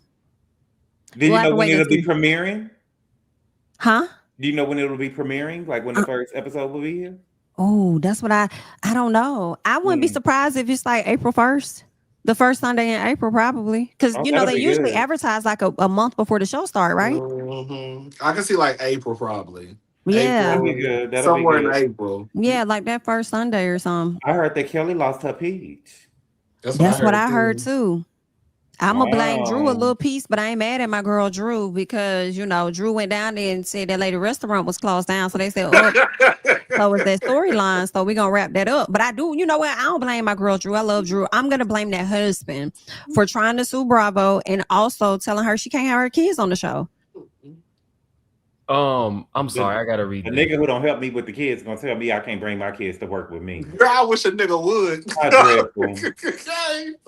Do you know when it'll be premiering? Huh? Do you know when it'll be premiering? Like when the first episode will be here? Oh, that's what I don't know. I wouldn't be surprised if it's like April 1st. The first Sunday in April, probably. Because, they usually advertise like a month before the show starts, right? Mm-hmm. I can see like April, probably. Yeah. That'll be good. Somewhere in April. Yeah, like that first Sunday or something. I heard that Kelly lost her peach. That's what I heard too. I'm going to blame Drew a little piece, but I ain't mad at my girl Drew because, Drew went down there and said that lady restaurant was closed down. So they said, so it's that storyline. So we're going to wrap that up. But I do, you know what? I don't blame my girl Drew. I love Drew. I'm going to blame that husband for trying to sue Bravo and also telling her she can't have her kids on the show. I'm sorry, I gotta read. The nigga who don't help me with the kids gonna tell me I can't bring my kids to work with me. Girl, I wish a nigga would.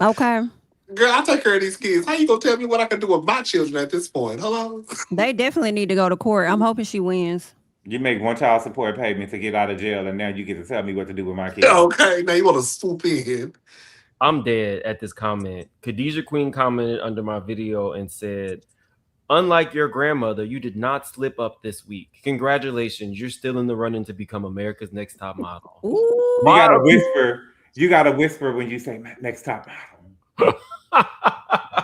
Okay. Girl, I take care of these kids. How you gonna tell me what I can do with my children at this point? Hello? They definitely need to go to court. I'm hoping she wins. You make one child support payment to get out of jail, and now you get to tell me what to do with my kids. Okay, now you want to swoop in. I'm dead at this comment. Khadijah Queen commented under my video and said, unlike your grandmother, you did not slip up this week. Congratulations. You're still in the running to become America's next top model. Ooh. You gotta whisper. You gotta whisper when you say next top model.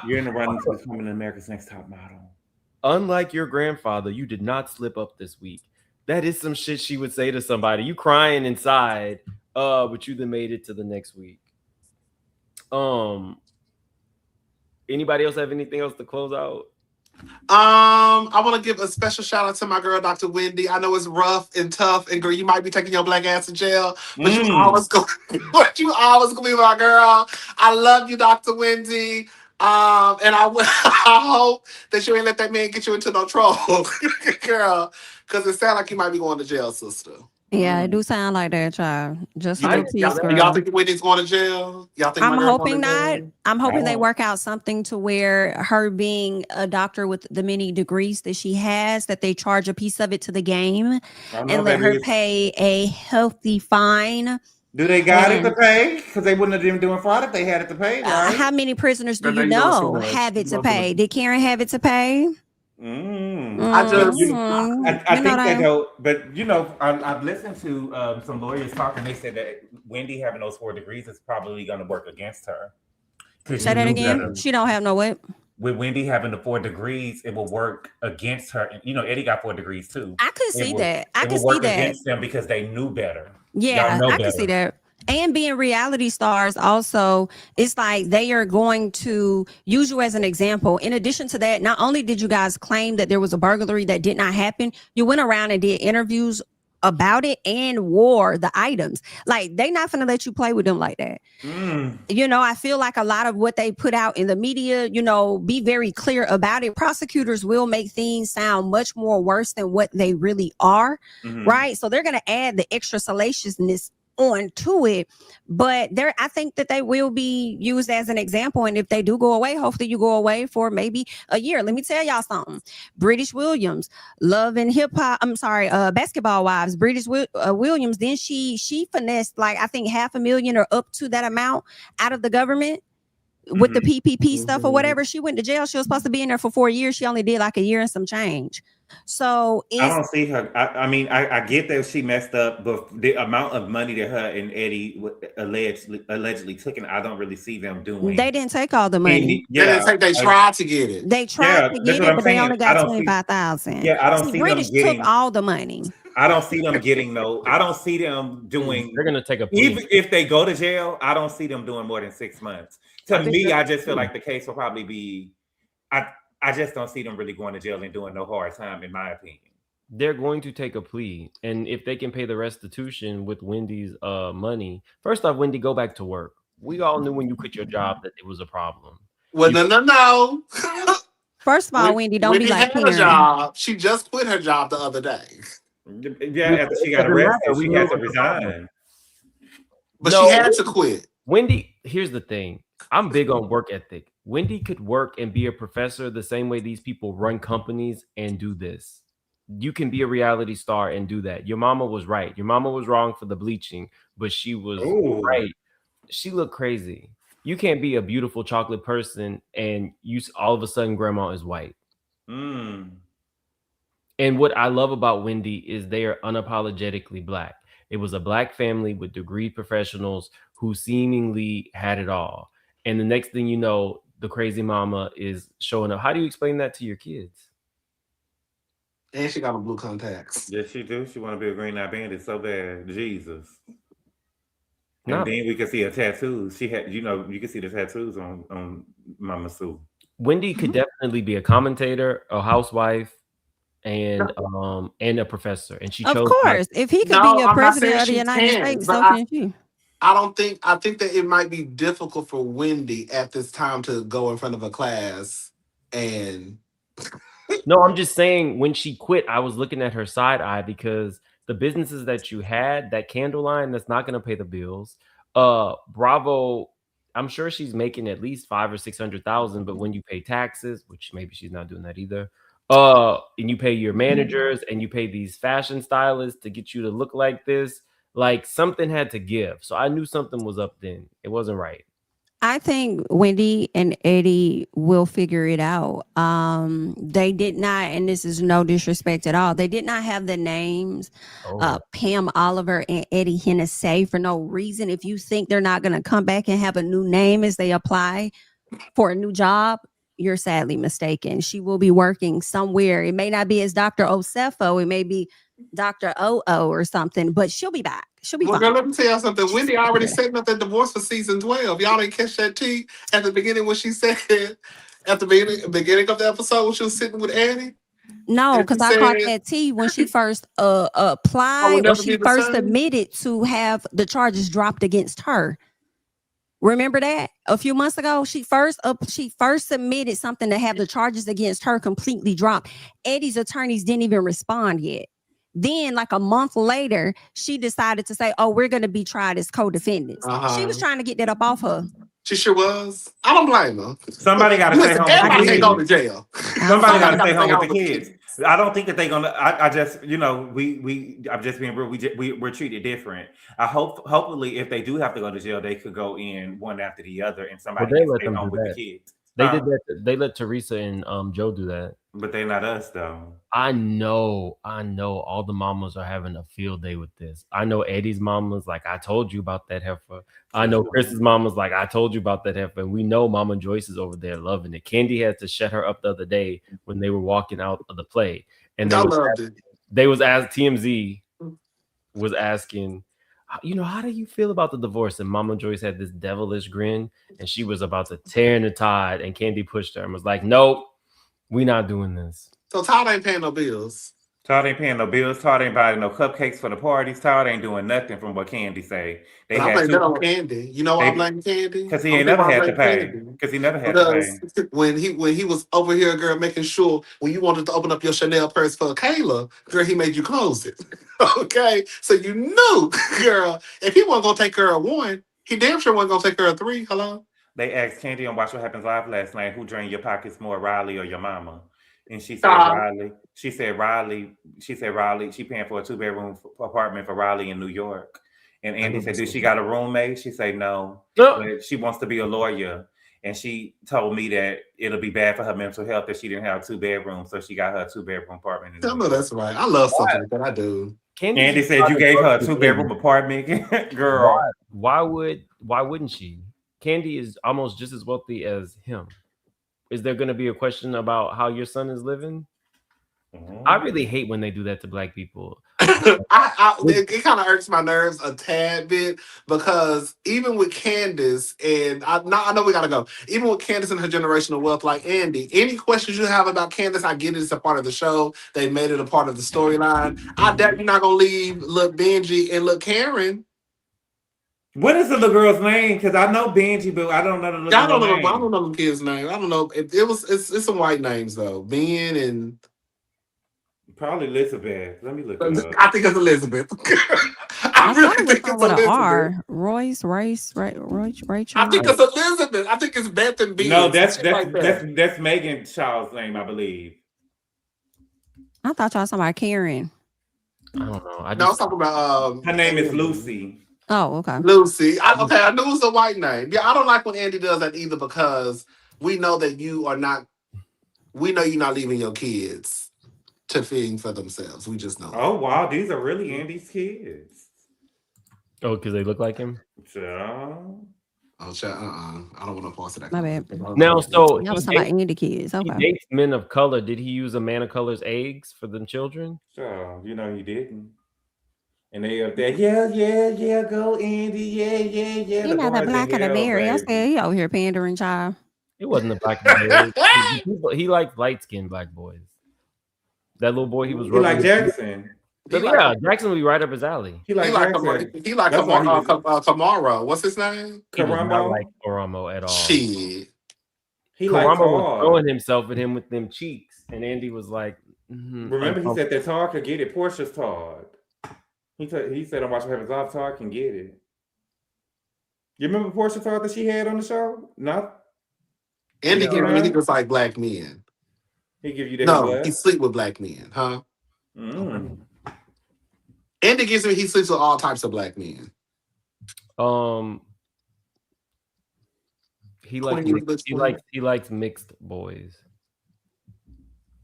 You're in the running to becoming America's next top model. Unlike your grandfather, you did not slip up this week. That is some shit she would say to somebody. You crying inside, but you then made it to the next week. Anybody else have anything else to close out? I want to give a special shout out to my girl, Dr. Wendy. I know it's rough and tough, and girl, you might be taking your black ass to jail, but you always gonna be my girl. I love you, Dr. Wendy. And I hope that you ain't let that man get you into no trouble, girl, because it sounds like you might be going to jail, sister. Yeah, it do sound like that, child. Just a little piece, y'all think Wendy's going to jail? Y'all think I'm hoping not. I'm hoping they work out something to where her being a doctor with the many degrees that she has, that they charge a piece of it to the game and let her pay a healthy fine. Do they got it to pay? Because they wouldn't have been doing fraud if they had it to pay, right? How many prisoners do you know have it to pay? Did Karen have it to pay? I think that though, but you know, I've listened to some lawyers talk, and they said that Wendy having those 4 degrees is probably going to work against her. Say that again. She don't have no what? With Wendy having the 4 degrees, it will work against her. And you know, Eddie got 4 degrees too. I could see that. I could see work that against them because they knew better. Yeah, I can see that. And being reality stars also, it's like they are going to use you as an example. In addition to that, not only did you guys claim that there was a burglary that did not happen, you went around and did interviews about it and wore the items. Like, they not gonna let you play with them like that. You know, I feel like a lot of what they put out in the media, you know, be very clear about it. Prosecutors will make things sound much more worse than what they really are, right? So they're gonna add the extra salaciousness onto it, but I think that they will be used as an example. And if they do go away, hopefully you go away for maybe a year. Let me tell y'all something. British Williams, Love and Hip Hop, Basketball Wives, British Williams, then she finessed like I think $500,000 or up to that amount out of the government with the PPP stuff or whatever. She went to jail. She was supposed to be in there for 4 years. She only did like a year and some change. So I don't see her. I mean, I get that she messed up, but the amount of money that her and Eddie allegedly took, and I don't really see them doing. They didn't take all the money. They tried to get it. They tried to get it, but they only got 25,000. Yeah, I don't see British them getting took all the money. I don't see them getting no. I don't see them doing. They're gonna take a plea. Even if they go to jail, I don't see them doing more than 6 months. To me, I just feel like the case will probably be. I just don't see them really going to jail and doing no hard time, in my opinion. They're going to take a plea, and if they can pay the restitution with Wendy's money, first off, Wendy, go back to work. We all knew when you quit your job that it was a problem. Well, no. First of all, Wendy, don't be like Karen. Job. She just quit her job the other day. Yeah, after she got arrested, she had to resign. But she had to quit. Wendy, here's the thing. I'm big on work ethic. Wendy could work and be a professor the same way these people run companies and do this. You can be a reality star and do that. Your mama was right. Your mama was wrong for the bleaching, but she was right. She looked crazy. You can't be a beautiful chocolate person and you all of a sudden grandma is white. And what I love about Wendy is they are unapologetically black. It was a black family with degree professionals who seemingly had it all. And the next thing you know, the crazy mama is showing up. How do you explain that to your kids? And she got a blue contacts. Yes, she do. She want to be a green eye bandit so bad. Jesus. And then we can see her tattoos. She had, you know, you can see the tattoos on Mama Sue. Wendy could definitely be a commentator, a housewife, and a professor. And she chose. Of course, if he could be a president of the United States, so can she. I think that it might be difficult for Wendy at this time to go in front of a class and. No, I'm just saying when she quit, I was looking at her side eye because the businesses that you had, that candle line, that's not going to pay the bills. Bravo I'm sure she's making at least 500,000 or 600,000. But when you pay taxes, which maybe she's not doing that either, and you pay your managers and you pay these fashion stylists to get you to look like this, like something had to give. So I knew something was up then. It wasn't right. I think Wendy and Eddie will figure it out. They did not, and this is no disrespect at all. They did not have the names Pam Oliver and Eddie Hennessy for no reason. If you think they're not going to come back and have a new name as they apply for a new job, you're sadly mistaken. She will be working somewhere. It may not be as Dr. Osefo. It may be Dr. OO or something, but she'll be back. She'll be fine. Girl, let me tell you something. Wendy already setting up that divorce for season 12. Y'all didn't catch that tea at the beginning when she said at the beginning of the episode when she was sitting with Annie? No, because I caught that tea when she first applied or she first admitted to have the charges dropped against her. Remember that a few months ago, she first submitted something to have the charges against her completely dropped. Eddie's attorneys didn't even respond yet. Then, like a month later, she decided to say, "Oh, we're going to be tried as co-defendants." She was trying to get that up off her. She sure was. I don't blame her. Somebody got to stay home. Everybody can't go to jail. Somebody got to stay home with the kids. I don't think that they're gonna. I just, I'm just being real. We're treated different. I hopefully, if they do have to go to jail, they could go in one after the other, and somebody can stay home with the kids. They did that. They let Teresa and Joe do that. But they're not us, though. I know. All the mamas are having a field day with this. I know Eddie's mama's like, I told you about that heifer. I know Chris's mama's like, I told you about that heifer. And we know Mama Joyce is over there loving it. Candy had to shut her up the other day when they were walking out of the play. And they was asked, TMZ was asking, how do you feel about the divorce? And Mama Joyce had this devilish grin and she was about to tear in the tide. And Candy pushed her and was like, nope. We not doing this. So Todd ain't paying no bills. Todd ain't paying no bills. Todd ain't buying no cupcakes for the parties. Todd ain't doing nothing from what Candy say. I blame that on Candy. You know why I blame Candy? Because he ain't never had to pay. Because he never had to pay. When he was over here, girl, making sure when you wanted to open up your Chanel purse for Kayla, girl, he made you close it. Okay? So you knew, girl, if he wasn't going to take care of one, he damn sure wasn't going to take care of three. Hello? They asked Candy on Watch What Happens Live last night, who drained your pockets more, Riley or your mama? And she said Riley. She said Riley. She paying for a 2-bedroom apartment for Riley in New York. And Andy said, did she got a roommate? She said no. But she wants to be a lawyer. And she told me that it'll be bad for her mental health that she didn't have 2 bedrooms. So she got her a 2-bedroom apartment. I know that's right. I love something like that. I do. Andy said you gave her a 2-bedroom apartment. Girl. Why wouldn't she? Candy is almost just as wealthy as him. Is there going to be a question about how your son is living? I really hate when they do that to Black people. It kind of irks my nerves a tad bit because even with Candace, and I know we got to go, even with Candace and her generational wealth, like Andy, any questions you have about Candace, I get it. It's a part of the show. They made it a part of the storyline. I doubt you're not going to leave look Benji and look Karen. What is the little girl's name? Because I know Benji, but I don't know the little girl's name. I don't know the kid's name. I don't know. It's some white names though. Ben and probably Elizabeth. Let me look it up. I think it's Elizabeth. I really think it's Elizabeth. R. Royce, Rachel. I think it's Elizabeth. I think it's Beth and Ben. No, that's Megan Shaw's name, I believe. I thought y'all was talking about Karen. I don't know. I was talking about her name is Lucy. Oh, okay. Lucy. I knew it was a white name. Yeah, I don't like when Andy does that either because we know that you are not. We know you're not leaving your kids to fend for themselves. We just know. Oh wow, these are really Andy's kids. Oh, because they look like him. Yeah. Oh, I don't want to pause that. My bad. Now, so I was talking about Andy kids. Okay. He dates men of color. Did he use a man of color's eggs for them children? So he didn't. And they up there, yeah, go Andy, yeah. You know the Black of the Berry. I said he over here pandering, child. It wasn't the Black of the Berry. He liked light-skinned Black boys. That little boy, he like Jackson. Jackson would be right up his alley. He like Kamara. What's his name? He does not like Karamo at all. Shit. Karamo was throwing himself at him with them cheeks, and Andy was like, remember he said that Todd could get it. Portia's Todd. He said, "I'm watching Heaven's Off. Todd can get it." You remember Portia thought that she had on the show? Not. Andy gave me he Yeah. was like black men. He give you that No, what? he sleep with black men, huh? Mm. Andy gives me he sleeps with all types of black men. He likes mixed boys.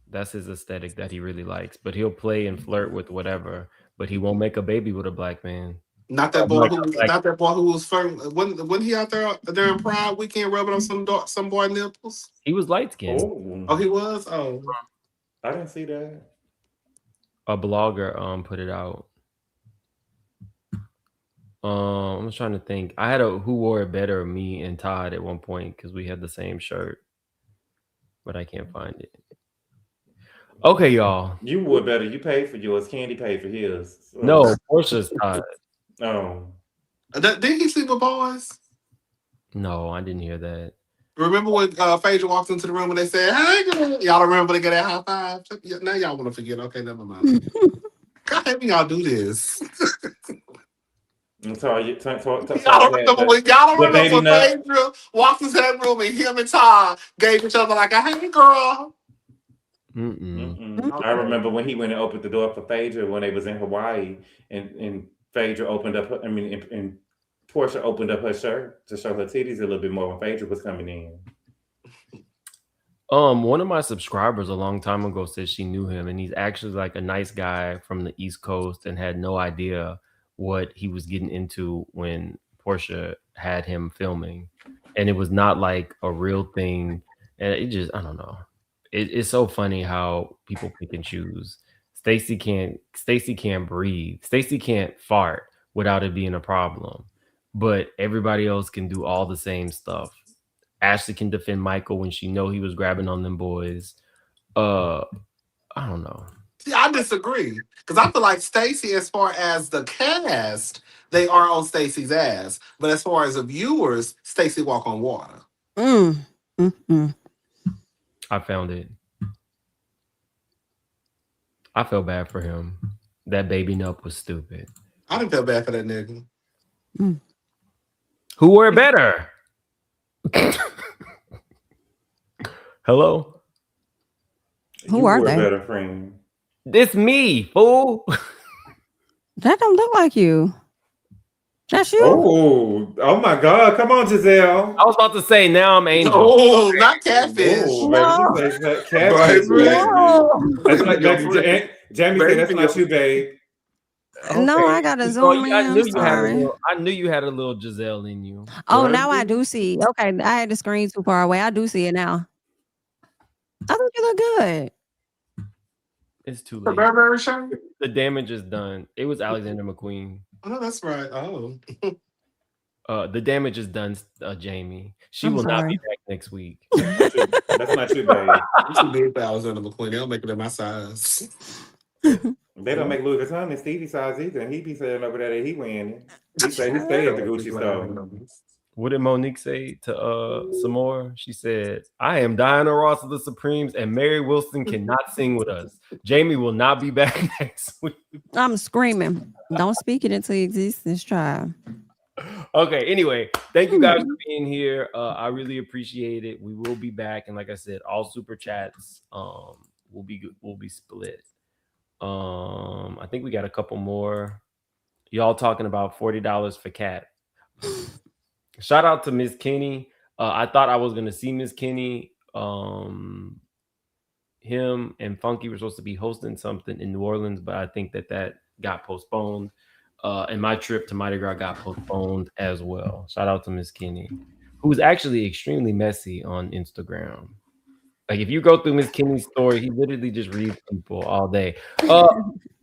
That's his aesthetic that he really likes. But he'll play and flirt with whatever. But he won't make a baby with a black man. Not that boy who was flirting. When he out there during Pride weekend rubbing on some boy nipples. He was light skinned. Oh, he was. Oh, I didn't see that. A blogger put it out. I'm trying to think. I had a who wore it better, me and Todd at one point because we had the same shirt, but I can't find it. Okay, y'all. You wore better. You paid for yours. Candy paid for his. So. No, Portia's Todd. Oh, did he sleep with boys? No, I didn't hear that. Remember when Phaedra walked into the room and they said, "Hey, girl." Y'all remember they got that high five? Now y'all want to forget? Okay, never mind. God, how y'all do this? I'm sorry. Y'all don't remember when Phaedra walked into that room and him and Todd gave each other like a "Hey, girl." I remember when he went and opened the door for Phaedra when they was in Hawaii, and Phaedra opened up. And Portia opened up her shirt to show her titties a little bit more when Phaedra was coming in. One of my subscribers a long time ago said she knew him, and he's actually like a nice guy from the East Coast, and had no idea what he was getting into when Portia had him filming, and it was not like a real thing. And it just, I don't know. It's so funny how people pick and choose. Stacey can't breathe. Stacey can't fart without it being a problem, but everybody else can do all the same stuff. Ashley can defend Michael when she know he was grabbing on them boys. I don't know. See, I disagree because I feel like Stacey, as far as the cast, they are on Stacey's ass, but as far as the viewers, Stacey walk on water. I found it. I feel bad for him. That baby Nup was stupid. I didn't feel bad for that nigga. Who wore it better? Hello? Who are they? Better friend. This me, fool. That don't look like you. That's you. Oh my God. Come on, Giselle. I was about to say, now I'm Angel. Oh, not catfish. No. Catfish, baby. Jamie said that's not you, babe. Okay. No, I gotta zoom in. I knew you had a little Giselle in you. Oh, now I do see. Okay, I had the screen too far away. I do see it now. I think you look good. It's too late. The damage is done. It was Alexander McQueen. Oh, that's right. Oh. The damage is done, Jamie. She will not be back next week. That's not you, babe. I'm too big for Alexander McQueen. They don't make it in my size. They don't make Louis Vuitton in Stevie's size either. And he be saying over there that he winning. He say he stay at the Gucci store. What did Monique say to some more? She said, "I am Diana Ross of the Supremes, and Mary Wilson cannot sing with us. Jamie will not be back next week." I'm screaming. Don't speak it into existence, child. Okay, anyway, thank you guys for being here. I really appreciate it. We will be back, and like I said, all super chats will be split. I think we got a couple more. Y'all talking about $40 for Cat. Shout out to Miss Kenny. I thought I was gonna see Miss Kenny. Him and Funky were supposed to be hosting something in New Orleans, but I think that got postponed. And my trip to Mardi Gras got postponed as well. Shout out to Miss Kenny, who's actually extremely messy on Instagram. Like if you go through Miss Kenny's story, he literally just reads people all day.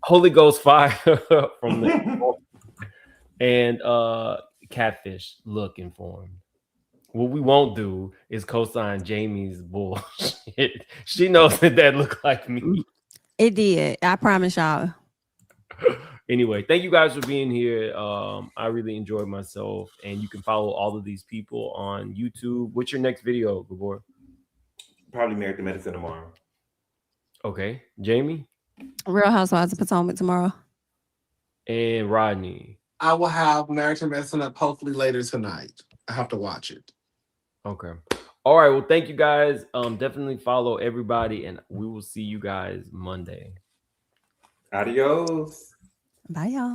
Holy Ghost fire from the and Catfish, look informed. What we won't do is co-sign Jamie's bullshit. She knows that looked like me. It did. I promise y'all. Anyway, thank you guys for being here. I really enjoyed myself, and you can follow all of these people on YouTube. What's your next video, Gabor? Probably Married to Medicine tomorrow. Okay, Jamie. Real Housewives of Potomac tomorrow. And Rodney. I will have Married to Medicine up hopefully later tonight. I have to watch it. Okay. All right. Well, thank you guys. Definitely follow everybody, and we will see you guys Monday. Adios. Bye, y'all.